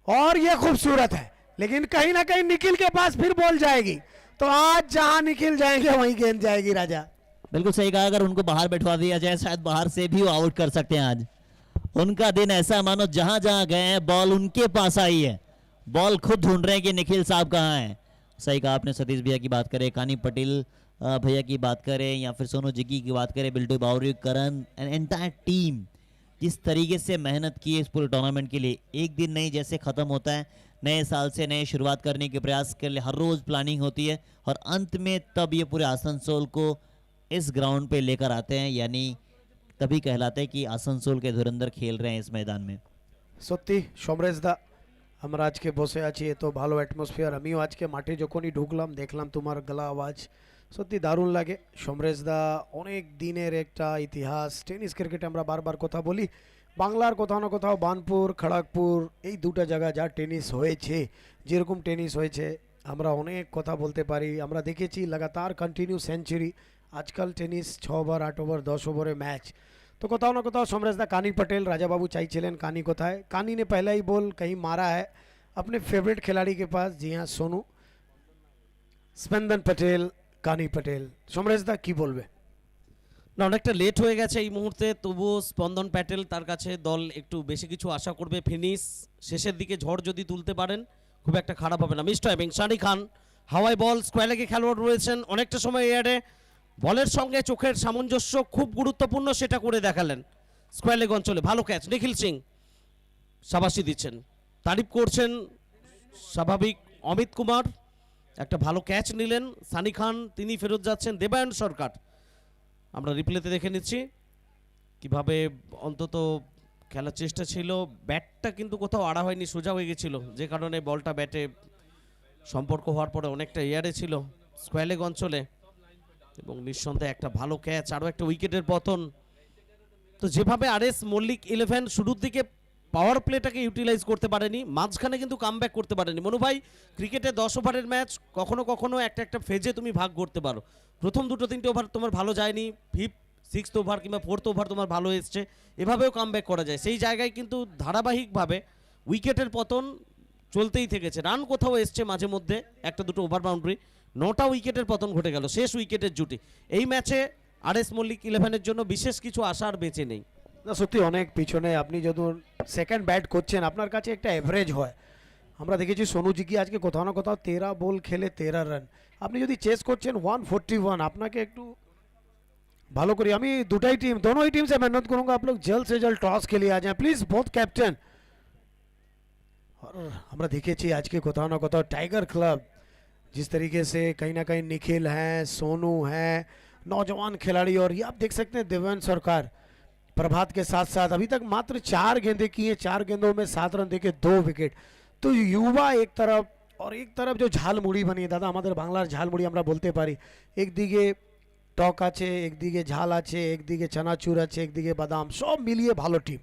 और ये खूबसूरत है। लेकिन कहीं ना कहीं निखिल के पास फिर बॉल जाएगी, तो आज जहां निखिल जाएंगे वहीं गेंद जाएगी। राजा बिल्कुल सही कहा, अगर उनको बाहर बैठवा दिया जाए शायद बाहर से भी वो आउट कर सकते हैं आज। उनका दिन ऐसा मानो जहां जहां गए हैं बॉल उनके पास आई है, बॉल खुद ढूंढ रहे हैं कि निखिल साहब कहाँ हैं। सही कहा आपने, सतीश भैया की बात करें, कानी पटेल भैया की बात करें या फिर सोनू जिग्गी की बात करें, बिल्टू बावरी, करण एंड एंटायर टीम जिस तरीके से मेहनत की है इस पूरे टूर्नामेंट के लिए। एक दिन नहीं जैसे खत्म होता है, नए साल से नए शुरुआत करने के प्रयास के लिए हर रोज प्लानिंग होती है और अंत में तब ये पूरे आसनसोल को इस ग्राउंड पे लेकर आते हैं, यानी तभी कहलाते हैं कि आसनसोल के धुरंधर खेल रहे हैं इस मैदान में। সত্যি সমরেশ দা, আমরা আজকে বসে আছি এত ভালো অ্যাটমসফিয়ার, আমিও আজকে মাঠে যখনই ঢুকলাম দেখলাম তোমার গলা আওয়াজ, সত্যি দারুণ লাগে। সমরেশ দা অনেক দিনের একটা ইতিহাস, টেনিস ক্রিকেটে আমরা বারবার কথা বলি, বাংলার কোথাও না কোথাও বানপুর খড়গপুর এই দুটো জায়গা যা টেনিস হয়েছে, যেরকম টেনিস হয়েছে আমরা অনেক কথা বলতে পারি। আমরা দেখেছি লাগাতার কন্টিনিউ সেঞ্চুরি, আজকাল টেনিস 6 ওভার 8 ওভার 10 ওভারে ম্যাচ। तो कोताओ ना कोताओ समरेश दा कानी पटेल, राजा बाबू चाहिए कानी कोथाय, कानी ने पहला ही बॉल कहीं मारा है अपने फेवरेट खिलाड़ी के पास, जी हाँ सोनू, स्पंदन पटेल, कानी पटेल। समरेश दा की बोलबे? না অনেকটা লেট হয়ে গেছে এই মুহূর্তে, তবুও স্পন্দন প্যাটেল তার কাছে দল একটু বেশি কিছু আশা করবে। ফিনিশ শেষের দিকে ঝড় যদি তুলতে পারেন খুব একটা খারাপ হবে না। মিস্টার এবং সানি খান হাওয়াই বল, স্কোয়ার লেগে খেলোয়াড় রয়েছেন, অনেকটা সময় এয়ারে বলের সঙ্গে চোখের সামঞ্জস্য খুব গুরুত্বপূর্ণ, সেটা করে দেখালেন। স্কোয়ার লেগ অঞ্চলে ভালো ক্যাচ, নিখিল সিং শাবাশি দিচ্ছেন, তারিফ করছেন স্বাভাবিক অমিত কুমার, একটা ভালো ক্যাচ নিলেন সানি খান, তিনি ফেরত যাচ্ছেন। দেবায়ন সরকার আমরা রিপ্লেতে দেখে নিচ্ছি কিভাবে অন্তত খেলার চেষ্টা ছিল, ব্যাটটা কিন্তু কোথাও আড়া হয়নি, সোজা হয়ে গেছিল, যে কারণে বলটা ব্যাটে সম্পর্ক হওয়ার পরে অনেকটা এয়ারে ছিল স্কোয়ার লেগ অঞ্চলে, এবং নিঃসন্দেহে একটা ভালো ক্যাচ, আরও একটা উইকেটের পতন। তো যেভাবে আরএস মল্লিক 11 শুরুর দিকে পাওয়ার প্লেটাকে ইউটিলাইজ করতে পারেনি, মাঝখানে কিন্তু কামব্যাক করতে পারেনি। মনু ভাই, ক্রিকেটে 10 ওভারের ম্যাচ কখনো কখনো একটা একটা ফেজে তুমি ভাগ করতে পারো, প্রথম 2-3টে ওভার তোমার ভালো যায়নি, 5th 6th ওভার কিংবা 4th ওভার তোমার ভালো এসছে, এভাবেও কামব্যাক করা যায়। সেই জায়গায় কিন্তু ধারাবাহিকভাবে উইকেটের পতন চলতেই থেকেছে, রান কোথাও এসছে মাঝে মধ্যে, একটা দুটো ওভার বাউন্ডারি, 9টা উইকেটের পতন ঘটে গেল, শেষ উইকেটের জুটি। এই ম্যাচে আরএস মল্লিক 11-এর জন্য বিশেষ কিছু আশার বেঁচে নেই। না সত্যি অনেক পিছনে, আপনি যখন সেকেন্ড ব্যাট করছেন আপনার কাছে একটা এভারেজ হয়। আমরা দেখেছি সোনু জিগি আজকে কোথাও না কোথাও 13 বল খেলে 13 রান, আপনি যদি চেস করছেন 141, আপনাকে একটু ভালো করি। আমি দুটাই टीम, दोनों ही टीम से मेहनत करूंगा, आप लोग जल्द से जल्द टॉस के लिए आ जाएं प्लीज, बोथ कैप्टन। और আমরা দেখেছি আজকে কোথাও না কোথাও टाइगर क्लब जिस तरीके से कहीं ना कहीं निखिल हैं, सोनू हैं, नौजवान खिलाड़ी, और ये आप देख सकते हैं देवेंद्र सरकार प्रभात के साथ साथ अभी तक मात्र 4 गेंदें की हैं, 4 गेंदों में 7 रन देके 2 विकेट। तो युवा एक तरफ और एक तरफ जो झालमुड़ी बनी दादा আমাদের বাংলার ঝালমুড়ি আমরা বলতে পারি, একদিকে টক আছে, একদিকে ঝাল আছে, একদিকে চানাচুর আছে, একদিকে বাদাম, সব মিলিয়ে ভালো টিম।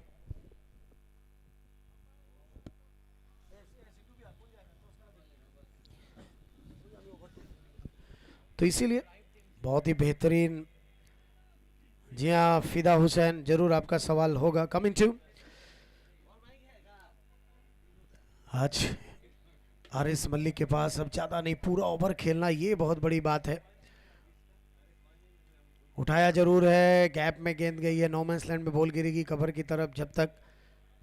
तो इसीलिए बहुत ही बेहतरीन। जी हाँ फिदा हुसैन, जरूर आपका सवाल होगा, कमिंग टू। आज आरएस मल्लिक के पास अब ज्यादा नहीं, पूरा ओवर खेलना ये बहुत बड़ी बात है। उठाया जरूर है, गैप में गेंद गई है, नो मैंस लैंड में बॉल गिरेगी कवर की तरफ, जब तक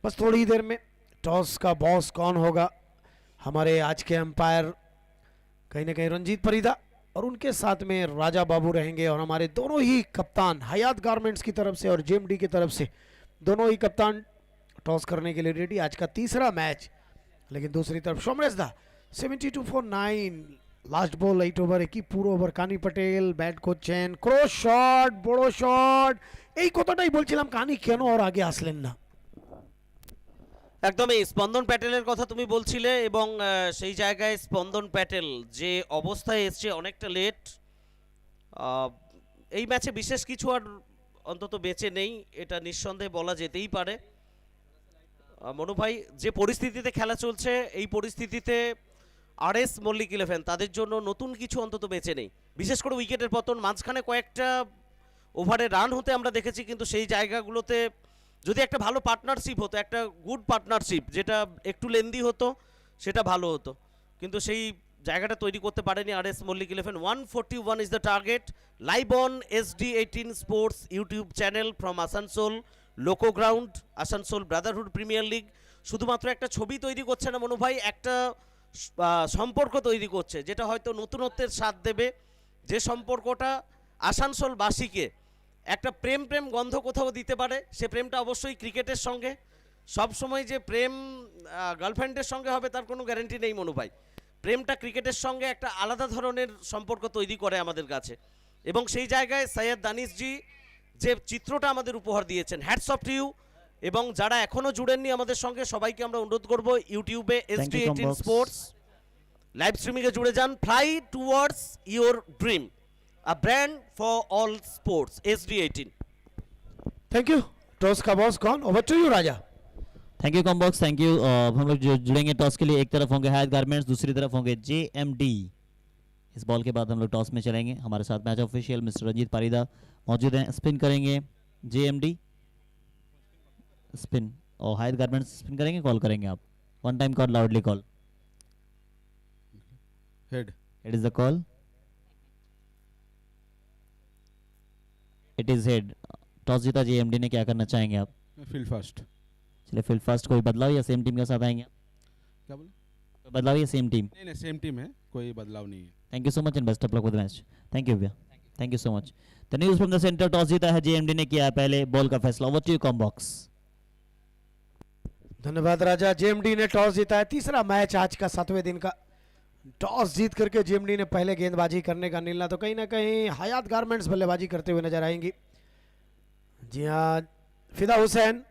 बस थोड़ी देर में टॉस का बॉस कौन होगा। हमारे आज के अंपायर कहीं ना कहीं रंजीत परिदा और उनके साथ में राजा बाबू रहेंगे, और हमारे दोनों ही कप्तान हयात गारमेंट्स की तरफ से और जेएमडी की तरफ से दोनों ही कप्तान टॉस करने के लिए रेडी। आज का तीसरा मैच, लेकिन दूसरी तरफ सोमरेश दा 72 for 9, लास्ट बॉल 8 ओवर, एक ही পুরো ওভার। কানি পটেল ব্যাট করছেন, ক্রস শট, বড় শট, এই কথাটাই বলছিলাম কানি কেন আর আগে আসলেন না। একদমই স্পন্দন প্যাটেলের কথা তুমি বলছিলে, এবং সেই জায়গায় স্পন্দন প্যাটেল যে অবস্থায় এসছে অনেকটা লেট, এই ম্যাচে বিশেষ কিছু আর অন্তত বেঁচে নেই, এটা নিঃসন্দেহে বলা যেতেই পারে। মনু ভাই, যে পরিস্থিতিতে খেলা চলছে এই পরিস্থিতিতে আরএস মল্লিক 11 তাদের জন্য নতুন কিছু অন্তত বেঁচে নেই, বিশেষ করে উইকেটের পতন। মাঝখানে কয়েকটা ওভারে রান হতে আমরা দেখেছি, কিন্তু সেই জায়গাগুলোতে যদি একটা ভালো পার্টনারশিপ হতো, একটা গুড পার্টনারশিপ যেটা একটু লেন্দি হতো, সেটা ভালো হতো, কিন্তু সেই জায়গাটা তৈরি করতে পারেনি RS Mallick 11। 141 is the target. Live on SD18 sports YouTube channel from Asansol, loco ground Asansol brotherhood premier league শুধুমাত্র একটা ছবি তৈরি করছে না মনু ভাই, একটা সম্পর্ক তৈরি করছে, যেটা হয়তো নতুনত্বের স্বাদ দেবে, যে সম্পর্কটা আসানসোলবাসীকে একটা প্রেম প্রেম গন্ধ কোথাও দিতে পারে। সে প্রেমটা অবশ্যই ক্রিকেটের সঙ্গে। সব সময় যে প্রেম গার্লফ্রেন্ডের সঙ্গে হবে তার কোনো গ্যারান্টি নেই মনু ভাই। প্রেমটা ক্রিকেটের সঙ্গে একটা আলাদা ধরনের সম্পর্ক তৈরি করে আমাদের কাছে, এবং সেই জায়গায় সৈয়দ দানিশজি যে চিত্রটা আমাদের উপহার দিয়েছেন, হ্যাটস অফ টু ইউ। এবং যারা এখনো জুড়েননি আমাদের সঙ্গে, সবাইকে আমরা অনুরোধ করব ইউটিউবে SD18 Combox. স্পোর্টস লাইভ স্ট্রিমিংয়ে জুড়ে যান। Fly towards your dream, a brand for all sports, SD18। Thank you. Toss का बॉस कौन? Over to you Raja. Thank you comm box, thank you. अब हम लोग जो जुड़ेंगे टॉस के लिए, एक तरफ होंगे हायत गारमेंट्स, दूसरी तरफ होंगे JMD। इस बॉल के बाद हम लोग टॉस में चलेंगे। हमारे साथ मैच ऑफिशियल मिस्टर रंजीत पारीदा मौजूद हैं। स्पिन करेंगे JMD, स्पिन, और हायत गारमेंट्स स्पिन करेंगे, कॉल करेंगे आप। One time call, loudly call. Head. It is the call, it is head. Toss जीता JMD ने, क्या करना चाहेंगे आप? Field first. चलिए फील्ड फर्स्ट। कोई बदलाव या सेम टीम के साथ आएंगे? क्या बोले? कोई बदलाव या सेम टीम? नहीं सेम टीम है, कोई बदलाव नहीं है। Thank you so much and best of luck with match. Thank you भैया, thank you so much. The news from the centre, toss जीता है JMD ने, किया है पहले बॉल का फैसला। Over to you comm box. धन्यवाद राजा। जेएमडी ने टॉस जीता है। तीसरा मैच आज का 7वें दिन का। टॉस जीत करके जेएमडी ने पहले गेंदबाजी करने का निर्णय, तो कहीं ना कहीं हयात गारमेंट्स बल्लेबाजी करते हुए नजर आएंगी। जी हाँ, फिदा हुसैन,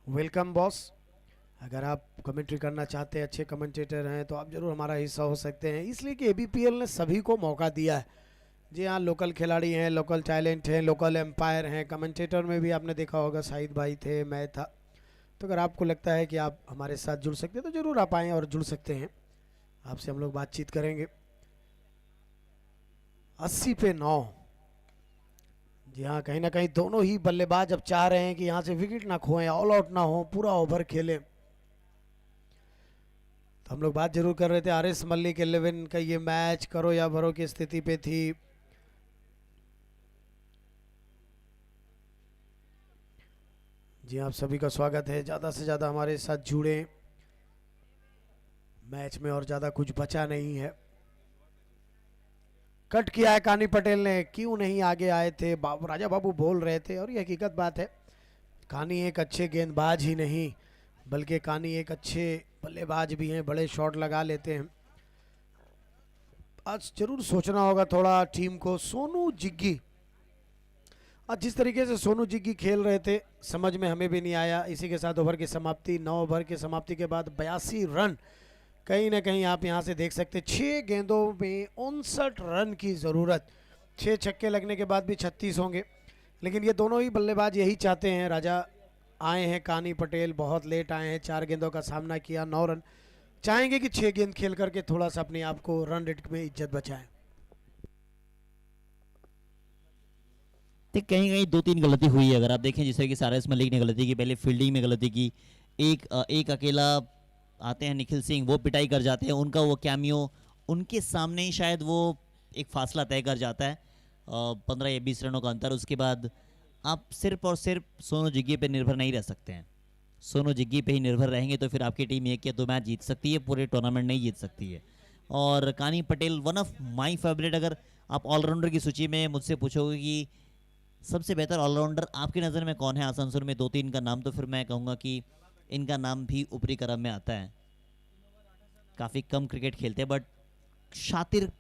वेलकम बॉस। अगर आप कमेंट्री करना चाहते हैं, अच्छे कमेंटेटर हैं, तो आप जरूर हमारा हिस्सा हो सकते हैं, इसलिए कि ABPL ने सभी को मौका दिया है। जी हाँ, लोकल खिलाड़ी हैं, लोकल टैलेंट हैं, लोकल एम्पायर हैं। कमेंटेटर में भी आपने देखा होगा, शाहिद भाई थे, मैं था। तो अगर आपको लगता है कि आप हमारे साथ जुड़ सकते हैं, तो ज़रूर आप आएँ और जुड़ सकते हैं। आपसे हम लोग बातचीत करेंगे। 80 पे 9। जी हाँ, कहीं ना कहीं दोनों ही बल्लेबाज अब चाह रहे हैं कि यहाँ से विकेट ना खोएं, ऑल आउट ना हो, पूरा ओवर खेलें। तो हम लोग बात जरूर कर रहे थे, RS मल्लिक 11 का ये मैच करो या भरो की स्थिति पे थी। जी आप सभी का स्वागत है। ज़्यादा से ज़्यादा हमारे साथ जुड़ें। मैच में और ज़्यादा कुछ बचा नहीं है। कट किया है कानी पटेल ने, क्यों नहीं आगे आए थे? राजा बाबू बोल रहे थे, और ये हकीकत बात है। कानी एक अच्छे गेंदबाज ही नहीं, बल्कि कानी एक अच्छे बल्लेबाज भी हैं, बड़े शॉट लगा लेते हैं। आज जरूर सोचना होगा थोड़ा टीम को। सोनू जिग्गी, आज जिस तरीके से सोनू जिग्गी खेल रहे थे, समझ में हमें भी नहीं आया। इसी के साथ ओवर की समाप्ति, 9 ओवर की समाप्ति के बाद 82 रन। कहीं ना कहीं आप यहां से देख सकते, 6 गेंदों में 59 रन की ज़रूरत। 6 छक्के लगने के बाद भी 36 होंगे, लेकिन ये दोनों ही बल्लेबाज यही चाहते हैं। राजा आए हैं, कानी पटेल बहुत लेट आए हैं, 4 गेंदों का सामना किया, 9 रन। चाहेंगे कि 6 गेंद खेल करके थोड़ा सा अपने आप को रन रेट में इज्जत बचाएं। कहीं कहीं 2-3 गलती हुई है। अगर आप देखें, जिस तरह की RS मलिक ने गलती की, पहले फील्डिंग में गलती की। एक अकेला आते हैं निखिल सिंह, वो पिटाई कर जाते हैं। उनका वो कैमियो, उनके सामने ही शायद वो एक फासला तय कर जाता है, 15 या 20 रनों का अंतर। उसके बाद आप सिर्फ और सिर्फ सोनू जिग्गी पे निर्भर नहीं रह सकते हैं। सोनू जिग्गी पे ही निर्भर रहेंगे तो फिर आपकी टीम 1 या 2 मैच जीत सकती है, पूरे टूर्नामेंट नहीं जीत सकती है। और कानी Patel one of my favourite. अगर आप ऑलराउंडर की सूची में मुझसे पूछोगे कि सबसे बेहतर ऑलराउंडर आपकी नज़र में कौन है आसनसोल में, 2-3 का नाम, तो फिर मैं कहूँगा कि इनका नाम भी ऊपरी क्रम में आता है। काफ़ी कम क्रिकेट खेलते हैं, बट शातिर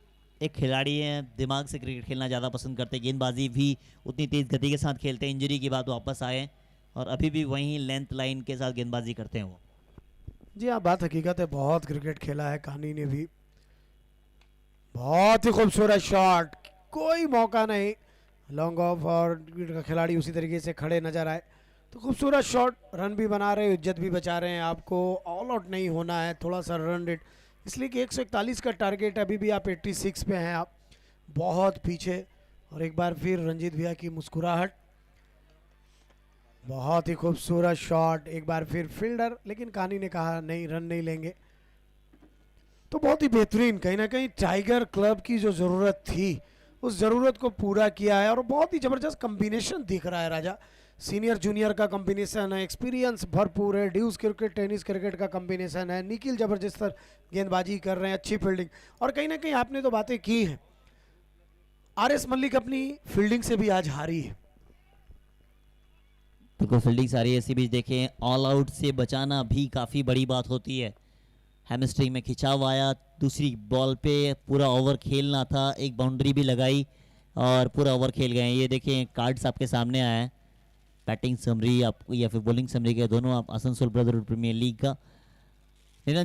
एक खिलाड़ी हैं, दिमाग से क्रिकेट खेलना ज़्यादा पसंद करते हैं, गेंदबाजी भी उतनी तेज़ गति के साथ खेलते हैं। इंजरी के बाद वापस आए और अभी भी वहीं लेंथ लाइन के साथ गेंदबाजी करते हैं वो। जी हाँ, बात हकीकत है, बहुत क्रिकेट खेला है कानी ने भी। बहुत ही खूबसूरत शॉट, कोई मौका नहीं, लॉन्ग ऑफ, और खिलाड़ी उसी तरीके से खड़े नजर आए। तो खूबसूरत शॉट, रन भी बना रहे, इज्जत भी बचा रहे हैं। आपको ऑल आउट नहीं होना है, थोड़ा सा रन रेट, इसलिए कि 141 का टारगेट, अभी भी आप 86 पे हैं, आप बहुत पीछे। और एक बार फिर रंजीत भैया की मुस्कुराहट, बहुत ही खूबसूरत शॉट। एक बार फिर फील्डर, लेकिन कानी ने कहा नहीं, रन नहीं लेंगे। तो बहुत ही बेहतरीन, कहीं ना कहीं टाइगर क्लब की जो ज़रूरत थी, उस ज़रूरत को पूरा किया है। और बहुत ही ज़बरदस्त कॉम्बिनेशन दिख रहा है राजा, सीनियर जूनियर का कॉम्बिनेशन है, एक्सपीरियंस भरपूर है, ड्यूज क्रिकेट टेनिस क्रिकेट का कॉम्बिनेशन है। निखिल जबरदस्त गेंदबाजी कर रहे हैं, अच्छी फील्डिंग, और कहीं ना कहीं आपने तो बातें की हैं, आरएस मलिक अपनी फील्डिंग से भी आज हारी है। बिल्कुल फील्डिंग सारी ऐसी भी देखें, ऑल आउट से बचाना भी काफ़ी बड़ी बात होती है। हैमस्ट्रिंग में खिंचाव आया, दूसरी बॉल पे पूरा ओवर खेलना था, एक बाउंड्री भी लगाई और पूरा ओवर खेल गए। ये देखें कार्ड्स आपके सामने आया है, बैटिंग समरी आप या फिर बॉलिंग समरी के दोनों आप आसनसोल ब्रदरहुड प्रीमियर लीग का।